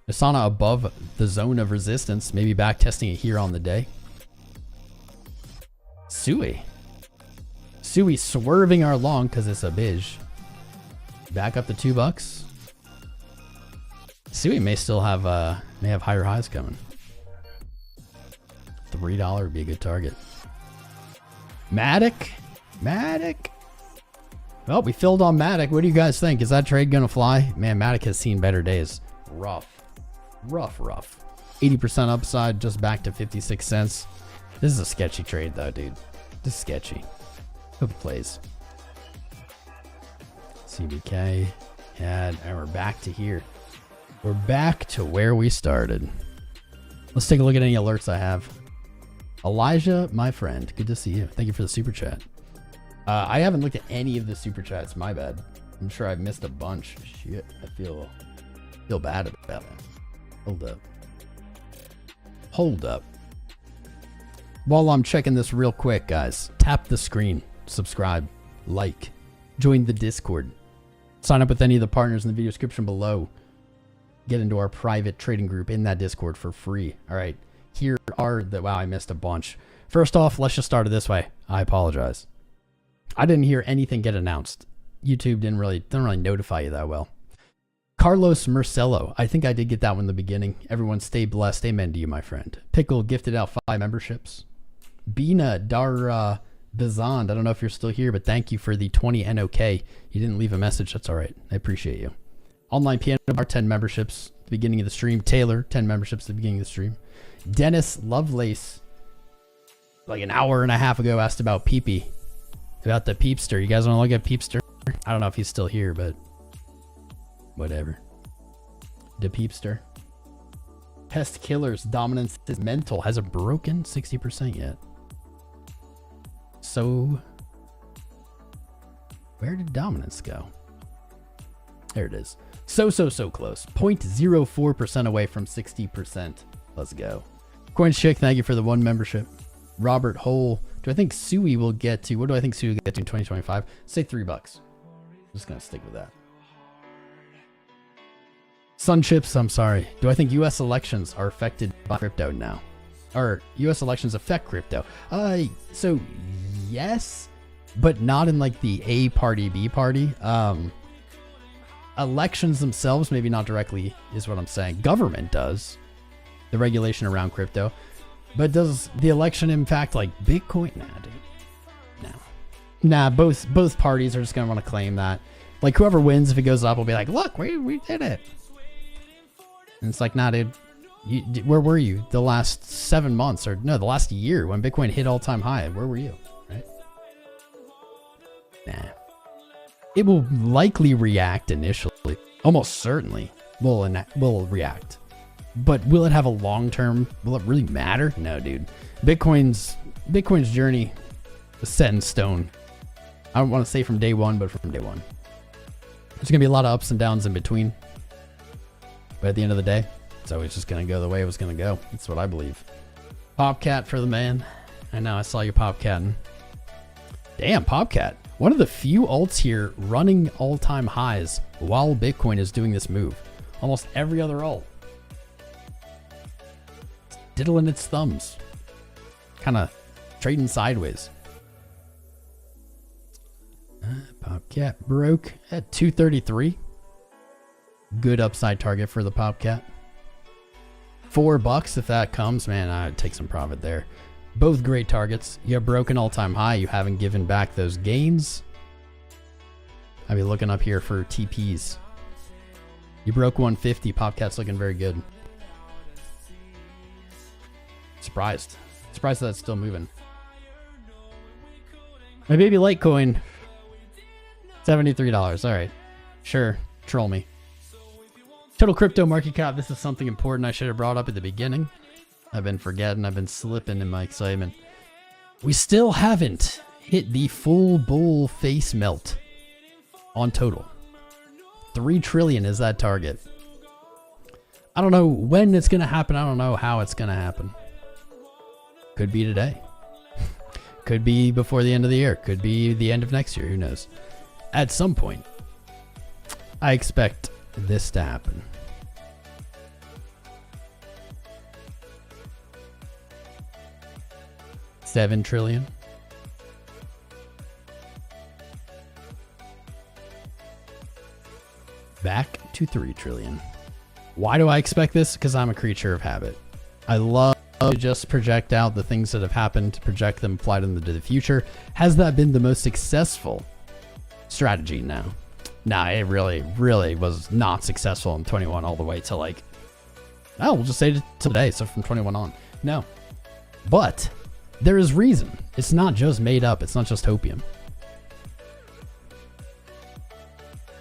Nosana above the zone of resistance. Maybe back testing it here on the day. Sui. Sui swerving our long because it's a bij. Back up to $2. Sui may still have higher highs coming. $3 would be a good target. Matic. Well, we filled on Matic. What do you guys think? Is that trade gonna fly? Man, Matic has seen better days. Rough. 80% upside, just back to 56 cents. This is a sketchy trade though, dude. This is sketchy. Hope it plays. CBK. And we're back to here. We're back to where we started. Let's take a look at any alerts I have. Elijah, my friend, good to see you. Thank you for the super chat. I haven't looked at any of the super chats. My bad. I'm sure I've missed a bunch. Shit, I feel bad about it. Hold up. While I'm checking this real quick, guys, tap the screen, subscribe, like, join the Discord, sign up with any of the partners in the video description below. Get into our private trading group in that Discord for free. All right, here are the, wow, I missed a bunch. First off, let's just start it this way. I apologize. I didn't hear anything get announced. YouTube don't really notify you that well. Carlos Marcelo. I think I did get that one in the beginning. Everyone stay blessed. Amen to you, my friend. Pickle gifted out 5 memberships. Bina Dar Bizand. I don't know if you're still here, but thank you for the 20 NOK. You didn't leave a message. That's all right. I appreciate you. Online Piano Bar, 10 memberships at the beginning of the stream. Taylor, 10 memberships at the beginning of the stream. Dennis Lovelace, like an hour and a half ago, asked about Peepee. About the Peepster. You guys want to look at Peepster? I don't know if he's still here, but whatever. The Peepster. Pest Killers. Dominance is mental. Hasn't broken 60% yet. So, where did dominance go? There it is. So close. 0.04% away from 60%. Let's go. Coins Chick, thank you for the 1 membership. Robert Hole. Do I think Sui will get to, what do I think Sui will get to in 2025? Say $3. I'm just going to stick with that. Sun Chips, I'm sorry. Do I think US elections are affected by crypto now? Or US elections affect crypto? So yes, but not in like the A party, B party. Elections themselves, maybe not directly is what I'm saying. Government does. The regulation around crypto. But does the election impact like Bitcoin? Nah, dude. No. Nah, both parties are just going to want to claim that. Like whoever wins, if it goes up, will be like, look, we did it. And it's like, nah, dude. Where were you the last 7 months? Or no, the last year when Bitcoin hit all-time high? Where were you? Right? Nah. It will likely react initially. Almost certainly will react. But will it have a long-term, will it really matter? No, dude. Bitcoin's journey is set in stone. I don't want to say from day one, but from day one. There's going to be a lot of ups and downs in between. But at the end of the day, it's always just going to go the way it was going to go. That's what I believe. Popcat for the man. I know, I saw you popcatting. Damn, Popcat. One of the few alts here running all-time highs while Bitcoin is doing this move. Almost every other alt. Diddling its thumbs. Kind of trading sideways. Popcat broke at 233. Good upside target for the Popcat. $4 if that comes. Man, I'd take some profit there. Both great targets. You have broken all-time high. You haven't given back those gains. I'll be looking up here for TPs. You broke 150. Popcat's looking very good. Surprised that it's still moving. My baby Litecoin, $73. All right, sure, troll me. Total crypto market cap. This is something important I should have brought up at the beginning. I've been forgetting. I've been slipping in my excitement. We still haven't hit the full bull face melt on total. 3 trillion is that target. I don't know when it's going to happen. I don't know how it's going to happen. Could be today. Could be before the end of the year. Could be the end of next year. Who knows? At some point, I expect this to happen. $7 trillion. Back to 3 trillion. Why do I expect this? Because I'm a creature of habit. I love to just project out the things that have happened, project them, apply them to the future. Has that been the most successful strategy? No. Nah, it really was not successful in 21 all the way to like, oh, we'll just say to today. So from 21 on. No. But there is reason. It's not just made up. It's not just hopium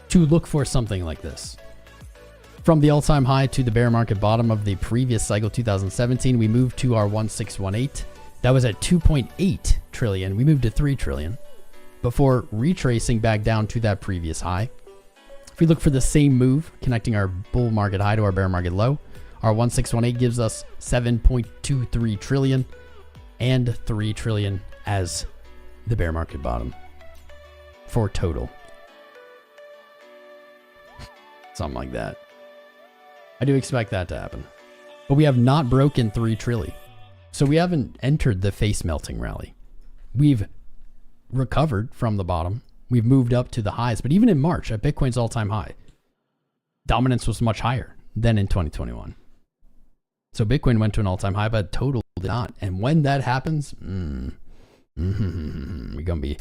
to look for something like this. From the all-time high to the bear market bottom of the previous cycle, 2017, we moved to our 1618. That was at 2.8 trillion. We moved to 3 trillion before retracing back down to that previous high. If we look for the same move, connecting our bull market high to our bear market low, our 1618 gives us 7.23 trillion and 3 trillion as the bear market bottom for total. Something like that. I do expect that to happen. But we have not broken 3 trillion. So we haven't entered the face melting rally. We've recovered from the bottom. We've moved up to the highs. But even in March, at Bitcoin's all-time high, dominance was much higher than in 2021. So Bitcoin went to an all-time high, but total did not. And when that happens, we're gonna be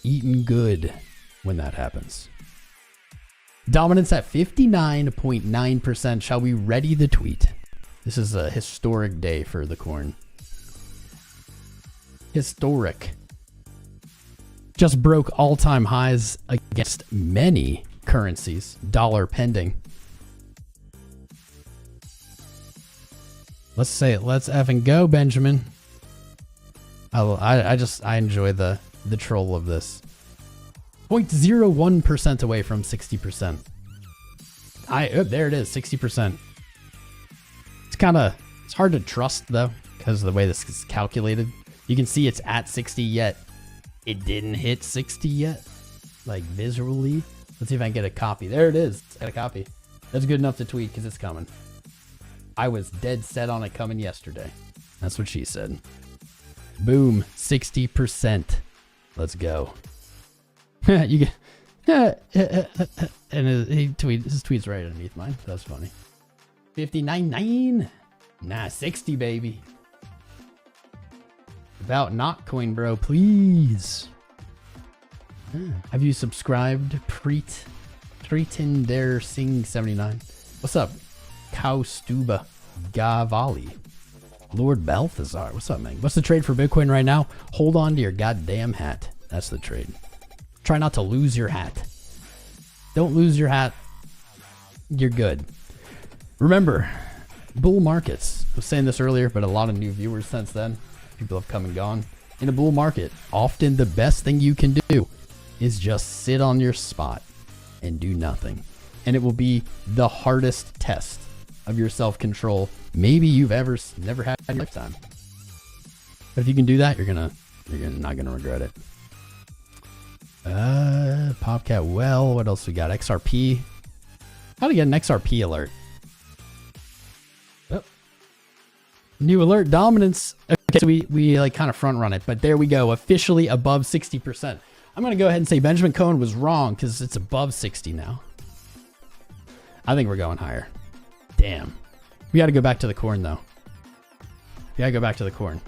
eating good when that happens. Dominance at 59.9%. Shall we ready the tweet? This is a historic day for the coin. Historic. Just broke all-time highs against many currencies. Dollar pending. Let's say it. Let's effing go, Benjamin. I enjoy the troll of this. 0.01% away from 60%. There it is, 60%. It's hard to trust though, because of the way this is calculated. You can see it's at 60 yet. It didn't hit 60 yet, like visually. Let's see if I can get a copy. There it is, got a copy. That's good enough to tweet because it's coming. I was dead set on it coming yesterday. That's what she said. Boom, 60%. Let's go. You get, and his tweet's right underneath mine. That's funny. 59.9. Nah, 60, baby. About not coin, bro, please. Have you subscribed, Pretender Sing 79? What's up, 𝐂𝐡𝐚𝐫𝐿 Gavali? Lord Balthazar, what's up, man? What's the trade for Bitcoin right now? Hold on to your goddamn hat. That's the trade. Try not to lose your hat. Don't lose your hat. You're good. Remember, bull markets. I was saying this earlier, but a lot of new viewers since then. People have come and gone. In a bull market, often the best thing you can do is just sit on your spot and do nothing. And it will be the hardest test of your self-control maybe you've never had in your lifetime. But if you can do that, you're not gonna regret it. Popcat, well, what else we got? XRP. How to get an XRP alert? Oh. New alert dominance. Okay, so we like kind of front run it, but there we go. Officially above 60%. I'm going to go ahead and say Benjamin Cohen was wrong because it's above 60 now. I think we're going higher. Damn. We got to go back to the corn though. We got to go back to the corn.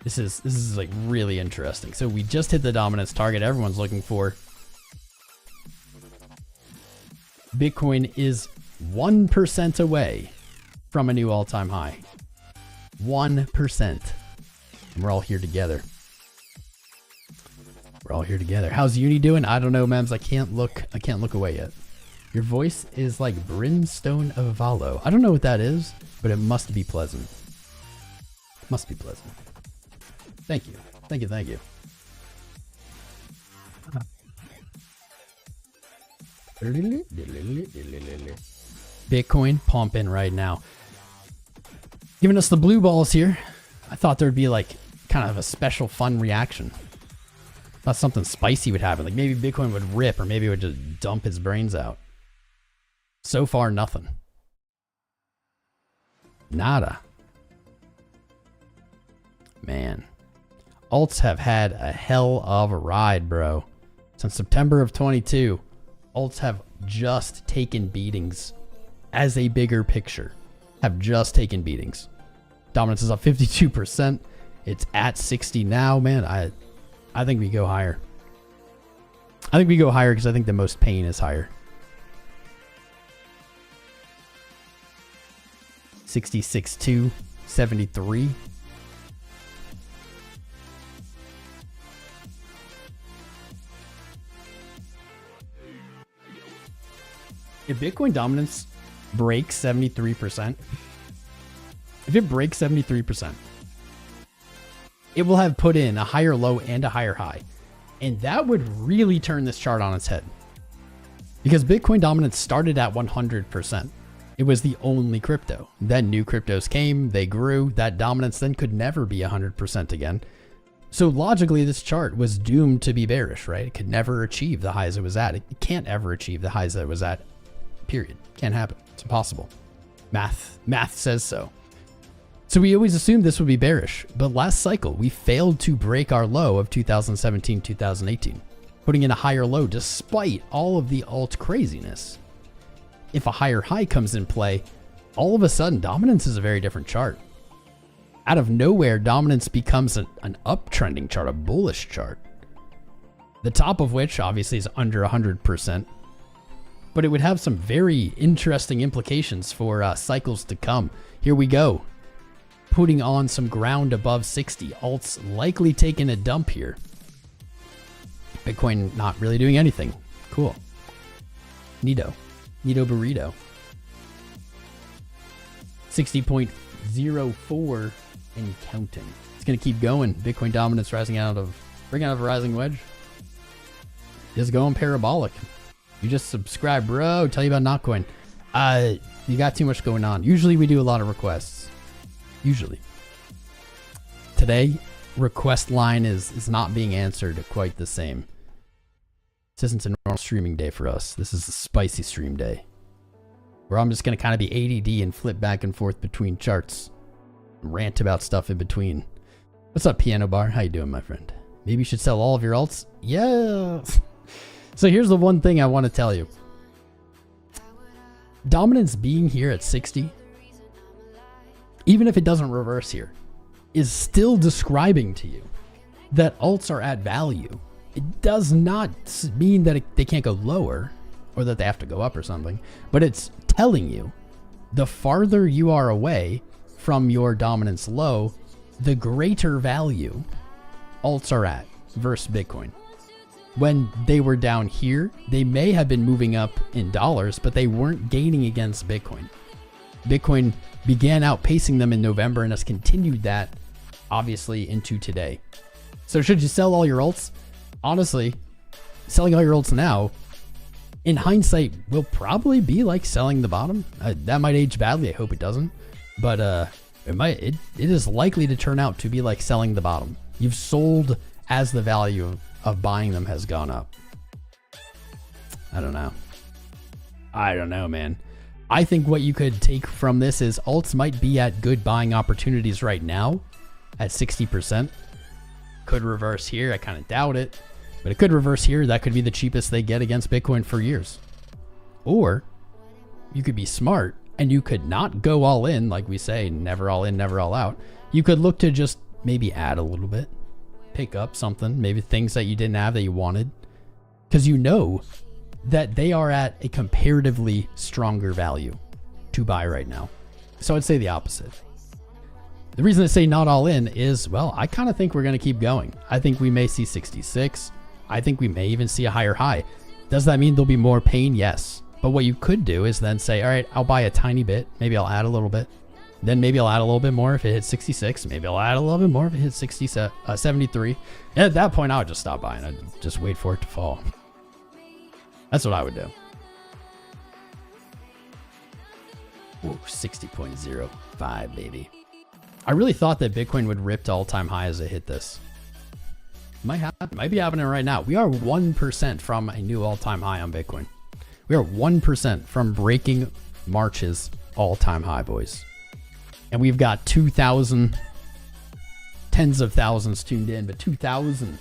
This is like really interesting. So we just hit the dominance target everyone's looking for. Bitcoin is 1% away from a new all-time high. 1%. And we're all here together. We're all here together. How's Uni doing? I don't know, Mems. I can't look away yet. Your voice is like brimstone of Valo. I don't know what that is, but it must be pleasant. Must be pleasant. Thank you. Thank you. Thank you. Bitcoin pumping right now. Giving us the blue balls here. I thought there'd be like kind of a special fun reaction. Thought something spicy would happen. Like maybe Bitcoin would rip or maybe it would just dump his brains out. So far, nothing. Nada. Man. Alts have had a hell of a ride, bro. Since September of 22, alts have just taken beatings as a bigger picture. Have just taken beatings. Dominance is up 52%. It's at 60 now, man. I think we go higher. I think we go higher because I think the most pain is higher. 66.2, 73. If Bitcoin dominance breaks 73%, if it breaks 73%, it will have put in a higher low and a higher high. And that would really turn this chart on its head. Because Bitcoin dominance started at 100%. It was the only crypto. Then new cryptos came, they grew. That dominance then could never be 100% again. So logically, this chart was doomed to be bearish, right? It could never achieve the highs it was at. It can't ever achieve the highs that it was at, period. Can't happen. It's impossible. Math says so. So we always assumed this would be bearish, but last cycle we failed to break our low of 2017, 2018, putting in a higher low despite all of the alt craziness. If a higher high comes in play, all of a sudden dominance is a very different chart. Out of nowhere, dominance becomes an uptrending chart, a bullish chart. The top of which obviously is under 100%, but it would have some very interesting implications for cycles to come. Here we go. Putting on some ground above 60. Alts likely taking a dump here. Bitcoin not really doing anything. Cool. Neato burrito. 60.04 and counting. It's going to keep going. Bitcoin dominance bringing out of a rising wedge. Just going parabolic. You just subscribe, bro. Tell you about Altcoin. You got too much going on. Usually we do a lot of requests. Usually. Today, request line is not being answered quite the same. This isn't a normal streaming day for us. This is a spicy stream day. Where I'm just going to kind of be ADD and flip back and forth between charts. Rant about stuff in between. What's up, Piano Bar? How you doing, my friend? Maybe you should sell all of your alts? Yeah. So here's the one thing I want to tell you. Dominance being here at 60, even if it doesn't reverse here, is still describing to you that alts are at value. It does not mean that they can't go lower or that they have to go up or something, but it's telling you the farther you are away from your dominance low, the greater value alts are at versus Bitcoin. When they were down here, they may have been moving up in dollars, but they weren't gaining against Bitcoin. Bitcoin began outpacing them in November and has continued that obviously into today. So should you sell all your alts? Honestly, selling all your alts now, in hindsight, will probably be like selling the bottom. That might age badly. I hope it doesn't. But it is likely to turn out to be like selling the bottom. You've sold as the value of buying them has gone up. I don't know, man. I think what you could take from this is alts might be at good buying opportunities right now at 60%. Could reverse here. I kind of doubt it, but it could reverse here. That could be the cheapest they get against Bitcoin for years. Or you could be smart and you could not go all in, like we say, never all in, never all out. You could look to just maybe add a little bit, pick up something, maybe things that you didn't have that you wanted, because you know that they are at a comparatively stronger value to buy right now. So I'd say the opposite. The reason I say not all in is, well, I kind of think we're going to keep going. I think we may see 66. I think we may even see a higher high. Does that mean there'll be more pain? Yes. But what you could do is then say, all right, I'll buy a tiny bit. Maybe I'll add a little bit. Then maybe I'll add a little bit more if it hits 66. Maybe I'll add a little bit more if it hits 73. And at that point, I would just stop buying. I'd just wait for it to fall. That's what I would do. Ooh, 60.05, baby. I really thought that Bitcoin would rip to all-time high as it hit this. Might happen. Might be happening right now. We are 1% from a new all-time high on Bitcoin. We are 1% from breaking March's all-time high, boys. And we've got 2,000, tens of thousands tuned in, but 2,000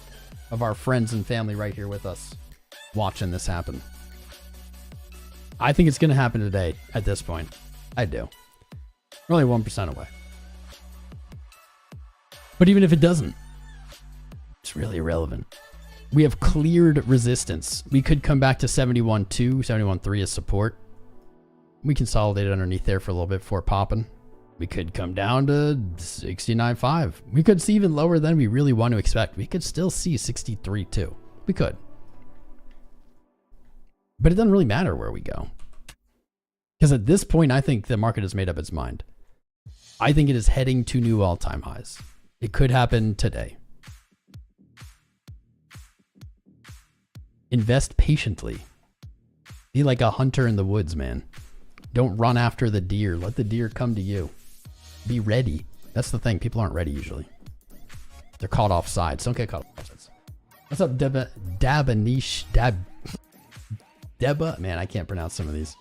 of our friends and family right here with us watching this happen. I think it's going to happen today at this point. I do. We're only 1% away. But even if it doesn't, it's really irrelevant. We have cleared resistance. We could come back to 71.2, 71.3 as support. We consolidated underneath there for a little bit before popping. We could come down to 69.5. We could see even lower than we really want to expect. We could still see 63.2. We could. But it doesn't really matter where we go. Because at this point, I think the market has made up its mind. I think it is heading to new all-time highs. It could happen today. Invest patiently. Be like a hunter in the woods, man. Don't run after the deer. Let the deer come to you. Be ready. That's the thing. People aren't ready usually. They're caught off sides. Don't get caught off sides. What's up, Deba? Man, I can't pronounce some of these.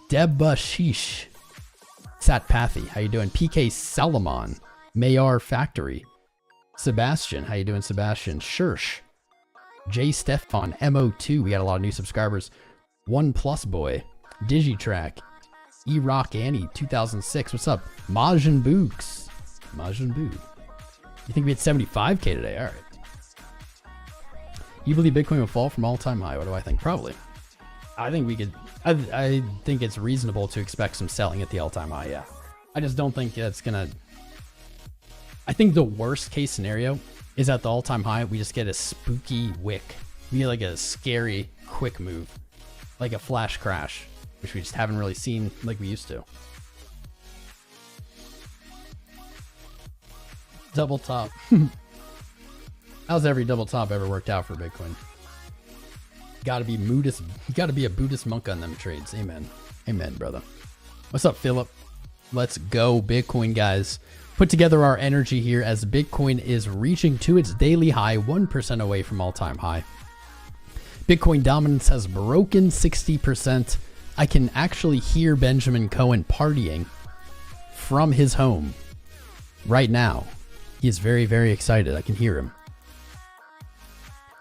Debashish. Satpathy. How you doing? PK Salomon. Mayar Factory. Sebastian. How you doing, Sebastian? Shirsh. J Stefan. MO2. We got a lot of new subscribers. One Plus Boy. Digitrack. E-Rock Annie 2006. What's up? Majin Books. Majin Boo. You think we hit 75K today? All right. You believe Bitcoin will fall from all-time high? What do I think? Probably. I think we could. I think it's reasonable to expect some selling at the all-time high. Yeah. I just don't think that's gonna. I think the worst case scenario is at the all-time high. We just get a spooky wick. We get like a scary quick move, like a flash crash, which we just haven't really seen like we used to. Double top. How's every double top ever worked out for Bitcoin? Gotta be Buddhist. Gotta be a Buddhist monk on them trades. Amen. Amen, brother. What's up, Philip? Let's go, Bitcoin, guys. Put together our energy here as Bitcoin is reaching to its daily high, 1% away from all-time high. Bitcoin dominance has broken 60%. I can actually hear Benjamin Cohen partying from his home right now. He is very, very excited. I can hear him.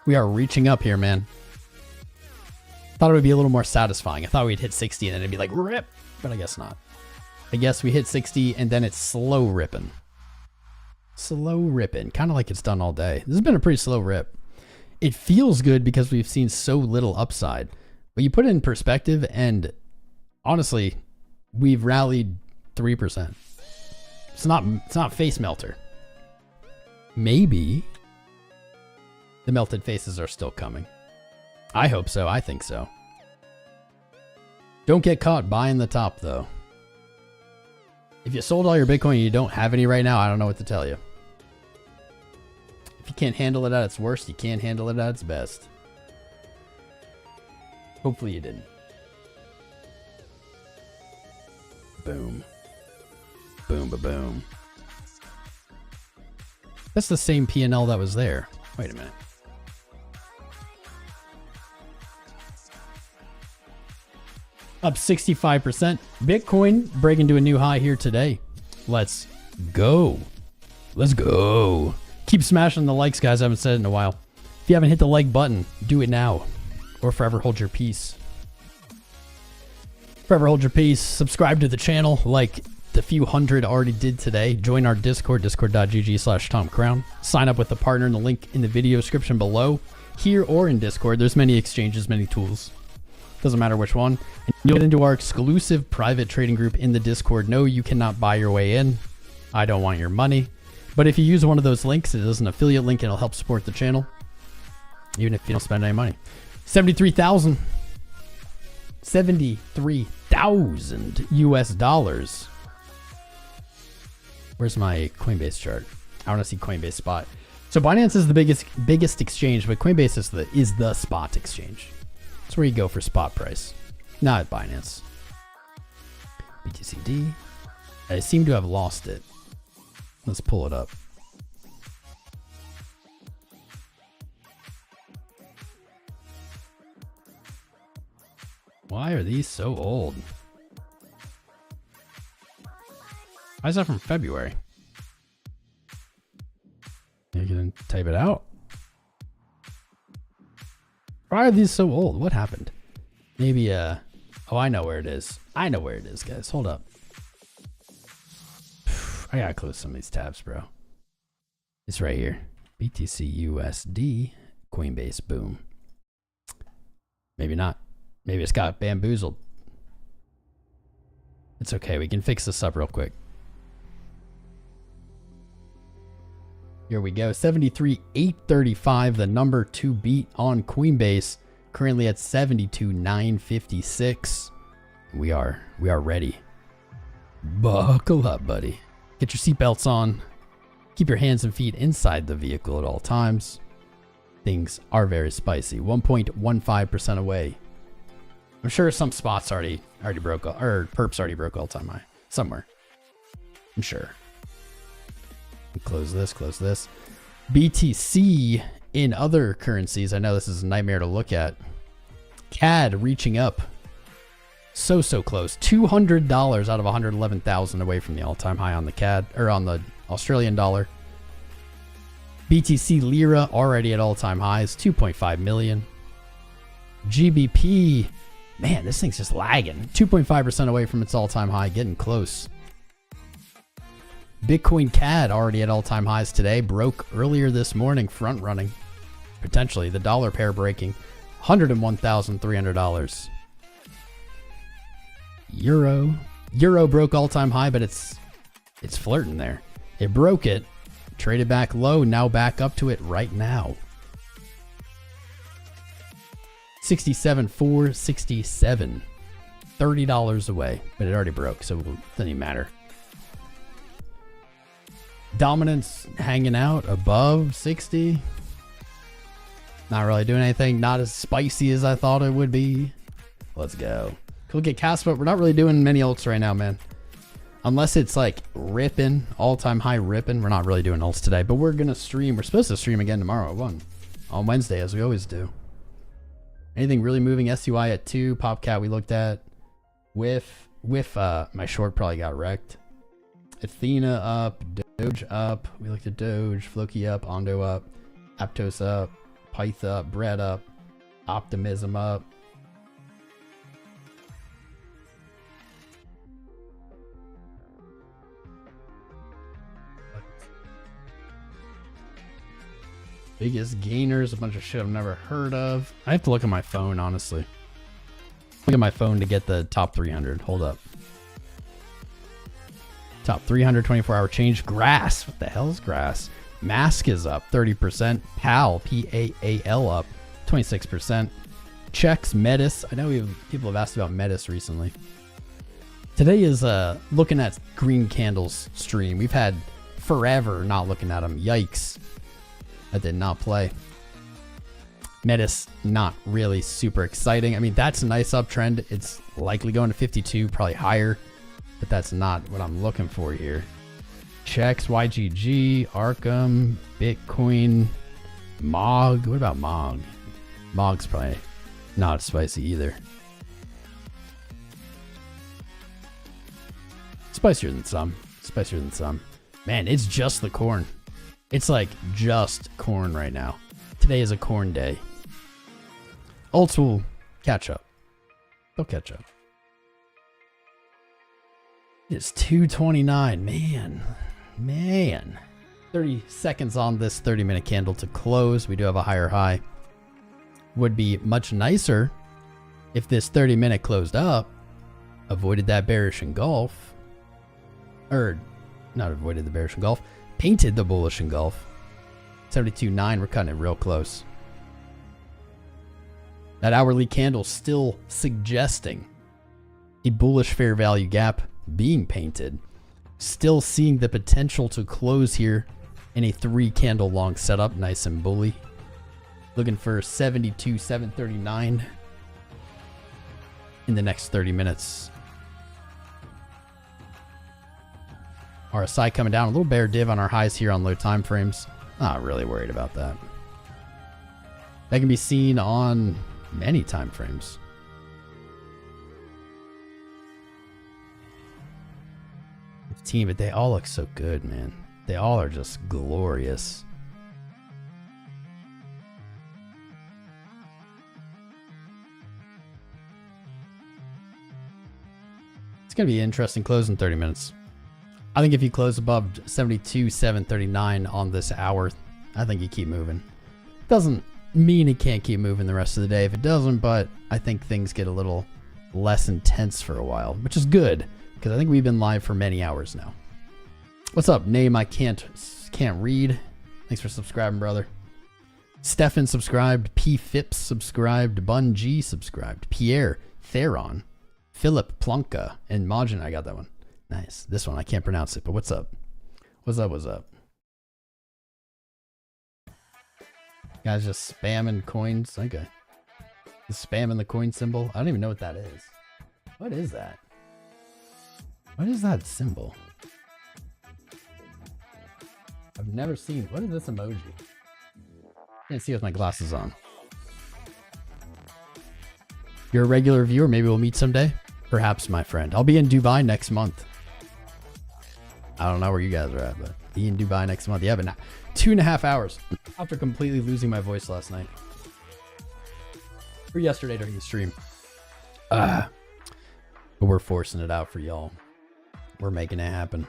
We are reaching up here, man. Thought it would be a little more satisfying. I thought we'd hit 60 and then it'd be like rip, but I guess not. I guess we hit 60 and then it's slow ripping. Slow ripping, kind of like it's done all day. This has been a pretty slow rip. It feels good because we've seen so little upside, but you put it in perspective and honestly, we've rallied 3%. It's not face melter. Maybe the melted faces are still coming. I hope so. I think so. Don't get caught buying the top though. If you sold all your Bitcoin and you don't have any right now, I don't know what to tell you. If you can't handle it at its worst, you can't handle it at its best. Hopefully you didn't. Boom. Boom, ba-boom. That's the same P&L that was there. Wait a minute. Up 65%. Bitcoin breaking to a new high here today. Let's go. Let's go. Keep smashing the likes, guys. I haven't said it in a while. If you haven't hit the like button, do it now. Or forever hold your peace. Forever hold your peace. Subscribe to the channel like the few hundred already did today. Join our Discord, discord.gg/TomCrown. Sign up with the partner in the link in the video description below. Here or in Discord. There's many exchanges, many tools. Doesn't matter which one. And you'll get into our exclusive private trading group in the Discord. No, you cannot buy your way in. I don't want your money. But if you use one of those links, it is an affiliate link and it'll help support the channel. Even if you don't spend any money. 73,000. 73,000 US dollars. Where's my Coinbase chart? I want to see Coinbase spot. So Binance is the biggest exchange, but Coinbase is the spot exchange. That's where you go for spot price, not at Binance. BTCD. I seem to have lost it. Let's pull it up. Why are these so old? Why is that from February? You can type it out. Why are these so old? What happened? Maybe, oh, I know where it is. I know where it is, guys. Hold up. I gotta close some of these tabs, bro. It's right here. BTC/USD, Coinbase, boom. Maybe not. Maybe it's got bamboozled. It's okay. We can fix this up real quick. Here we go. 73,835, the number to beat on Coinbase. Currently at 72,956. We are ready. Buckle up, buddy. Get your seatbelts on. Keep your hands and feet inside the vehicle at all times. Things are very spicy. 1.15% away. I'm sure some spots already broke, or perps already broke all-time high somewhere. I'm sure. Close this, close this. BTC in other currencies. I know this is a nightmare to look at. CAD reaching up so close. $200 out of 111,000 away from the all-time high on the CAD, or on the Australian dollar. BTC Lira already at all-time highs, 2.5 million. GBP, man, this thing's just lagging. 2.5% away from its all-time high, getting close. Bitcoin CAD already at all-time highs today, broke earlier this morning, front running. Potentially, the dollar pair breaking. $101,300. Euro broke all-time high, but it's flirting there. It broke it, traded back low, now back up to it right now. 67,467. $30 away, but it already broke, so it doesn't even matter. Dominance hanging out above 60. Not really doing anything. Not as spicy as I thought it would be. Let's go. Cool, get Caspa. We're not really doing many alts right now, man. Unless it's like ripping, all-time high ripping. We're not really doing alts today, but we're going to stream. We're supposed to stream again tomorrow at 1. On Wednesday, as we always do. Anything really moving? SUI at 2. Popcat we looked at. With my short probably got wrecked. Athena up. Doge up. We looked at Doge. Floki up. Ondo up. Aptos up. Pyth up. Bread up. Optimism up. Biggest gainers, a bunch of shit I've never heard of. I have to look at my phone, honestly. Look at my phone to get the top 300. Hold up. Top 300 24-hour change. Grass. What the hell is Grass? Mask is up 30%. PAL, P-A-A-L up 26%. Checks, Metis. I know people have asked about Metis recently. Today is looking at green candles stream. We've had forever not looking at them. Yikes. I did not play. Metis, not really super exciting. I mean, that's a nice uptrend. It's likely going to 52, probably higher, but that's not what I'm looking for here. Checks, YGG, Arkham, Bitcoin, Mog. What about Mog? Mog's probably not spicy either. Spicier than some. Spicier than some. Man, it's just the corn. It's like just corn right now. Today is a corn day. Alts will catch up. They'll catch up. It's 2:29. Man. 30 seconds on this 30-minute candle to close. We do have a higher high. Would be much nicer if this 30-minute closed up, avoided that bearish engulf. Or, not avoided the bearish engulf. Painted the bullish engulf. 72.9, we're cutting it real close. That hourly candle still suggesting a bullish fair value gap being painted. Still seeing the potential to close here in a 3 candle long setup. Nice and bully. Looking for 72,739 in the next 30 minutes. RSI coming down. A little bear div on our highs here on low time frames. Not really worried about that. That can be seen on many time frames. The team, but they all look so good, man. They all are just glorious. It's going to be an interesting close in 30 minutes. I think if you close above 72,739 on this hour, I think you keep moving. Doesn't mean it can't keep moving the rest of the day if it doesn't, but I think things get a little less intense for a while, which is good because I think we've been live for many hours now. What's up? Name I can't read. Thanks for subscribing, brother. Stefan subscribed. P. Phipps subscribed. Bun G subscribed. Pierre Theron. Philip Plunka and Majin. I got that one. Nice. This one I can't pronounce it, but what's up? What's up? What's up? Guys just spamming coins. Okay. Just spamming the coin symbol. I don't even know what that is. What is that? What is that symbol? I've never seen. What is this emoji? I can't see with my glasses on. You're a regular viewer. Maybe we'll meet someday. Perhaps, my friend. I'll be in Dubai next month. I don't know where you guys are at, but be in Dubai next month. Yeah, but 2.5 hours after completely losing my voice last night. Or yesterday during the stream. But we're forcing it out for y'all. We're making it happen.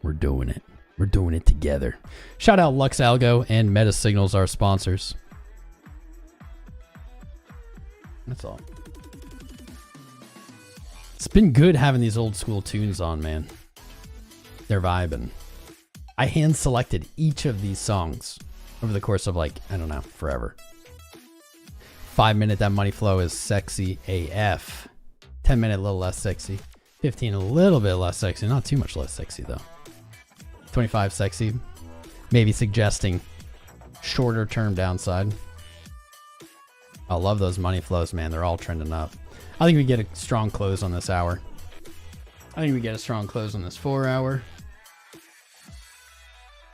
We're doing it. We're doing it together. Shout out LuxAlgo and MetaSignals, our sponsors. That's all. It's been good having these old school tunes on, man. They're vibing. I hand selected each of these songs over the course of, like, I don't know, forever. 5 minute, that money flow is sexy AF. 10 minute, a little less sexy. 15, a little bit less sexy. Not too much less sexy, though. 25, sexy. Maybe suggesting shorter term downside. I love those money flows, man. They're all trending up. I think we get a strong close on this hour. I think we get a strong close on this 4 hour.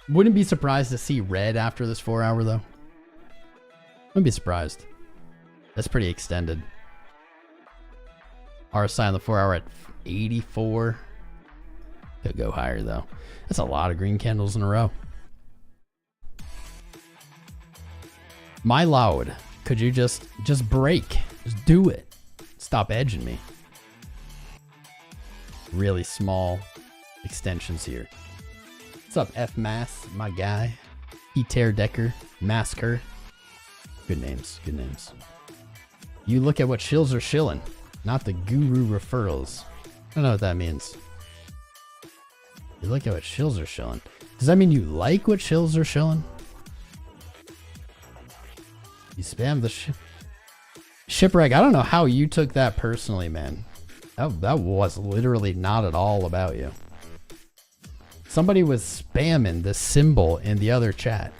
Wouldn't be surprised to see red after this 4 hour, though. Wouldn't be surprised. That's pretty extended. RSI on the 4 hour at 84. Could go higher, though. That's a lot of green candles in a row. My loud. Could you just break? Just do it. Stop edging me. Really small extensions here. What's up, F-Mass, my guy? Peter Decker, Masker. Good names, good names. You look at what shills are shilling, not the guru referrals. I don't know what that means. You look at what shills are shilling. Does that mean you like what shills are shilling? You spam the shipwreck. I don't know how you took that personally, man. That was literally not at all about you. Somebody was spamming the symbol in the other chat.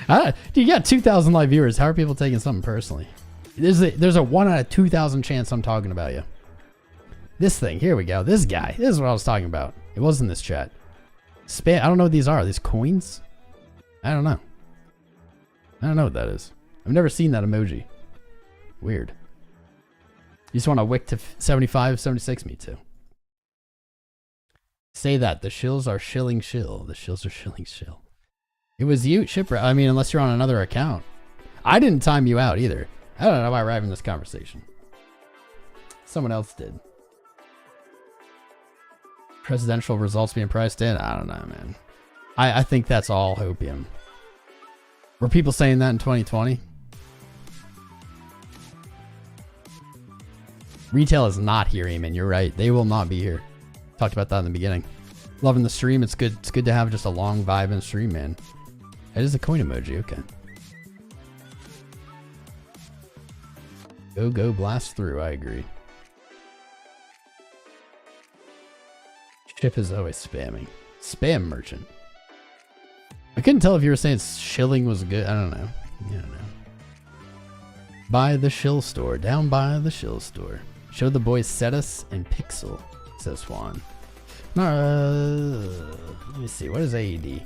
Dude, you got 2,000 live viewers. How are people taking something personally? There's a 1 out of 2,000 chance I'm talking about you. This thing, here we go. This guy. This is what I was talking about. It was in this chat. Spam. I don't know what these are. Are these coins? I don't know. I don't know what that is. I've never seen that emoji. Weird. You just want to wick to 75, 76? Me too. Say that. The shills are shilling shill. The shills are shilling shill. It was you, Shipwreck. I mean, unless you're on another account. I didn't time you out either. I don't know why we're having this conversation. Someone else did. Presidential results being priced in? I don't know, man. I think that's all hopium. Were people saying that in 2020? Retail is not here, Eamon. You're right. They will not be here. Talked about that in the beginning. Loving the stream. It's good. It's good to have just a long vibe in stream, man. It is a coin emoji. Okay. Go blast through. I agree. Chip is always spamming. Spam merchant. I couldn't tell if you were saying shilling was good. I don't know. I don't know. By the shill store. Down by the shill store. Show the boys Cetus and Pixel, says Swan. Let me see. What is AED?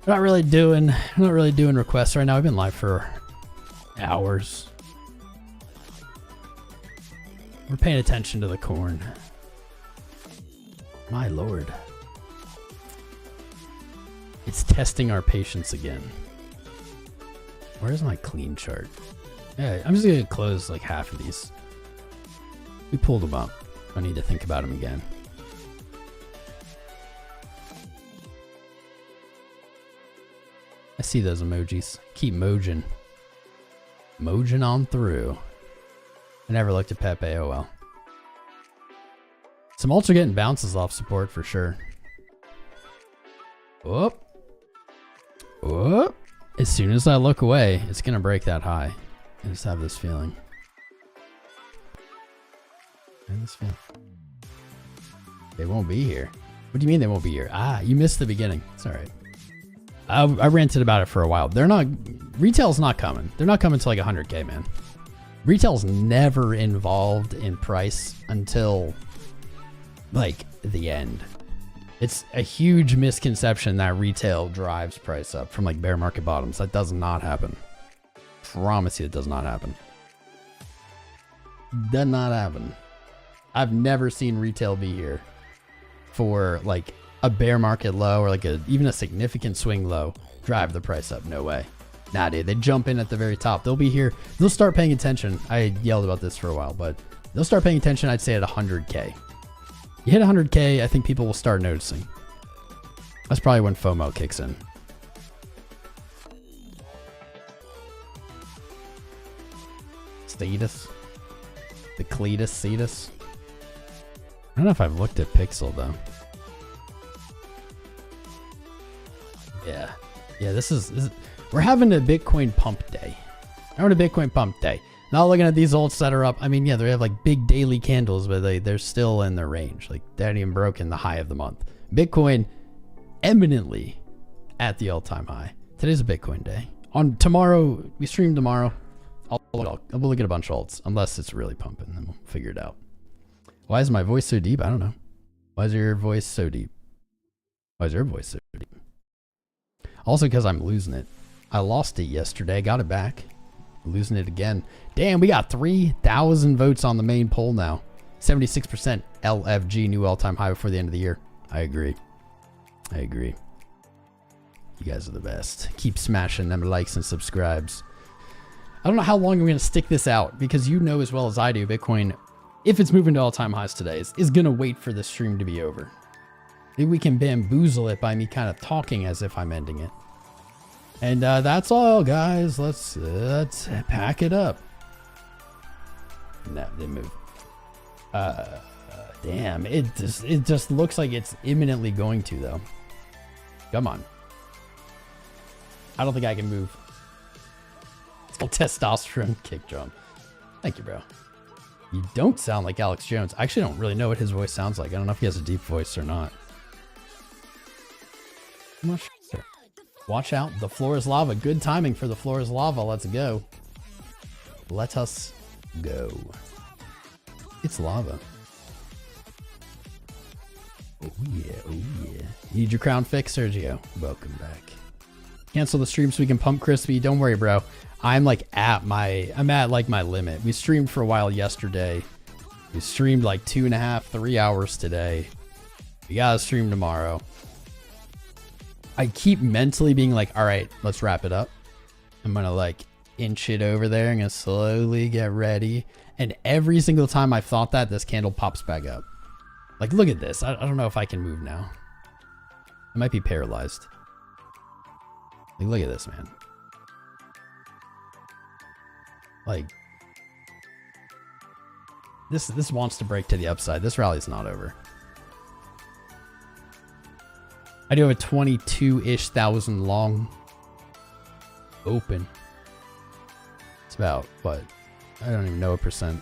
We're not really doing requests right now. I've been live for hours. We're paying attention to the corn. My lord. It's testing our patience again. Where's my clean chart? Yeah, I'm just gonna close like half of these. We pulled them up. I need to think about them again. I see those emojis. Keep mojing. Mojing on through. I never looked at Pepe, oh well. Some alts are getting bounces off support for sure. Whoop. Whoop. As soon as I look away, it's gonna break that high. I just have this feeling. They won't be here. What do you mean they won't be here? Ah, you missed the beginning. It's all right. I ranted about it for a while. Retail's not coming. They're not coming to like 100K, man. Retail's never involved in price until like the end. It's a huge misconception that retail drives price up from like bear market bottoms. That does not happen. Promise you it does not happen. Does not happen. I've never seen retail be here for like a bear market low or like even a significant swing low drive the price up. No way. Nah, dude, they jump in at the very top. They'll be here. They'll start paying attention. I yelled about this for a while, but they'll start paying attention, I'd say, at 100K. You hit 100K, I think people will start noticing. That's probably when FOMO kicks in. Status. The 𝐂𝐡𝐚𝐫𝐬𝐧𝐠. I don't know if I've looked at Pixel, though. Yeah. Yeah, this is we're having a Bitcoin pump day. We're having a Bitcoin pump day. Not looking at these alts that are up. I mean, yeah, they have like big daily candles, but they're still in their range. Like, they haven't even broken the high of the month. Bitcoin eminently at the all-time high. Today's a Bitcoin day. On tomorrow, we stream tomorrow. We'll look at a bunch of alts, unless it's really pumping, then we'll figure it out. Why is my voice so deep? I don't know. Why is your voice so deep? Why is your voice so deep? Also because I'm losing it. I lost it yesterday, got it back. Losing it again. Damn, we got 3,000 votes on the main poll now. 76% LFG, new all-time high before the end of the year. I agree. I agree. You guys are the best. Keep smashing them likes and subscribes. I don't know how long I'm going to stick this out, because you know as well as I do, Bitcoin, if it's moving to all-time highs today, is going to wait for the stream to be over. Maybe we can bamboozle it by me kind of talking as if I'm ending it. And that's all, guys. Let's pack it up. No, didn't move. Damn, it just looks like it's imminently going to, though. Come on. I don't think I can move. It's called testosterone kick drum. Thank you, bro. You don't sound like Alex Jones. I actually don't really know what his voice sounds like. I don't know if he has a deep voice or not. I'm not sure. Watch out. The floor is lava. Good timing for the floor is lava. Let's go. Let us go. It's lava. Oh yeah, oh yeah. Need your crown fixed, Sergio? Welcome back. Cancel the stream so we can pump Crispy. Don't worry, bro. I'm like I'm at like my limit. We streamed for a while yesterday. We streamed like 2.5, 3 hours today. We gotta stream tomorrow. I keep mentally being like, all right, let's wrap it up. I'm gonna like inch it over there. I'm gonna slowly get ready. And every single time I've thought that, this candle pops back up. Like, look at this. I don't know if I can move now. I might be paralyzed. Like, look at this, man. Like, this wants to break to the upside. This rally's not over. I do have a 22-ish thousand long open. It's about, what? I don't even know a percent.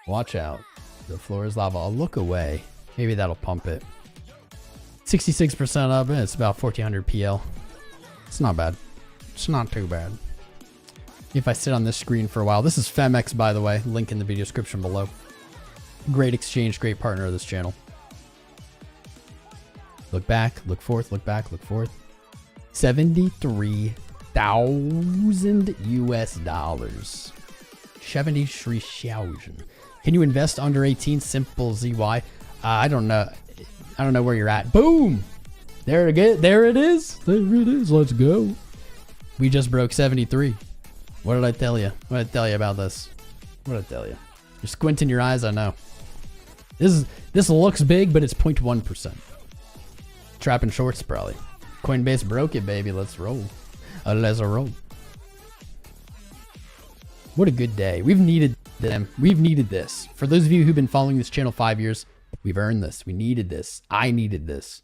Watch out. The floor is lava. I'll look away. Maybe that'll pump it. 66% up, and it's about 1400 PL. It's not bad. It's not too bad. If I sit on this screen for a while. This is Femex, by the way. Link in the video description below. Great exchange, great partner of this channel. Look back, look forth, look back, look forth. 73,000 US dollars. 73,000. Can you invest under 18? Simple ZY. I don't know. I don't know where you're at. Boom! There it is. There it is. There it is. Let's go. We just broke 73. What did I tell you? What did I tell you about this? What did I tell you? You're squinting your eyes, I know. This looks big, but it's 0.1%. Trapping shorts, probably. Coinbase broke it, baby. Let's roll. Let's roll. What a good day. We've needed them. We've needed this. For those of you who've been following this channel 5 years, we've earned this. We needed this. I needed this.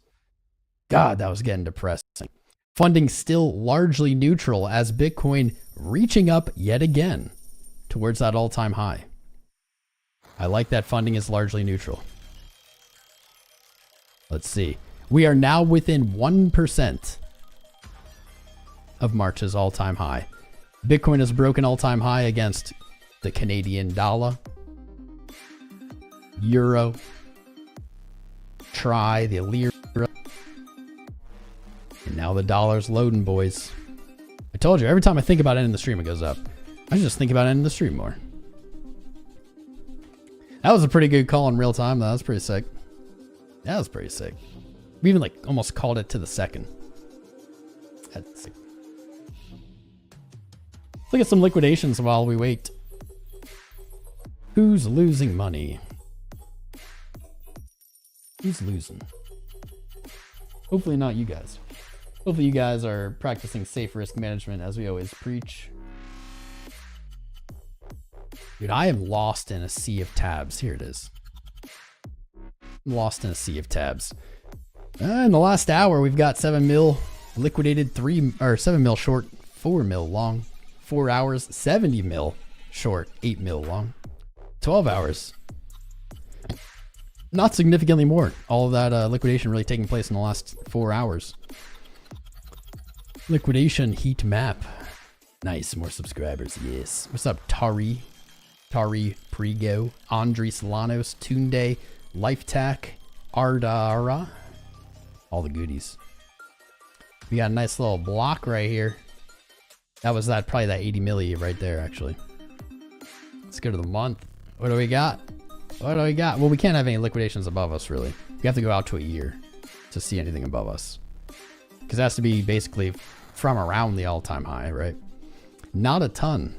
God, that was getting depressing. Funding still largely neutral as Bitcoin reaching up yet again towards that all-time high. I like that funding is largely neutral. Let's see. We are now within 1% of March's all-time high. Bitcoin has broken all-time high against the Canadian dollar, euro, the lira, and now the dollar's loading, boys. I told you, every time I think about ending the stream, it goes up. I just think about ending the stream more. That was a pretty good call in real time, though. That was pretty sick. That was pretty sick. We even like almost called it to the second. That's sick. Let's look at some liquidations while we wait. Who's losing money? Who's losing? Hopefully not you guys. Hopefully you guys are practicing safe risk management as we always preach. Dude, I am lost in a sea of tabs. Here it is. I'm lost in a sea of tabs. In the last hour, we've got 7 mil liquidated, 7 mil short, 4 mil long. 4 hours, 70 mil short, 8 mil long. 12 hours. Not significantly more. All of that liquidation really taking place in the last 4 hours. Liquidation heat map. Nice, more subscribers. Yes. What's up, Tari? Tari Prigo, Andres Lanos, Tunde, Lifetac, Ardara. All the goodies. We got a nice little block right here. That was probably that 80 milli right there, actually. Let's go to the month. What do we got? What do we got? Well, we can't have any liquidations above us, really. We have to go out to a year to see anything above us. Because it has to be basically from around the all-time high, right? Not a ton.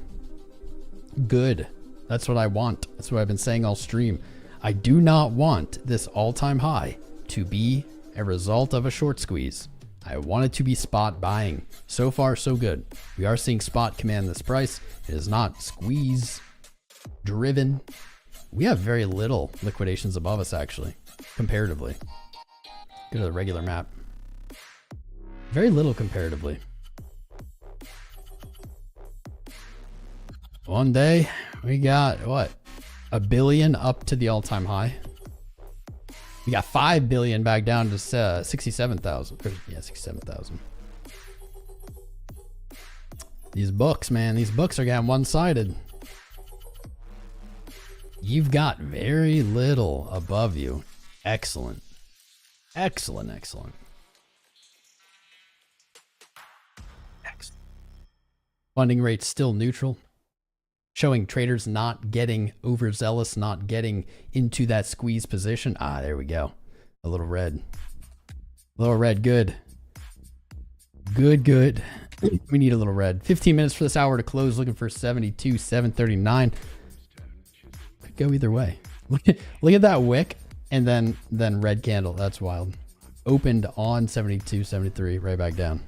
Good. That's what I want. That's what I've been saying all stream. I do not want this all-time high to be a result of a short squeeze. I want it to be spot buying. So far, so good. We are seeing spot command this price. It is not squeeze driven. We have very little liquidations above us, actually, comparatively. Go to the regular map. Very little comparatively. One day, we got, what? 1 billion up to the all-time high. We got 5 billion back down to 67,000. Yeah, 67,000. These books, man, these books are getting one-sided. You've got very little above you. Excellent. Excellent, excellent. Excellent. Funding rate still neutral. Showing traders not getting overzealous, not getting into that squeeze position. Ah, there we go. A little red. A little red, good. Good, good. We need a little red. 15 minutes for this hour to close. Looking for 72, 739. Could go either way. Look at that wick and then red candle. That's wild. Opened on 72, 73, right back down.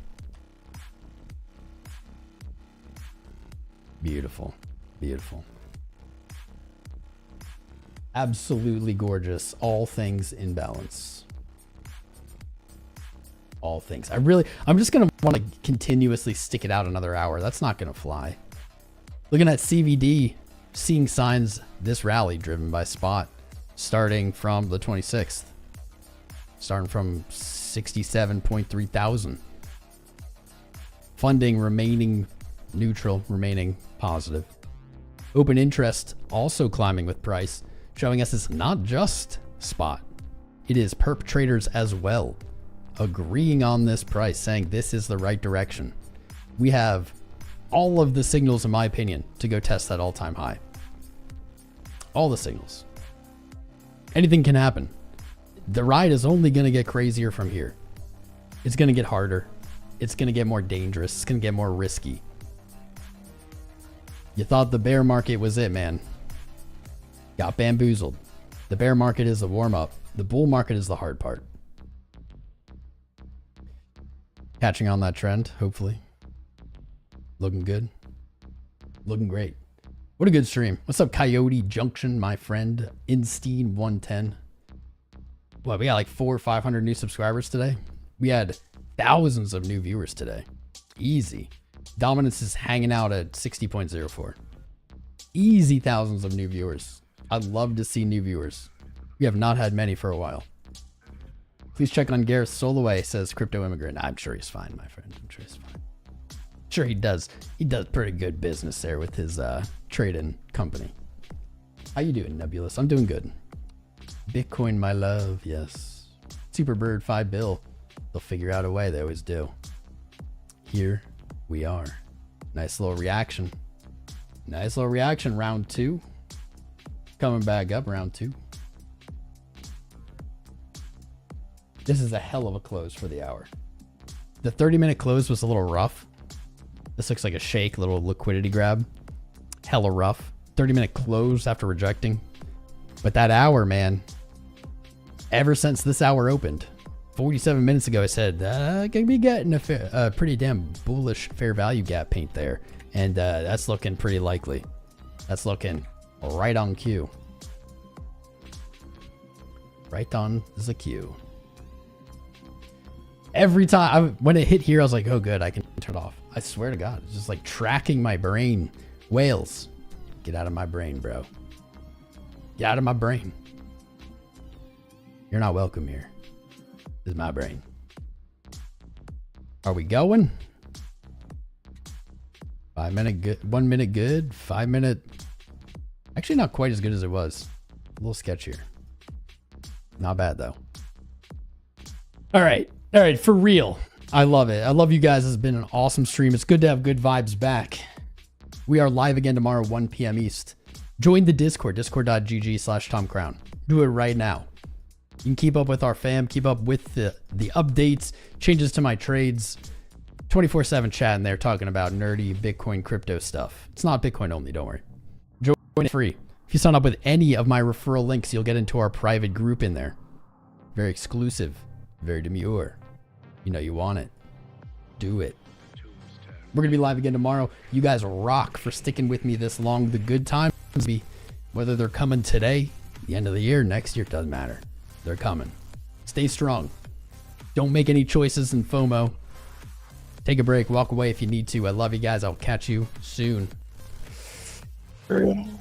Beautiful. Beautiful. Absolutely gorgeous. All things in balance. All things. I'm just going to want to continuously stick it out another hour. That's not going to fly. Looking at CVD, seeing signs this rally driven by spot starting from the 26th. starting from 67.3 thousand. Funding remaining neutral, remaining positive. Open interest also climbing with price, showing us it's not just spot. It is perp traders as well, agreeing on this price, saying this is the right direction. We have all of the signals, in my opinion, to go test that all-time high. All the signals. Anything can happen. The ride is only going to get crazier from here. It's going to get harder. It's going to get more dangerous. It's going to get more risky. You thought the bear market was it, man. Got bamboozled. The bear market is the warm-up. The bull market is the hard part. Catching on that trend, hopefully. Looking good. Looking great. What a good stream. What's up, Coyote Junction, my friend? Instein 110. What, we got like 400 or 500 new subscribers today? We had thousands of new viewers today. Easy. Dominance is hanging out at 60.04. Easy thousands of new viewers. I'd love to see new viewers. We have not had many for a while. Please check on Gareth Soloway, says Crypto Immigrant. I'm sure he's fine, my friend. I'm sure he's fine. Sure he does. He does pretty good business there with his trade-in company. How you doing, Nebulous? I'm doing good. Bitcoin, my love. Yes. Superbird 5 bill. They'll figure out a way. They always do. Here we are. Nice little reaction. Nice little reaction. Round 2. Coming back up. Round 2. This is a hell of a close for the hour. The 30-minute close was a little rough. This looks like a shake, little liquidity grab. Hella rough. 30-minute close after rejecting. But that hour, man, ever since this hour opened, 47 minutes ago, I said, gonna be getting a pretty damn bullish fair value gap paint there. And that's looking pretty likely. That's looking right on cue. Right on the cue. Every time, when it hit here, I was like, oh good, I can turn it off. I swear to God, it's just like tracking my brain. Whales, get out of my brain, bro. Get out of my brain. You're not welcome here. This is my brain. Are we going? 5 minute good, 1 minute good, 5 minute. Actually, not quite as good as it was. A little sketchier. Not bad though. All right, for real. I love it. I love you guys. It's been an awesome stream. It's good to have good vibes back. We are live again tomorrow, 1 p.m. East. Join the Discord, discord.gg/TomCrown. Do it right now. You can keep up with our fam, keep up with the updates, changes to my trades, 24/7 chat in there talking about nerdy Bitcoin crypto stuff. It's not Bitcoin only, don't worry. Join it free. If you sign up with any of my referral links, you'll get into our private group in there. Very exclusive, very demure. You know you want it. Do it. We're going to be live again tomorrow. You guys rock for sticking with me this long. The good times, whether they're coming today, the end of the year, next year, doesn't matter. They're coming. Stay strong. Don't make any choices in FOMO. Take a break. Walk away if you need to. I love you guys. I'll catch you soon. Crown.